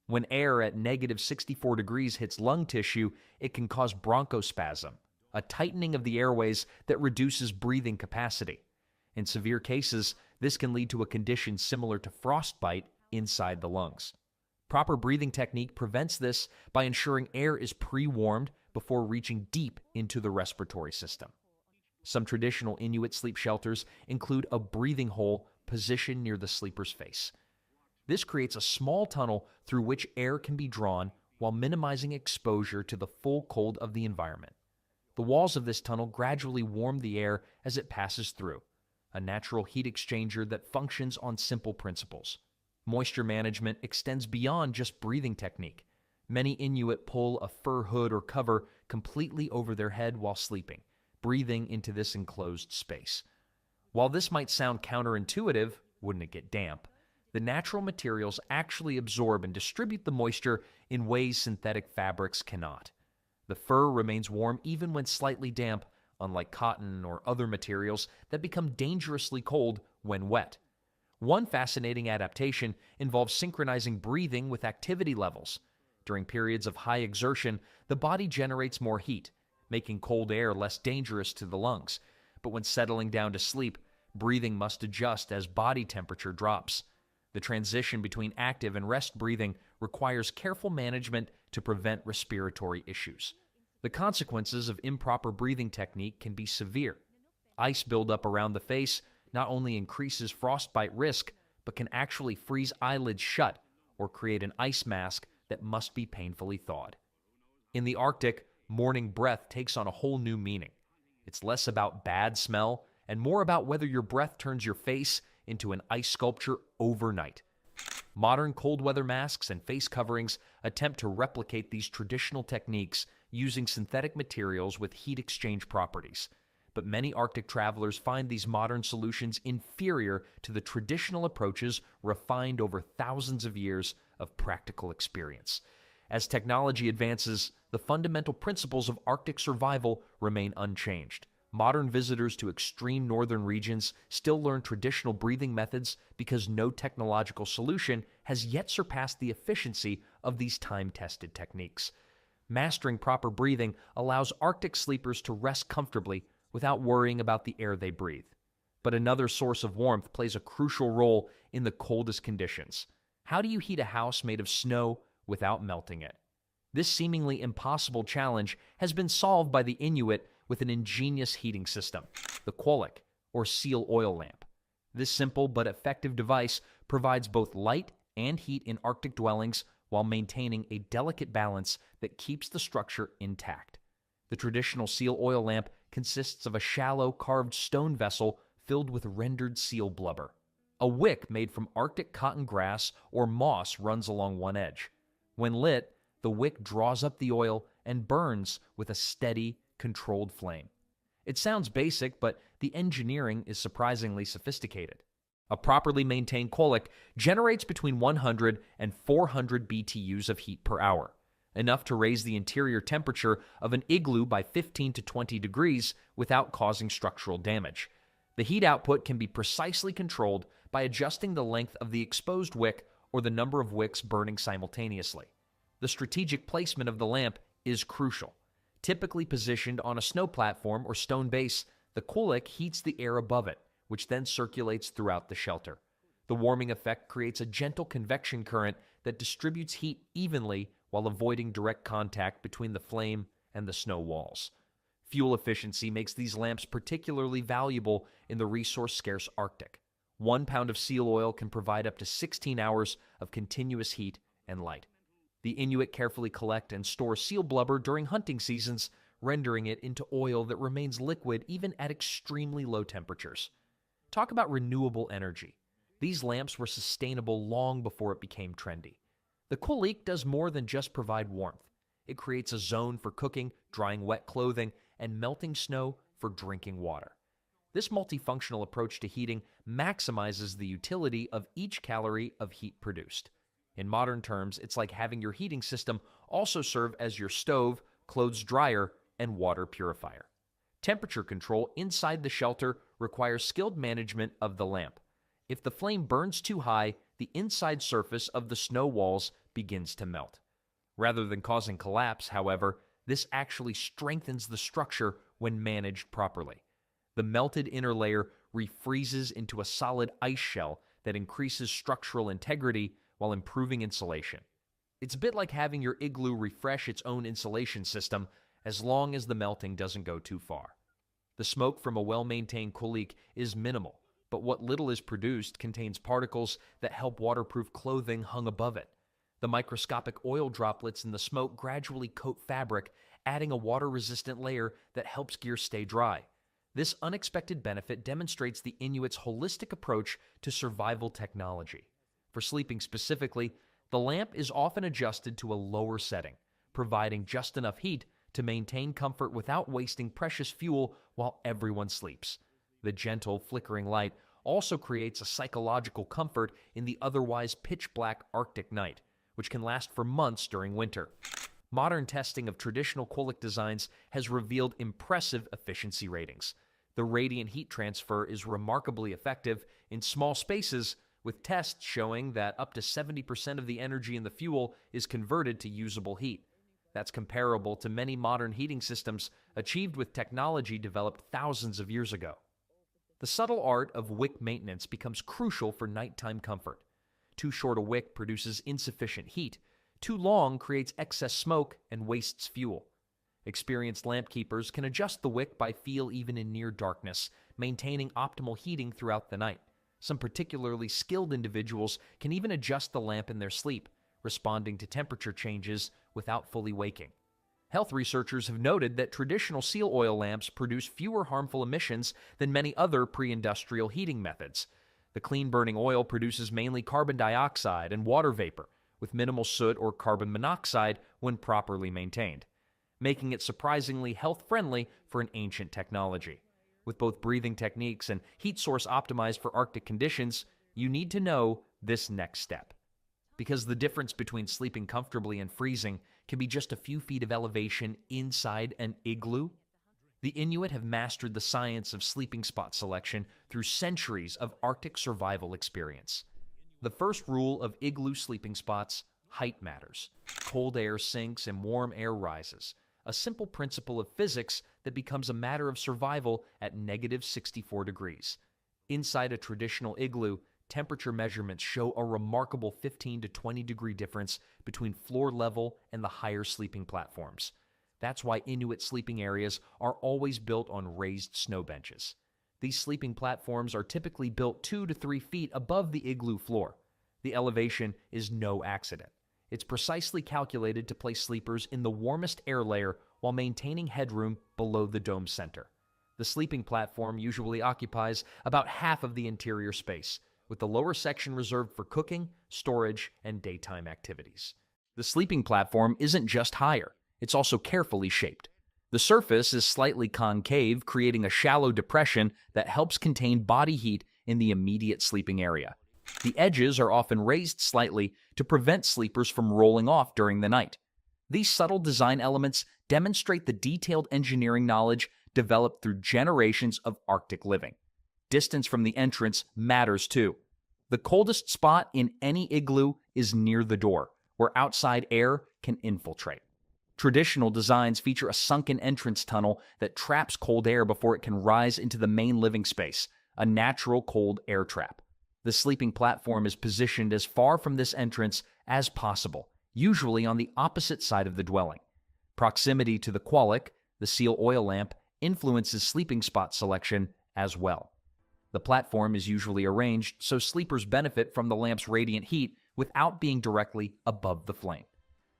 Speaker 2: When air at negative 64 degrees hits lung tissue, it can cause bronchospasm, a tightening of the airways that reduces breathing capacity. In severe cases, this can lead to a condition similar to frostbite inside the lungs. Proper breathing technique prevents this by ensuring air is pre-warmed before reaching deep into the respiratory system. Some traditional Inuit sleep shelters include a breathing hole positioned near the sleeper's face. This creates a small tunnel through which air can be drawn while minimizing exposure to the full cold of the environment. The walls of this tunnel gradually warm the air as it passes through, a natural heat exchanger that functions on simple principles. Moisture management extends beyond just breathing technique. Many Inuit pull a fur hood or cover completely over their head while sleeping, breathing into this enclosed space. While this might sound counterintuitive, wouldn't it get damp? The natural materials actually absorb and distribute the moisture in ways synthetic fabrics cannot. The fur remains warm even when slightly damp, unlike cotton or other materials that become dangerously cold when wet. One fascinating adaptation involves synchronizing breathing with activity levels. During periods of high exertion, the body generates more heat, making cold air less dangerous to the lungs. But when settling down to sleep, breathing must adjust as body temperature drops. The transition between active and rest breathing requires careful management to prevent respiratory issues. The consequences of improper breathing technique can be severe. Ice buildup around the face not only increases frostbite risk, but can actually freeze eyelids shut or create an ice mask that must be painfully thawed. In the Arctic, morning breath takes on a whole new meaning. It's less about bad smell and more about whether your breath turns your face into an ice sculpture overnight. Modern cold weather masks and face coverings attempt to replicate these traditional techniques using synthetic materials with heat exchange properties. But many Arctic travelers find these modern solutions inferior to the traditional approaches refined over thousands of years of practical experience. As technology advances, the fundamental principles of Arctic survival remain unchanged. Modern visitors to extreme northern regions still learn traditional breathing methods because no technological solution has yet surpassed the efficiency of these time-tested techniques. Mastering proper breathing allows Arctic sleepers to rest comfortably without worrying about the air they breathe. But another source of warmth plays a crucial role in the coldest conditions. How do you heat a house made of snow without melting it? This seemingly impossible challenge has been solved by the Inuit with an ingenious heating system, the quollic, or seal oil lamp. This simple but effective device provides both light and heat in Arctic dwellings while maintaining a delicate balance that keeps the structure intact. The traditional seal oil lamp consists of a shallow, carved stone vessel filled with rendered seal blubber. A wick made from Arctic cotton grass or moss runs along one edge. When lit, the wick draws up the oil and burns with a steady, controlled flame. It sounds basic, but the engineering is surprisingly sophisticated. A properly maintained quollic generates between 100 and 400 BTUs of heat per hour, enough to raise the interior temperature of an igloo by 15 to 20 degrees without causing structural damage. The heat output can be precisely controlled by adjusting the length of the exposed wick or the number of wicks burning simultaneously. The strategic placement of the lamp is crucial. Typically positioned on a snow platform or stone base, the quollic heats the air above it, which then circulates throughout the shelter. The warming effect creates a gentle convection current that distributes heat evenly while avoiding direct contact between the flame and the snow walls. Fuel efficiency makes these lamps particularly valuable in the resource-scarce Arctic. 1 pound of seal oil can provide up to 16 hours of continuous heat and light. The Inuit carefully collect and store seal blubber during hunting seasons, rendering it into oil that remains liquid even at extremely low temperatures. Talk about renewable energy. These lamps were sustainable long before it became trendy. The quollic does more than just provide warmth. It creates a zone for cooking, drying wet clothing, and melting snow for drinking water. This multifunctional approach to heating maximizes the utility of each calorie of heat produced. In modern terms, it's like having your heating system also serve as your stove, clothes dryer, and water purifier. Temperature control inside the shelter requires skilled management of the lamp. If the flame burns too high, the inside surface of the snow walls begins to melt. Rather than causing collapse, however, this actually strengthens the structure when managed properly. The melted inner layer refreezes into a solid ice shell that increases structural integrity while improving insulation. It's a bit like having your igloo refresh its own insulation system as long as the melting doesn't go too far. The smoke from a well-maintained quollic is minimal, but what little is produced contains particles that help waterproof clothing hung above it. The microscopic oil droplets in the smoke gradually coat fabric, adding a water-resistant layer that helps gear stay dry. This unexpected benefit demonstrates the Inuits' holistic approach to survival technology. For sleeping specifically, the lamp is often adjusted to a lower setting, providing just enough heat to maintain comfort without wasting precious fuel while everyone sleeps. The gentle, flickering light also creates a psychological comfort in the otherwise pitch-black Arctic night, which can last for months during winter. Modern testing of traditional quollic designs has revealed impressive efficiency ratings. The radiant heat transfer is remarkably effective in small spaces, with tests showing that up to 70% of the energy in the fuel is converted to usable heat. That's comparable to many modern heating systems achieved with technology developed thousands of years ago. The subtle art of wick maintenance becomes crucial for nighttime comfort. Too short a wick produces insufficient heat. Too long creates excess smoke and wastes fuel. Experienced lamp keepers can adjust the wick by feel even in near darkness, maintaining optimal heating throughout the night. Some particularly skilled individuals can even adjust the lamp in their sleep, responding to temperature changes without fully waking. Health researchers have noted that traditional seal oil lamps produce fewer harmful emissions than many other pre-industrial heating methods. The clean-burning oil produces mainly carbon dioxide and water vapor, with minimal soot or carbon monoxide when properly maintained, making it surprisingly health-friendly for an ancient technology. With both breathing techniques and heat source optimized for Arctic conditions, you need to know this next step. Because the difference between sleeping comfortably and freezing can be just a few feet of elevation inside an igloo, The Inuit have mastered the science of sleeping spot selection through centuries of Arctic survival experience. The first rule of igloo sleeping spots: height matters. Cold air sinks and warm air rises, a simple principle of physics that becomes a matter of survival at negative 64 degrees. Inside a traditional igloo, temperature measurements show a remarkable 15 to 20 degree difference between floor level and the higher sleeping platforms. That's why Inuit sleeping areas are always built on raised snow benches. These sleeping platforms are typically built 2 to 3 feet above the igloo floor. The elevation is no accident. It's precisely calculated to place sleepers in the warmest air layer while maintaining headroom below the dome's center. The sleeping platform usually occupies about half of the interior space, with the lower section reserved for cooking, storage, and daytime activities. The sleeping platform isn't just higher, it's also carefully shaped. The surface is slightly concave, creating a shallow depression that helps contain body heat in the immediate sleeping area. The edges are often raised slightly to prevent sleepers from rolling off during the night. These subtle design elements demonstrate the detailed engineering knowledge developed through generations of Arctic living. Distance from the entrance matters too. The coldest spot in any igloo is near the door, where outside air can infiltrate. Traditional designs feature a sunken entrance tunnel that traps cold air before it can rise into the main living space, a natural cold air trap. The sleeping platform is positioned as far from this entrance as possible, usually on the opposite side of the dwelling. Proximity to the qualic, the seal oil lamp, influences sleeping spot selection as well. The platform is usually arranged so sleepers benefit from the lamp's radiant heat without being directly above the flame.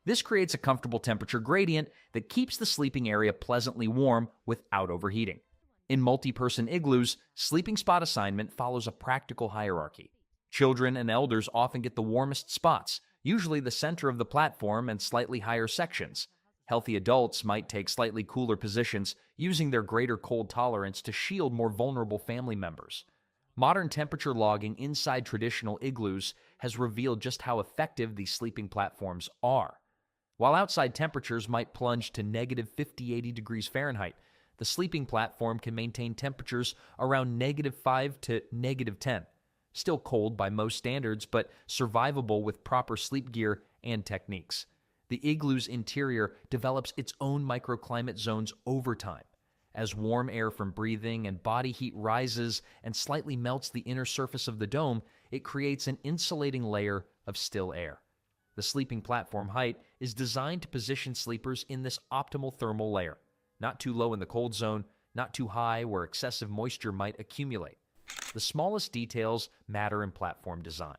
Speaker 2: This creates a comfortable temperature gradient that keeps the sleeping area pleasantly warm without overheating. In multi-person igloos, sleeping spot assignment follows a practical hierarchy. Children and elders often get the warmest spots, usually the center of the platform and slightly higher sections. Healthy adults might take slightly cooler positions, using their greater cold tolerance to shield more vulnerable family members. Modern temperature logging inside traditional igloos has revealed just how effective these sleeping platforms are. While outside temperatures might plunge to negative 50-80 degrees Fahrenheit, the sleeping platform can maintain temperatures around negative 5 to negative 10. Still cold by most standards, but survivable with proper sleep gear and techniques. The igloo's interior develops its own microclimate zones over time. As warm air from breathing and body heat rises and slightly melts the inner surface of the dome, it creates an insulating layer of still air. The sleeping platform height is designed to position sleepers in this optimal thermal layer, not too low in the cold zone, not too high where excessive moisture might accumulate. The smallest details matter in platform design.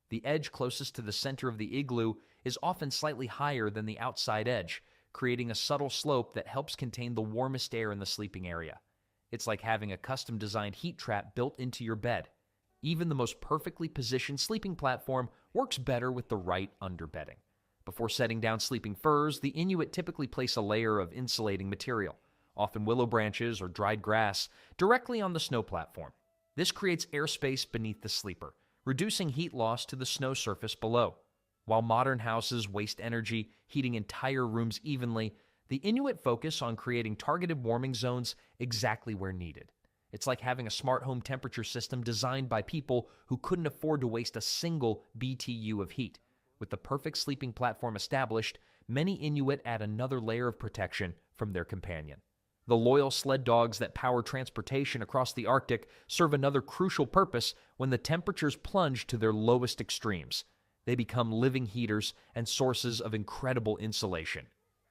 Speaker 2: The edge closest to the center of the igloo is often slightly higher than the outside edge, creating a subtle slope that helps contain the warmest air in the sleeping area. It's like having a custom-designed heat trap built into your bed. Even the most perfectly positioned sleeping platform works better with the right underbedding. Before setting down sleeping furs, the Inuit typically place a layer of insulating material, often willow branches or dried grass, directly on the snow platform. This creates airspace beneath the sleeper, reducing heat loss to the snow surface below. While modern houses waste energy heating entire rooms evenly, the Inuit focus on creating targeted warming zones exactly where needed. It's like having a smart home temperature system designed by people who couldn't afford to waste a single BTU of heat. With the perfect sleeping platform established, many Inuit add another layer of protection from their companion. The loyal sled dogs that power transportation across the Arctic serve another crucial purpose when the temperatures plunge to their lowest extremes. They become living heaters and sources of incredible insulation.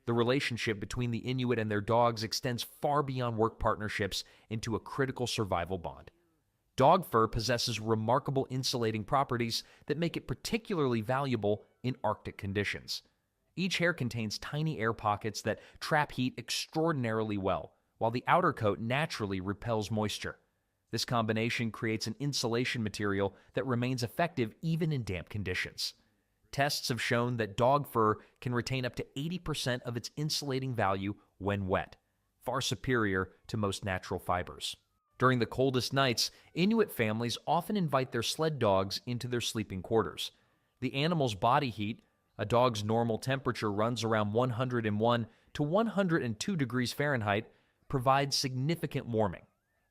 Speaker 2: The relationship between the Inuit and their dogs extends far beyond work partnerships into a critical survival bond. Dog fur possesses remarkable insulating properties that make it particularly valuable in Arctic conditions. Each hair contains tiny air pockets that trap heat extraordinarily well, while the outer coat naturally repels moisture. This combination creates an insulation material that remains effective even in damp conditions. Tests have shown that dog fur can retain up to 80% of its insulating value when wet, far superior to most natural fibers. During the coldest nights, Inuit families often invite their sled dogs into their sleeping quarters. The animal's body heat, a dog's normal temperature runs around 101 to 102 degrees Fahrenheit, provide significant warming.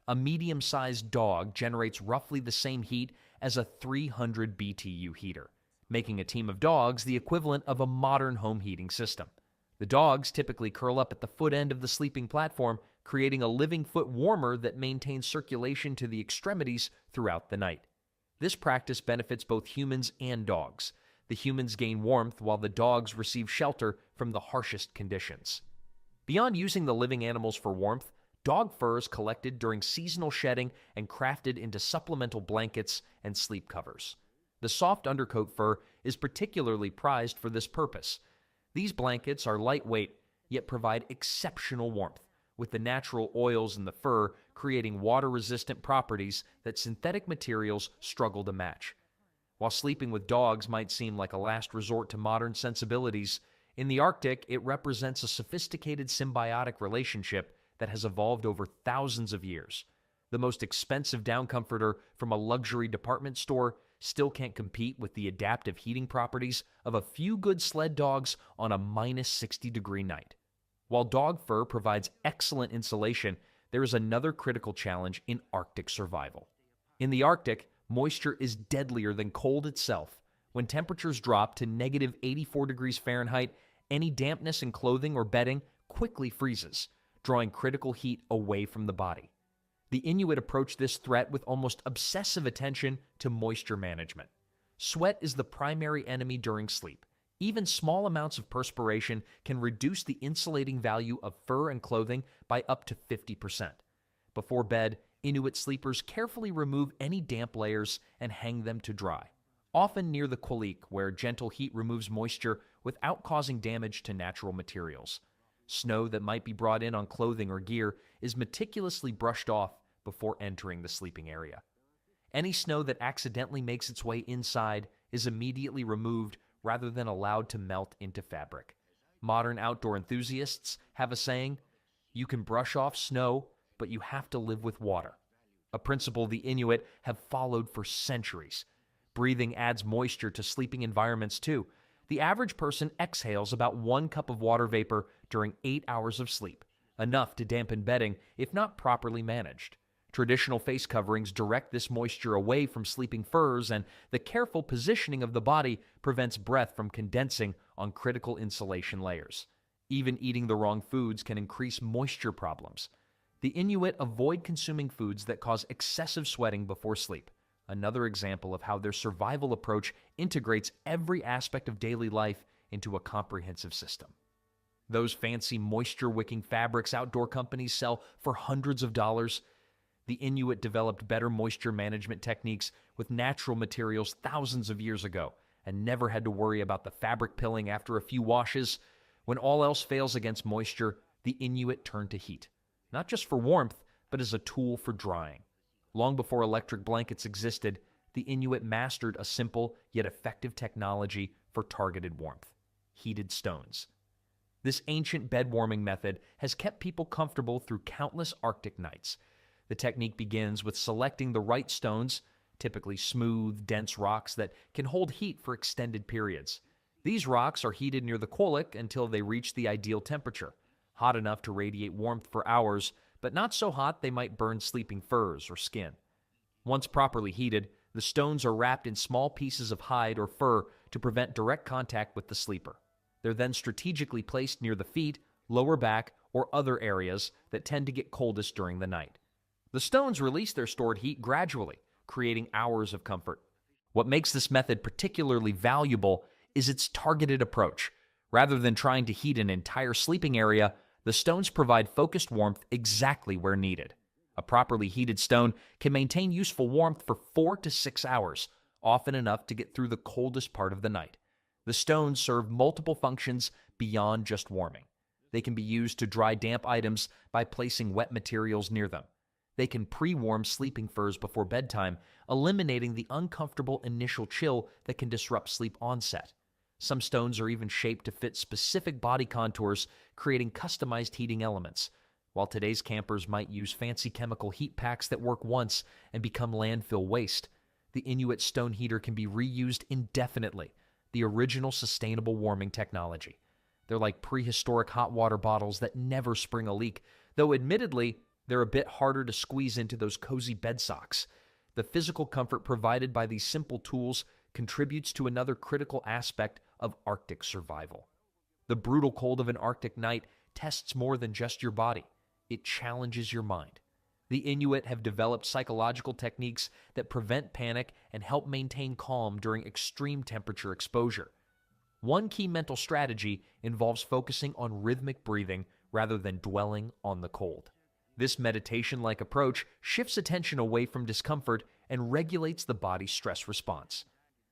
Speaker 2: A medium-sized dog generates roughly the same heat as a 300 BTU heater, making a team of dogs the equivalent of a modern home heating system. The dogs typically curl up at the foot end of the sleeping platform, creating a living foot warmer that maintains circulation to the extremities throughout the night. This practice benefits both humans and dogs. The humans gain warmth while the dogs receive shelter from the harshest conditions. Beyond using the living animals for warmth, dog fur is collected during seasonal shedding and crafted into supplemental blankets and sleep covers. The soft undercoat fur is particularly prized for this purpose. These blankets are lightweight, yet provide exceptional warmth, with the natural oils in the fur creating water-resistant properties that synthetic materials struggle to match. While sleeping with dogs might seem like a last resort to modern sensibilities, in the Arctic it represents a sophisticated symbiotic relationship that has evolved over thousands of years. The most expensive down comforter from a luxury department store still can't compete with the adaptive heating properties of a few good sled dogs on a minus 60-degree night. While dog fur provides excellent insulation, there is another critical challenge in Arctic survival. In the Arctic, moisture is deadlier than cold itself. When temperatures drop to negative 84 degrees Fahrenheit, any dampness in clothing or bedding quickly freezes, drawing critical heat away from the body. The Inuit approach this threat with almost obsessive attention to moisture management. Sweat is the primary enemy during sleep. Even small amounts of perspiration can reduce the insulating value of fur and clothing by up to 50%. Before bed, Inuit sleepers carefully remove any damp layers and hang them to dry, often near the quillik, where gentle heat removes moisture without causing damage to natural materials. Snow that might be brought in on clothing or gear is meticulously brushed off before entering the sleeping area. Any snow that accidentally makes its way inside is immediately removed rather than allowed to melt into fabric. Modern outdoor enthusiasts have a saying, "You can brush off snow, but you have to live with water," a principle the Inuit have followed for centuries. Breathing adds moisture to sleeping environments too. The average person exhales about 1 cup of water vapor during 8 hours of sleep, enough to dampen bedding if not properly managed. Traditional face coverings direct this moisture away from sleeping furs, and the careful positioning of the body prevents breath from condensing on critical insulation layers. Even eating the wrong foods can increase moisture problems. The Inuit avoid consuming foods that cause excessive sweating before sleep, another example of how their survival approach integrates every aspect of daily life into a comprehensive system. Those fancy moisture-wicking fabrics outdoor companies sell for hundreds of dollars. The Inuit developed better moisture management techniques with natural materials thousands of years ago and never had to worry about the fabric pilling after a few washes. When all else fails against moisture, the Inuit turn to heat, not just for warmth, but as a tool for drying. Long before electric blankets existed, the Inuit mastered a simple yet effective technology for targeted warmth: heated stones. This ancient bed warming method has kept people comfortable through countless Arctic nights. The technique begins with selecting the right stones, typically smooth, dense rocks that can hold heat for extended periods. These rocks are heated near the quillik until they reach the ideal temperature, hot enough to radiate warmth for hours, but not so hot they might burn sleeping furs or skin. Once properly heated, the stones are wrapped in small pieces of hide or fur to prevent direct contact with the sleeper. They're then strategically placed near the feet, lower back, or other areas that tend to get coldest during the night. The stones release their stored heat gradually, creating hours of comfort. What makes this method particularly valuable is its targeted approach. Rather than trying to heat an entire sleeping area, the stones provide focused warmth exactly where needed. A properly heated stone can maintain useful warmth for 4 to 6 hours, often enough to get through the coldest part of the night. The stones serve multiple functions beyond just warming. They can be used to dry damp items by placing wet materials near them. They can pre-warm sleeping furs before bedtime, eliminating the uncomfortable initial chill that can disrupt sleep onset. Some stones are even shaped to fit specific body contours, creating customized heating elements. While today's campers might use fancy chemical heat packs that work once and become landfill waste, the Inuit stone heater can be reused indefinitely, the original sustainable warming technology. They're like prehistoric hot water bottles that never spring a leak, though admittedly, they're a bit harder to squeeze into those cozy bed socks. The physical comfort provided by these simple tools contributes to another critical aspect of Arctic survival. The brutal cold of an Arctic night tests more than just your body. It challenges your mind. The Inuit have developed psychological techniques that prevent panic and help maintain calm during extreme temperature exposure. One key mental strategy involves focusing on rhythmic breathing rather than dwelling on the cold. This meditation-like approach shifts attention away from discomfort and regulates the body's stress response.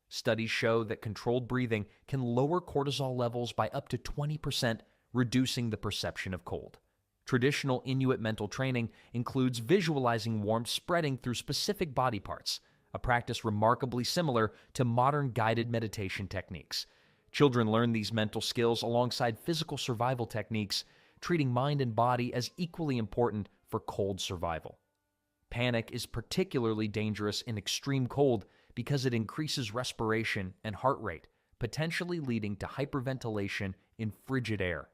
Speaker 2: Studies show that controlled breathing can lower cortisol levels by up to 20%, reducing the perception of cold. Traditional Inuit mental training includes visualizing warmth spreading through specific body parts, a practice remarkably similar to modern guided meditation techniques. Children learn these mental skills alongside physical survival techniques, treating mind and body as equally important for cold survival. Panic is particularly dangerous in extreme cold because it increases respiration and heart rate, potentially leading to hyperventilation in frigid air.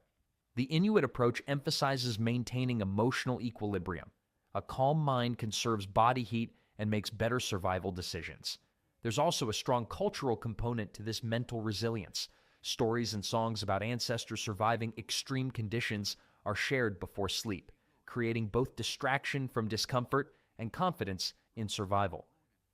Speaker 2: The Inuit approach emphasizes maintaining emotional equilibrium. A calm mind conserves body heat and makes better survival decisions. There's also a strong cultural component to this mental resilience. Stories and songs about ancestors surviving extreme conditions are shared before sleep, creating both distraction from discomfort and confidence in survival.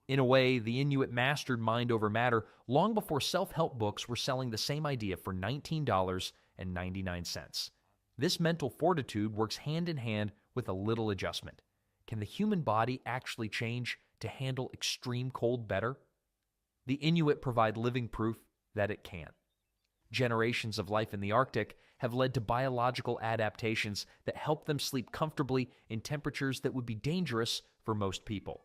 Speaker 2: In a way, the Inuit mastered mind over matter long before self-help books were selling the same idea for $19.99. This mental fortitude works hand in hand with a little adjustment. Can the human body actually change to handle extreme cold better? The Inuit provide living proof that it can. Generations of life in the Arctic have led to biological adaptations that help them sleep comfortably in temperatures that would be dangerous for most people.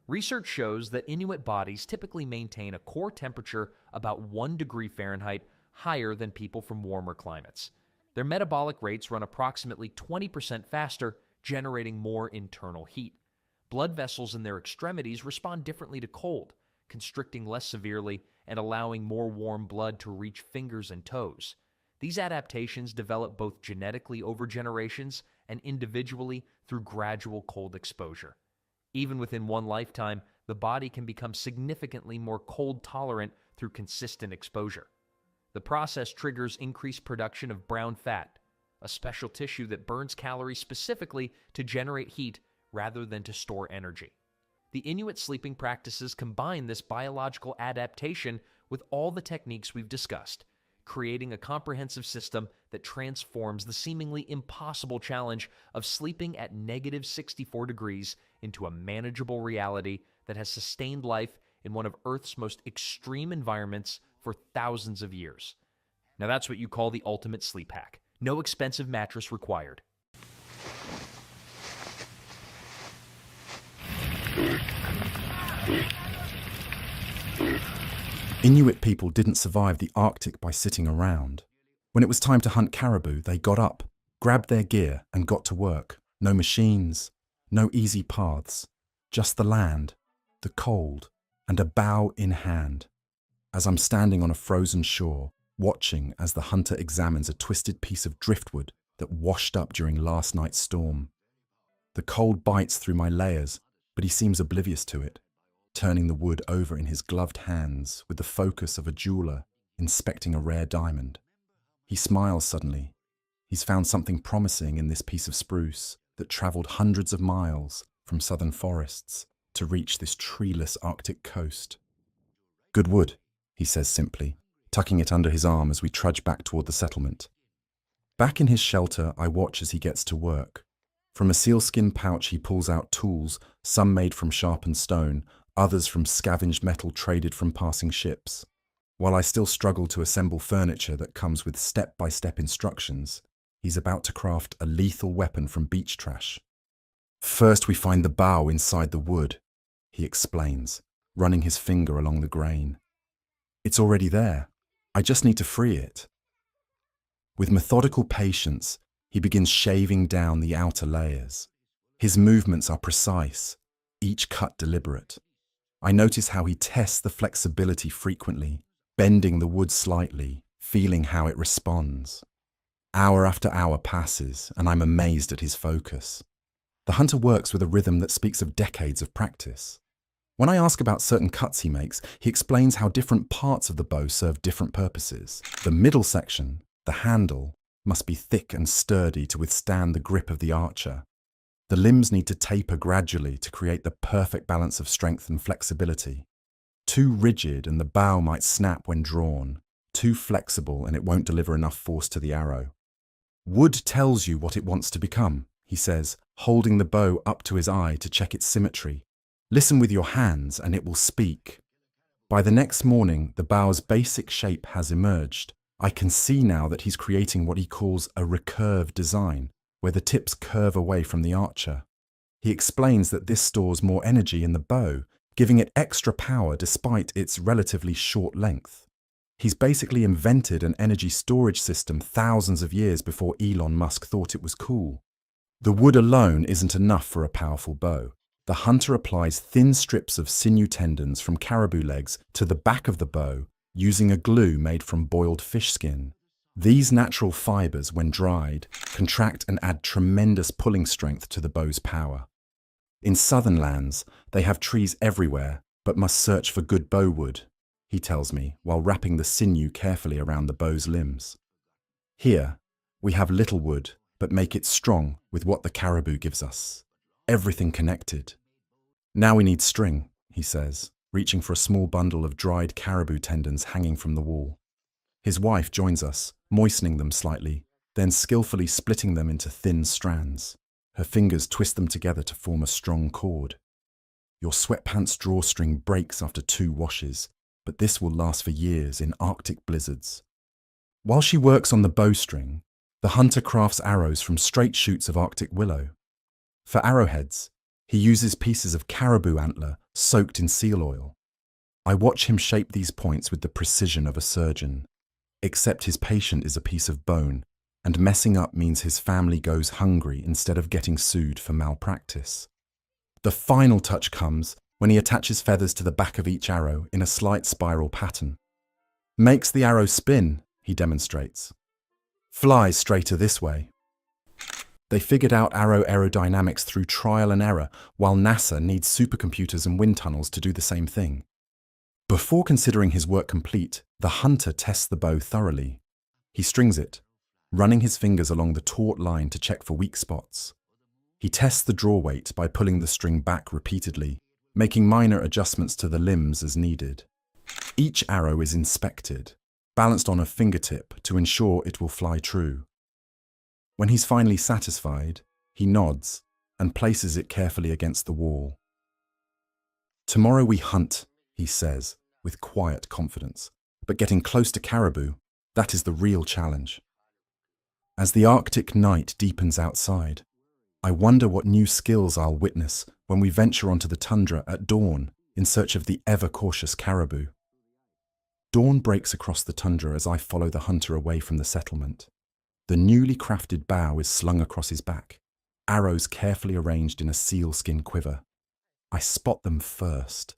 Speaker 2: Research shows that Inuit bodies typically maintain a core temperature about 1 degree Fahrenheit higher than people from warmer climates. Their metabolic rates run approximately 20% faster, generating more internal heat. Blood vessels in their extremities respond differently to cold, constricting less severely and allowing more warm blood to reach fingers and toes. These adaptations develop both genetically over generations and individually through gradual cold exposure. Even within one lifetime, the body can become significantly more cold tolerant through consistent exposure. The process triggers increased production of brown fat, a special tissue that burns calories specifically to generate heat rather than to store energy. The Inuit sleeping practices combine this biological adaptation with all the techniques we've discussed, creating a comprehensive system that transforms the seemingly impossible challenge of sleeping at -64 degrees into a manageable reality that has sustained life in one of Earth's most extreme environments for thousands of years. Now that's what you call the ultimate sleep hack. No expensive mattress required.
Speaker 1: Inuit people didn't survive the Arctic by sitting around. When it was time to hunt caribou, they got up, grabbed their gear, and got to work. No machines, no easy paths, just the land, the cold, and a bow in hand. As I'm standing on a frozen shore, watching as the hunter examines a twisted piece of driftwood that washed up during last night's storm. The cold bites through my layers, but he seems oblivious to it, turning the wood over in his gloved hands with the focus of a jeweler inspecting a rare diamond. He smiles suddenly. He's found something promising in this piece of spruce that traveled hundreds of miles from southern forests to reach this treeless Arctic coast. "Good wood," he says simply, tucking it under his arm as we trudge back toward the settlement. Back in his shelter, I watch as he gets to work. From a sealskin pouch, he pulls out tools, some made from sharpened stone, others from scavenged metal traded from passing ships. While I still struggle to assemble furniture that comes with step-by-step instructions, he's about to craft a lethal weapon from beach trash. "First we find the bough inside the wood," he explains, running his finger along the grain. "It's already there. I just need to free it." With methodical patience, he begins shaving down the outer layers. His movements are precise, each cut deliberate. I notice how he tests the flexibility frequently, bending the wood slightly, feeling how it responds. Hour after hour passes, and I'm amazed at his focus. The hunter works with a rhythm that speaks of decades of practice. When I ask about certain cuts he makes, he explains how different parts of the bow serve different purposes. The middle section, the handle, must be thick and sturdy to withstand the grip of the archer. The limbs need to taper gradually to create the perfect balance of strength and flexibility. Too rigid and the bow might snap when drawn. Too flexible and it won't deliver enough force to the arrow. Wood tells you what it wants to become, he says, holding the bow up to his eye to check its symmetry. Listen with your hands and it will speak. By the next morning, the bow's basic shape has emerged. I can see now that he's creating what he calls a recurve design, where the tips curve away from the archer. He explains that this stores more energy in the bow, giving it extra power despite its relatively short length. He's basically invented an energy storage system thousands of years before Elon Musk thought it was cool. The wood alone isn't enough for a powerful bow. The hunter applies thin strips of sinew tendons from caribou legs to the back of the bow using a glue made from boiled fish skin. These natural fibers, when dried, contract and add tremendous pulling strength to the bow's power. In southern lands, they have trees everywhere, but must search for good bow wood, he tells me, while wrapping the sinew carefully around the bow's limbs. Here, we have little wood, but make it strong with what the caribou gives us. Everything connected. Now we need string, he says, reaching for a small bundle of dried caribou tendons hanging from the wall. His wife joins us, moistening them slightly, then skillfully splitting them into thin strands. Her fingers twist them together to form a strong cord. Your sweatpants drawstring breaks after 2 washes, but this will last for years in Arctic blizzards. While she works on the bowstring, the hunter crafts arrows from straight shoots of Arctic willow. For arrowheads, he uses pieces of caribou antler soaked in seal oil. I watch him shape these points with the precision of a surgeon, except his patient is a piece of bone, and messing up means his family goes hungry instead of getting sued for malpractice. The final touch comes when he attaches feathers to the back of each arrow in a slight spiral pattern. Makes the arrow spin, he demonstrates. Flies straighter this way. They figured out arrow aerodynamics through trial and error, while NASA needs supercomputers and wind tunnels to do the same thing. Before considering his work complete, the hunter tests the bow thoroughly. He strings it, running his fingers along the taut line to check for weak spots. He tests the draw weight by pulling the string back repeatedly, making minor adjustments to the limbs as needed. Each arrow is inspected, balanced on a fingertip to ensure it will fly true. When he's finally satisfied, he nods and places it carefully against the wall. Tomorrow we hunt, he says, with quiet confidence. But getting close to caribou, that is the real challenge. As the Arctic night deepens outside, I wonder what new skills I'll witness when we venture onto the tundra at dawn in search of the ever-cautious caribou. Dawn breaks across the tundra as I follow the hunter away from the settlement. The newly crafted bow is slung across his back, arrows carefully arranged in a sealskin quiver. I spot them first.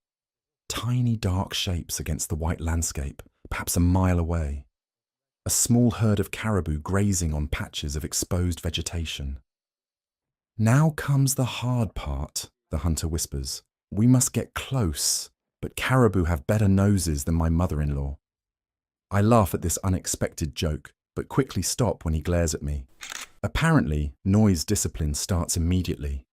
Speaker 1: Tiny dark shapes against the white landscape, perhaps a mile away. A small herd of caribou grazing on patches of exposed vegetation. Now comes the hard part, the hunter whispers. We must get close, but caribou have better noses than my mother-in-law. I laugh at this unexpected joke, but quickly stop when he glares at me. Apparently, noise discipline starts immediately.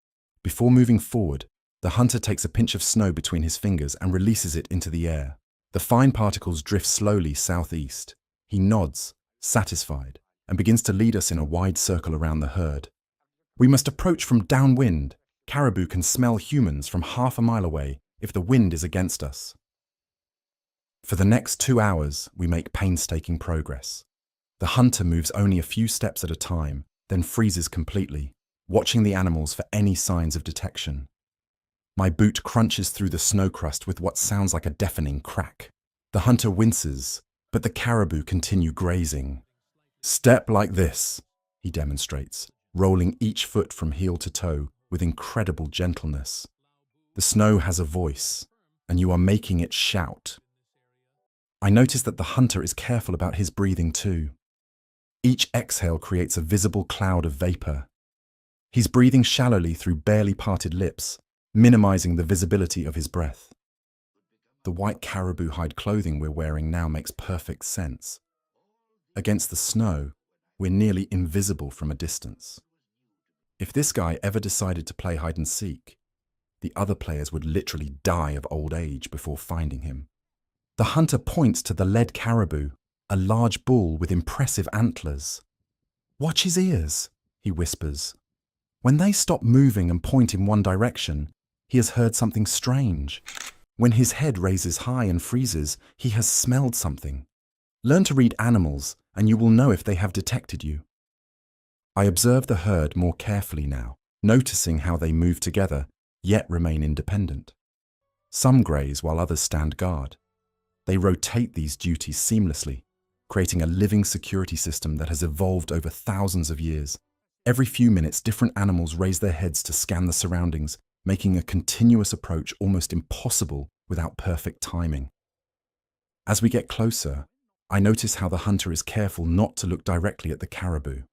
Speaker 1: Before moving forward, the hunter takes a pinch of snow between his fingers and releases it into the air. The fine particles drift slowly southeast. He nods, satisfied, and begins to lead us in a wide circle around the herd. We must approach from downwind. Caribou can smell humans from half a mile away if the wind is against us. For the next 2 hours, we make painstaking progress. The hunter moves only a few steps at a time, then freezes completely, watching the animals for any signs of detection. My boot crunches through the snow crust with what sounds like a deafening crack. The hunter winces, but the caribou continue grazing. Step like this, he demonstrates, rolling each foot from heel to toe with incredible gentleness. The snow has a voice, and you are making it shout. I notice that the hunter is careful about his breathing too. Each exhale creates a visible cloud of vapor. He's breathing shallowly through barely parted lips, minimizing the visibility of his breath. The white caribou hide clothing we're wearing now makes perfect sense. Against the snow, we're nearly invisible from a distance. If this guy ever decided to play hide and seek, the other players would literally die of old age before finding him. The hunter points to the led caribou, a large bull with impressive antlers. "Watch his ears," he whispers. When they stop moving and point in one direction, he has heard something strange. When his head raises high and freezes, he has smelled something. Learn to read animals, and you will know if they have detected you. I observe the herd more carefully now, noticing how they move together, yet remain independent. Some graze while others stand guard. They rotate these duties seamlessly, creating a living security system that has evolved over thousands of years. Every few minutes, different animals raise their heads to scan the surroundings, making a continuous approach almost impossible without perfect timing. As we get closer, I notice how the hunter is careful not to look directly at the caribou.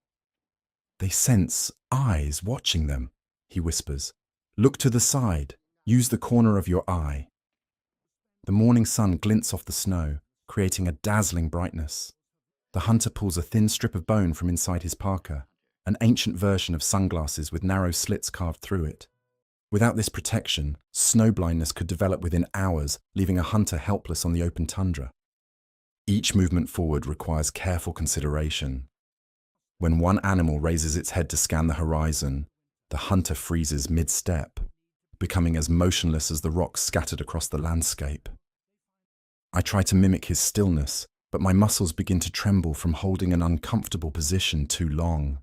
Speaker 1: "They sense eyes watching them," he whispers. "Look to the side. Use the corner of your eye." The morning sun glints off the snow, creating a dazzling brightness. The hunter pulls a thin strip of bone from inside his parka, an ancient version of sunglasses with narrow slits carved through it. Without this protection, snow blindness could develop within hours, leaving a hunter helpless on the open tundra. Each movement forward requires careful consideration. When one animal raises its head to scan the horizon, the hunter freezes mid-step, becoming as motionless as the rocks scattered across the landscape. I try to mimic his stillness, but my muscles begin to tremble from holding an uncomfortable position too long.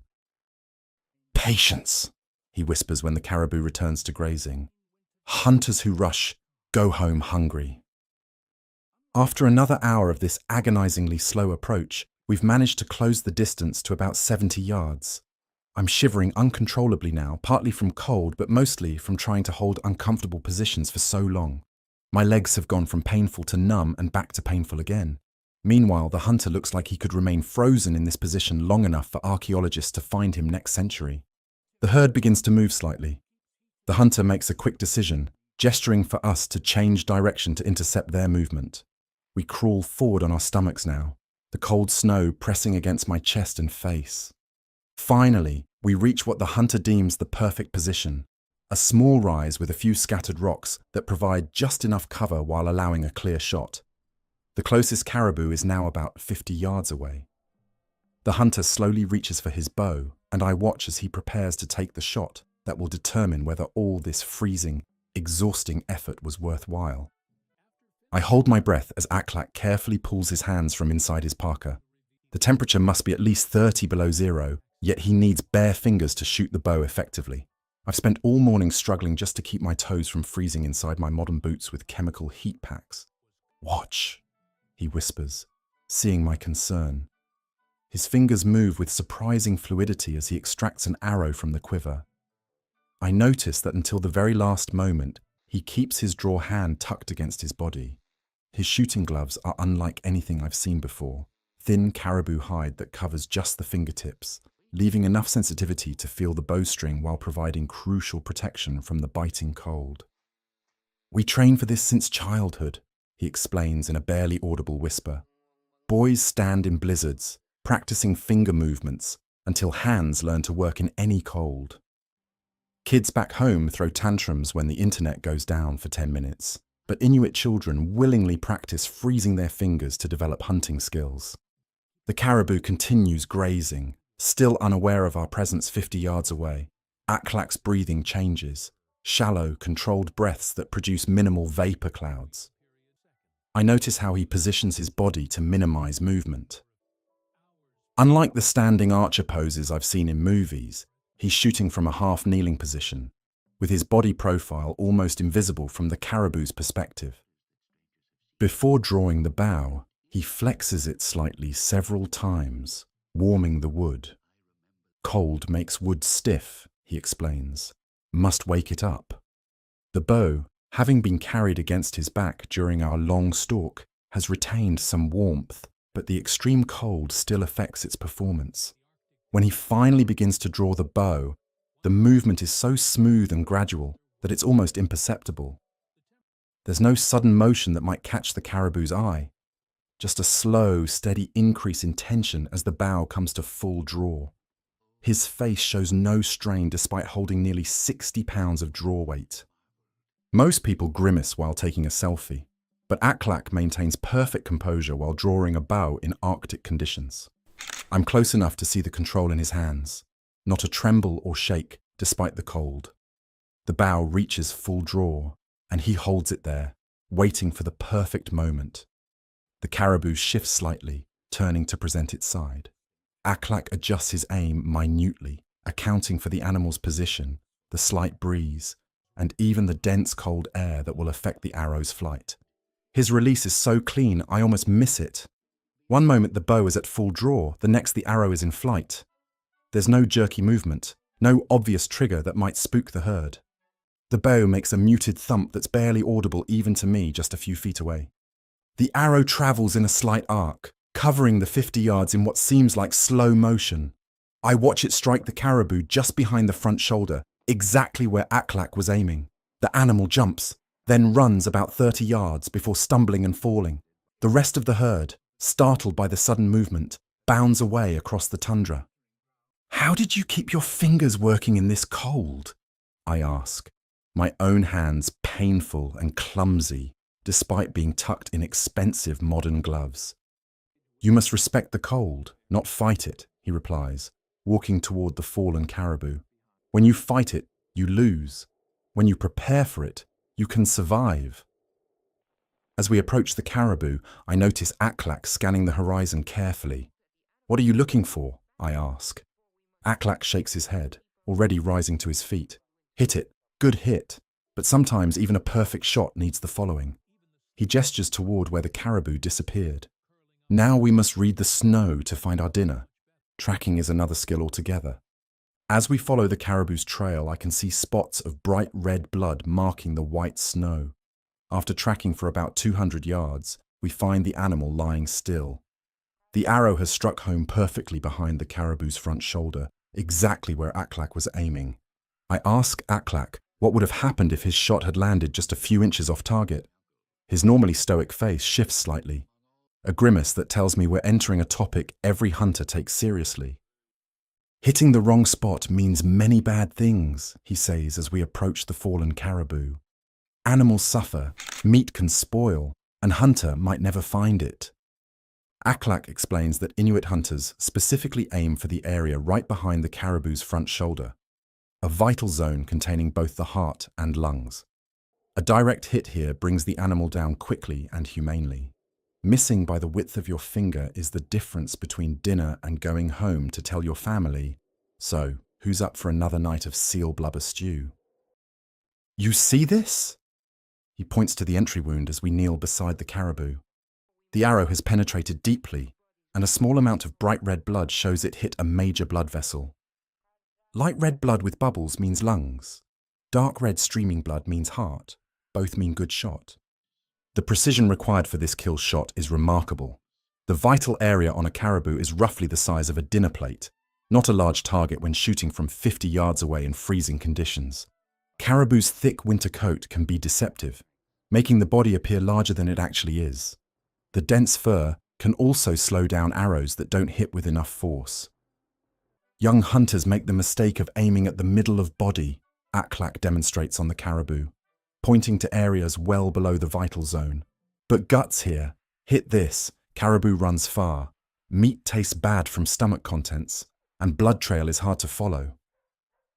Speaker 1: "Patience," he whispers when the caribou returns to grazing. "Hunters who rush go home hungry." After another hour of this agonizingly slow approach, we've managed to close the distance to about 70 yards. I'm shivering uncontrollably now, partly from cold, but mostly from trying to hold uncomfortable positions for so long. My legs have gone from painful to numb and back to painful again. Meanwhile, the hunter looks like he could remain frozen in this position long enough for archaeologists to find him next century. The herd begins to move slightly. The hunter makes a quick decision, gesturing for us to change direction to intercept their movement. We crawl forward on our stomachs now, the cold snow pressing against my chest and face. Finally, we reach what the hunter deems the perfect position, a small rise with a few scattered rocks that provide just enough cover while allowing a clear shot. The closest caribou is now about 50 yards away. The hunter slowly reaches for his bow, and I watch as he prepares to take the shot that will determine whether all this freezing, exhausting effort was worthwhile. I hold my breath as Aklak carefully pulls his hands from inside his parka. The temperature must be at least 30 below zero, yet he needs bare fingers to shoot the bow effectively. I've spent all morning struggling just to keep my toes from freezing inside my modern boots with chemical heat packs. "Watch," he whispers, seeing my concern. His fingers move with surprising fluidity as he extracts an arrow from the quiver. I notice that until the very last moment, he keeps his draw hand tucked against his body. His shooting gloves are unlike anything I've seen before, thin caribou hide that covers just the fingertips, leaving enough sensitivity to feel the bowstring while providing crucial protection from the biting cold. "We train for this since childhood," he explains in a barely audible whisper. "Boys stand in blizzards, practicing finger movements until hands learn to work in any cold. Kids back home throw tantrums when the internet goes down for 10 minutes, but Inuit children willingly practice freezing their fingers to develop hunting skills." The caribou continues grazing, still unaware of our presence 50 yards away. Aklak's breathing changes, shallow, controlled breaths that produce minimal vapor clouds. I notice how he positions his body to minimize movement. Unlike the standing archer poses I've seen in movies, he's shooting from a half-kneeling position, with his body profile almost invisible from the caribou's perspective. Before drawing the bow, he flexes it slightly several times, warming the wood. "Cold makes wood stiff," he explains. "Must wake it up." The bow, having been carried against his back during our long stalk, has retained some warmth, but the extreme cold still affects its performance. When he finally begins to draw the bow, the movement is so smooth and gradual that it's almost imperceptible. There's no sudden motion that might catch the caribou's eye, just a slow, steady increase in tension as the bow comes to full draw. His face shows no strain despite holding nearly 60 pounds of draw weight. Most people grimace while taking a selfie, but Aklak maintains perfect composure while drawing a bow in Arctic conditions. I'm close enough to see the control in his hands, not a tremble or shake despite the cold. The bow reaches full draw, and he holds it there, waiting for the perfect moment. The caribou shifts slightly, turning to present its side. Aklak adjusts his aim minutely, accounting for the animal's position, the slight breeze, and even the dense cold air that will affect the arrow's flight. His release is so clean, I almost miss it. One moment the bow is at full draw, the next the arrow is in flight. There's no jerky movement, no obvious trigger that might spook the herd. The bow makes a muted thump that's barely audible even to me just a few feet away. The arrow travels in a slight arc, covering the 50 yards in what seems like slow motion. I watch it strike the caribou just behind the front shoulder, exactly where Aklak was aiming. The animal jumps, then runs about 30 yards before stumbling and falling. The rest of the herd, startled by the sudden movement, bounds away across the tundra. "How did you keep your fingers working in this cold?" I ask, my own hands painful and clumsy, despite being tucked in expensive modern gloves. "You must respect the cold, not fight it," he replies, walking toward the fallen caribou. "When you fight it, you lose. When you prepare for it, you can survive." As we approach the caribou, I notice Aklak scanning the horizon carefully. "What are you looking for?" I ask. Aklak shakes his head, already rising to his feet. "Hit it. Good hit. But sometimes even a perfect shot needs the following." He gestures toward where the caribou disappeared. "Now we must read the snow to find our dinner." Tracking is another skill altogether. As we follow the caribou's trail, I can see spots of bright red blood marking the white snow. After tracking for about 200 yards, we find the animal lying still. The arrow has struck home perfectly behind the caribou's front shoulder, exactly where Aklak was aiming. I ask Aklak what would have happened if his shot had landed just a few inches off target. His normally stoic face shifts slightly, a grimace that tells me we're entering a topic every hunter takes seriously. "Hitting the wrong spot means many bad things," he says as we approach the fallen caribou. "Animals suffer, meat can spoil, and hunter might never find it." Aklak explains that Inuit hunters specifically aim for the area right behind the caribou's front shoulder, a vital zone containing both the heart and lungs. A direct hit here brings the animal down quickly and humanely. Missing by the width of your finger is the difference between dinner and going home to tell your family, "So, who's up for another night of seal blubber stew?" "You see this?" He points to the entry wound as we kneel beside the caribou. The arrow has penetrated deeply, and a small amount of bright red blood shows it hit a major blood vessel. Light red blood with bubbles means lungs. Dark red streaming blood means heart. Both mean good shot. The precision required for this kill shot is remarkable. The vital area on a caribou is roughly the size of a dinner plate, not a large target when shooting from 50 yards away in freezing conditions. Caribou's thick winter coat can be deceptive, making the body appear larger than it actually is. The dense fur can also slow down arrows that don't hit with enough force. Young hunters make the mistake of aiming at the middle of body, Aklak demonstrates on the caribou, pointing to areas well below the vital zone. But guts here. Hit this, caribou runs far. Meat tastes bad from stomach contents, and blood trail is hard to follow.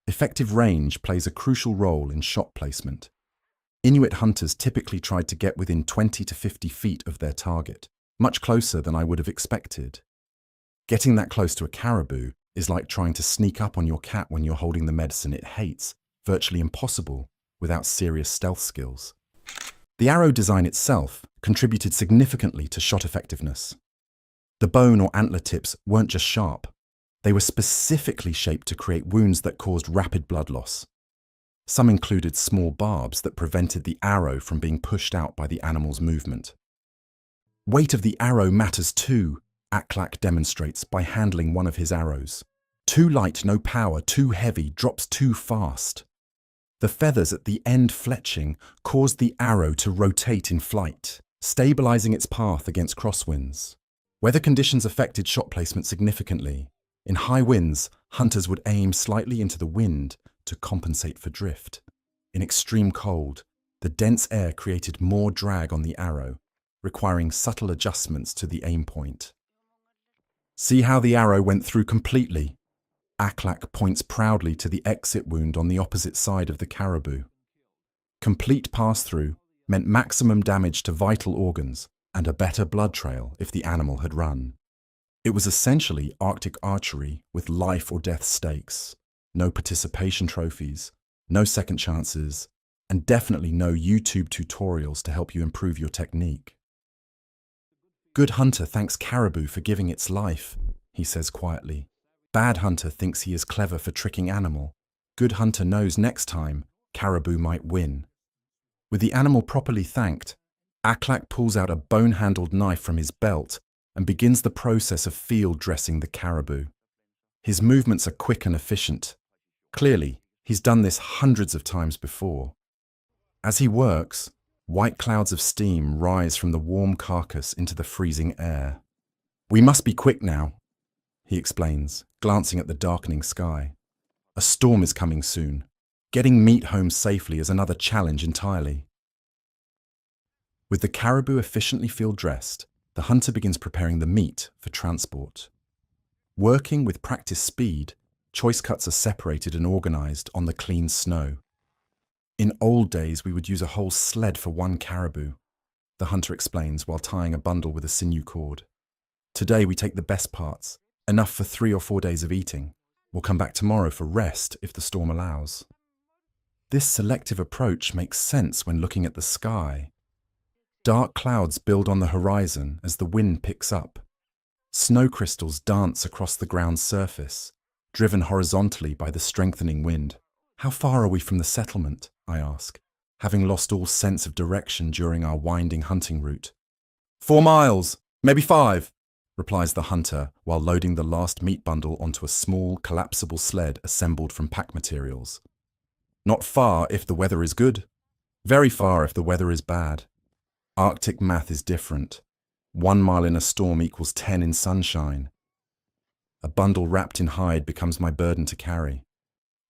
Speaker 1: Effective range plays a crucial role in shot placement. Inuit hunters typically tried to get within 20 to 50 feet of their target, much closer than I would have expected. Getting that close to a caribou is like trying to sneak up on your cat when you're holding the medicine it hates, virtually impossible without serious stealth skills. The arrow design itself contributed significantly to shot effectiveness. The bone or antler tips weren't just sharp, they were specifically shaped to create wounds that caused rapid blood loss. Some included small barbs that prevented the arrow from being pushed out by the animal's movement. Weight of the arrow matters too, Aklak demonstrates by handling one of his arrows. Too light, no power, too heavy, drops too fast. The feathers at the end fletching cause the arrow to rotate in flight, stabilizing its path against crosswinds. Weather conditions affected shot placement significantly. In high winds, hunters would aim slightly into the wind to compensate for drift. In extreme cold, the dense air created more drag on the arrow, requiring subtle adjustments to the aim point. See how the arrow went through completely? Aklak points proudly to the exit wound on the opposite side of the caribou. Complete pass-through meant maximum damage to vital organs and a better blood trail if the animal had run. It was essentially Arctic archery with life or death stakes. No participation trophies, no second chances, and definitely no YouTube tutorials to help you improve your technique. Good hunter thanks caribou for giving its life, he says quietly. Bad hunter thinks he is clever for tricking animal. Good hunter knows next time caribou might win. With the animal properly thanked, Aklak pulls out a bone-handled knife from his belt and begins the process of field dressing the caribou. His movements are quick and efficient. Clearly, he's done this hundreds of times before. As he works, white clouds of steam rise from the warm carcass into the freezing air. We must be quick now, he explains, glancing at the darkening sky. A storm is coming soon. Getting meat home safely is another challenge entirely. With the caribou efficiently field dressed, the hunter begins preparing the meat for transport. Working with practiced speed, choice cuts are separated and organized on the clean snow. In old days, we would use a whole sled for one caribou, the hunter explains while tying a bundle with a sinew cord. Today, we take the best parts, enough for 3 or 4 days of eating. We'll come back tomorrow for rest if the storm allows. This selective approach makes sense when looking at the sky. Dark clouds build on the horizon as the wind picks up. Snow crystals dance across the ground's surface, driven horizontally by the strengthening wind. How far are we from the settlement? I ask, having lost all sense of direction during our winding hunting route. 4 miles, maybe 5, replies the hunter while loading the last meat bundle onto a small, collapsible sled assembled from pack materials. Not far if the weather is good. Very far if the weather is bad. Arctic math is different. 1 mile in a storm equals 10 in sunshine. A bundle wrapped in hide becomes my burden to carry.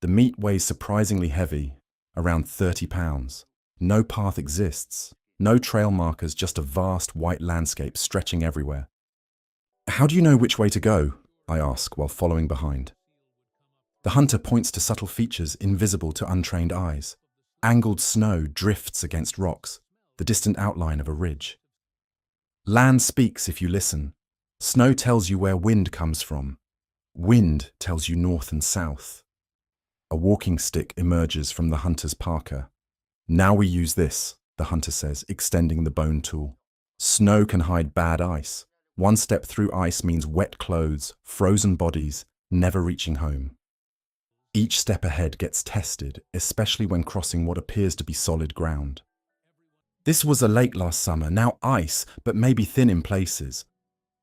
Speaker 1: The meat weighs surprisingly heavy, around 30 pounds. No path exists. No trail markers, just a vast white landscape stretching everywhere. How do you know which way to go? I ask while following behind. The hunter points to subtle features invisible to untrained eyes. Angled snow drifts against rocks, the distant outline of a ridge. Land speaks if you listen. Snow tells you where wind comes from. Wind tells you north and south. A walking stick emerges from the hunter's parka. Now we use this, the hunter says, extending the bone tool. Snow can hide bad ice. 1 step through ice means wet clothes, frozen bodies, never reaching home. Each step ahead gets tested, especially when crossing what appears to be solid ground. This was a lake last summer, now ice, but maybe thin in places.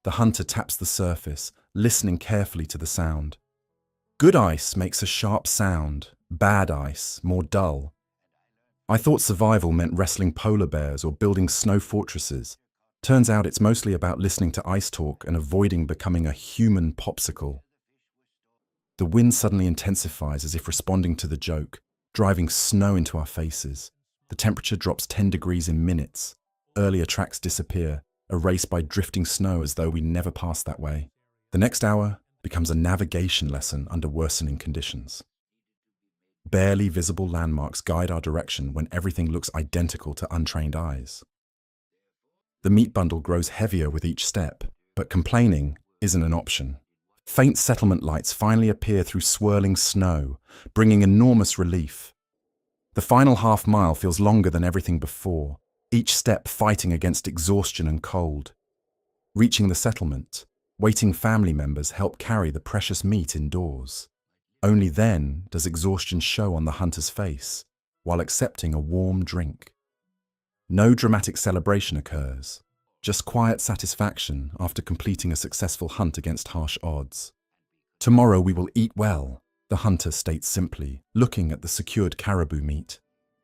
Speaker 1: The hunter taps the surface, listening carefully to the sound. Good ice makes a sharp sound, bad ice more dull. I thought survival meant wrestling polar bears or building snow fortresses. Turns out it's mostly about listening to ice talk and avoiding becoming a human popsicle. The wind suddenly intensifies as if responding to the joke, driving snow into our faces. The temperature drops 10 degrees in minutes. Earlier tracks disappear, erased by drifting snow as though we never passed that way. The next hour becomes a navigation lesson under worsening conditions. Barely visible landmarks guide our direction when everything looks identical to untrained eyes. The meat bundle grows heavier with each step, but complaining isn't an option. Faint settlement lights finally appear through swirling snow, bringing enormous relief. The final half mile feels longer than everything before, each step fighting against exhaustion and cold. Reaching the settlement, waiting family members help carry the precious meat indoors. Only then does exhaustion show on the hunter's face, while accepting a warm drink. No dramatic celebration occurs, just quiet satisfaction after completing a successful hunt against harsh odds. Tomorrow we will eat well, the hunter states simply, looking at the secured caribou meat.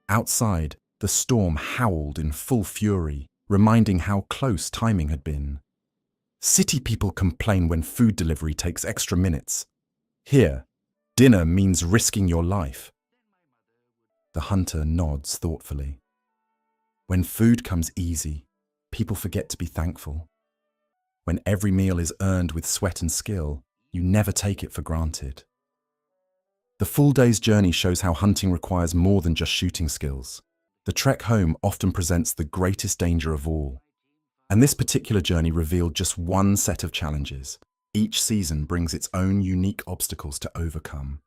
Speaker 1: Outside, the storm howled in full fury, reminding how close timing had been. City people complain when food delivery takes extra minutes. Here, dinner means risking your life. The hunter nods thoughtfully. When food comes easy, people forget to be thankful. When every meal is earned with sweat and skill, you never take it for granted. The full day's journey shows how hunting requires more than just shooting skills. The trek home often presents the greatest danger of all. And this particular journey revealed just one set of challenges. Each season brings its own unique obstacles to overcome.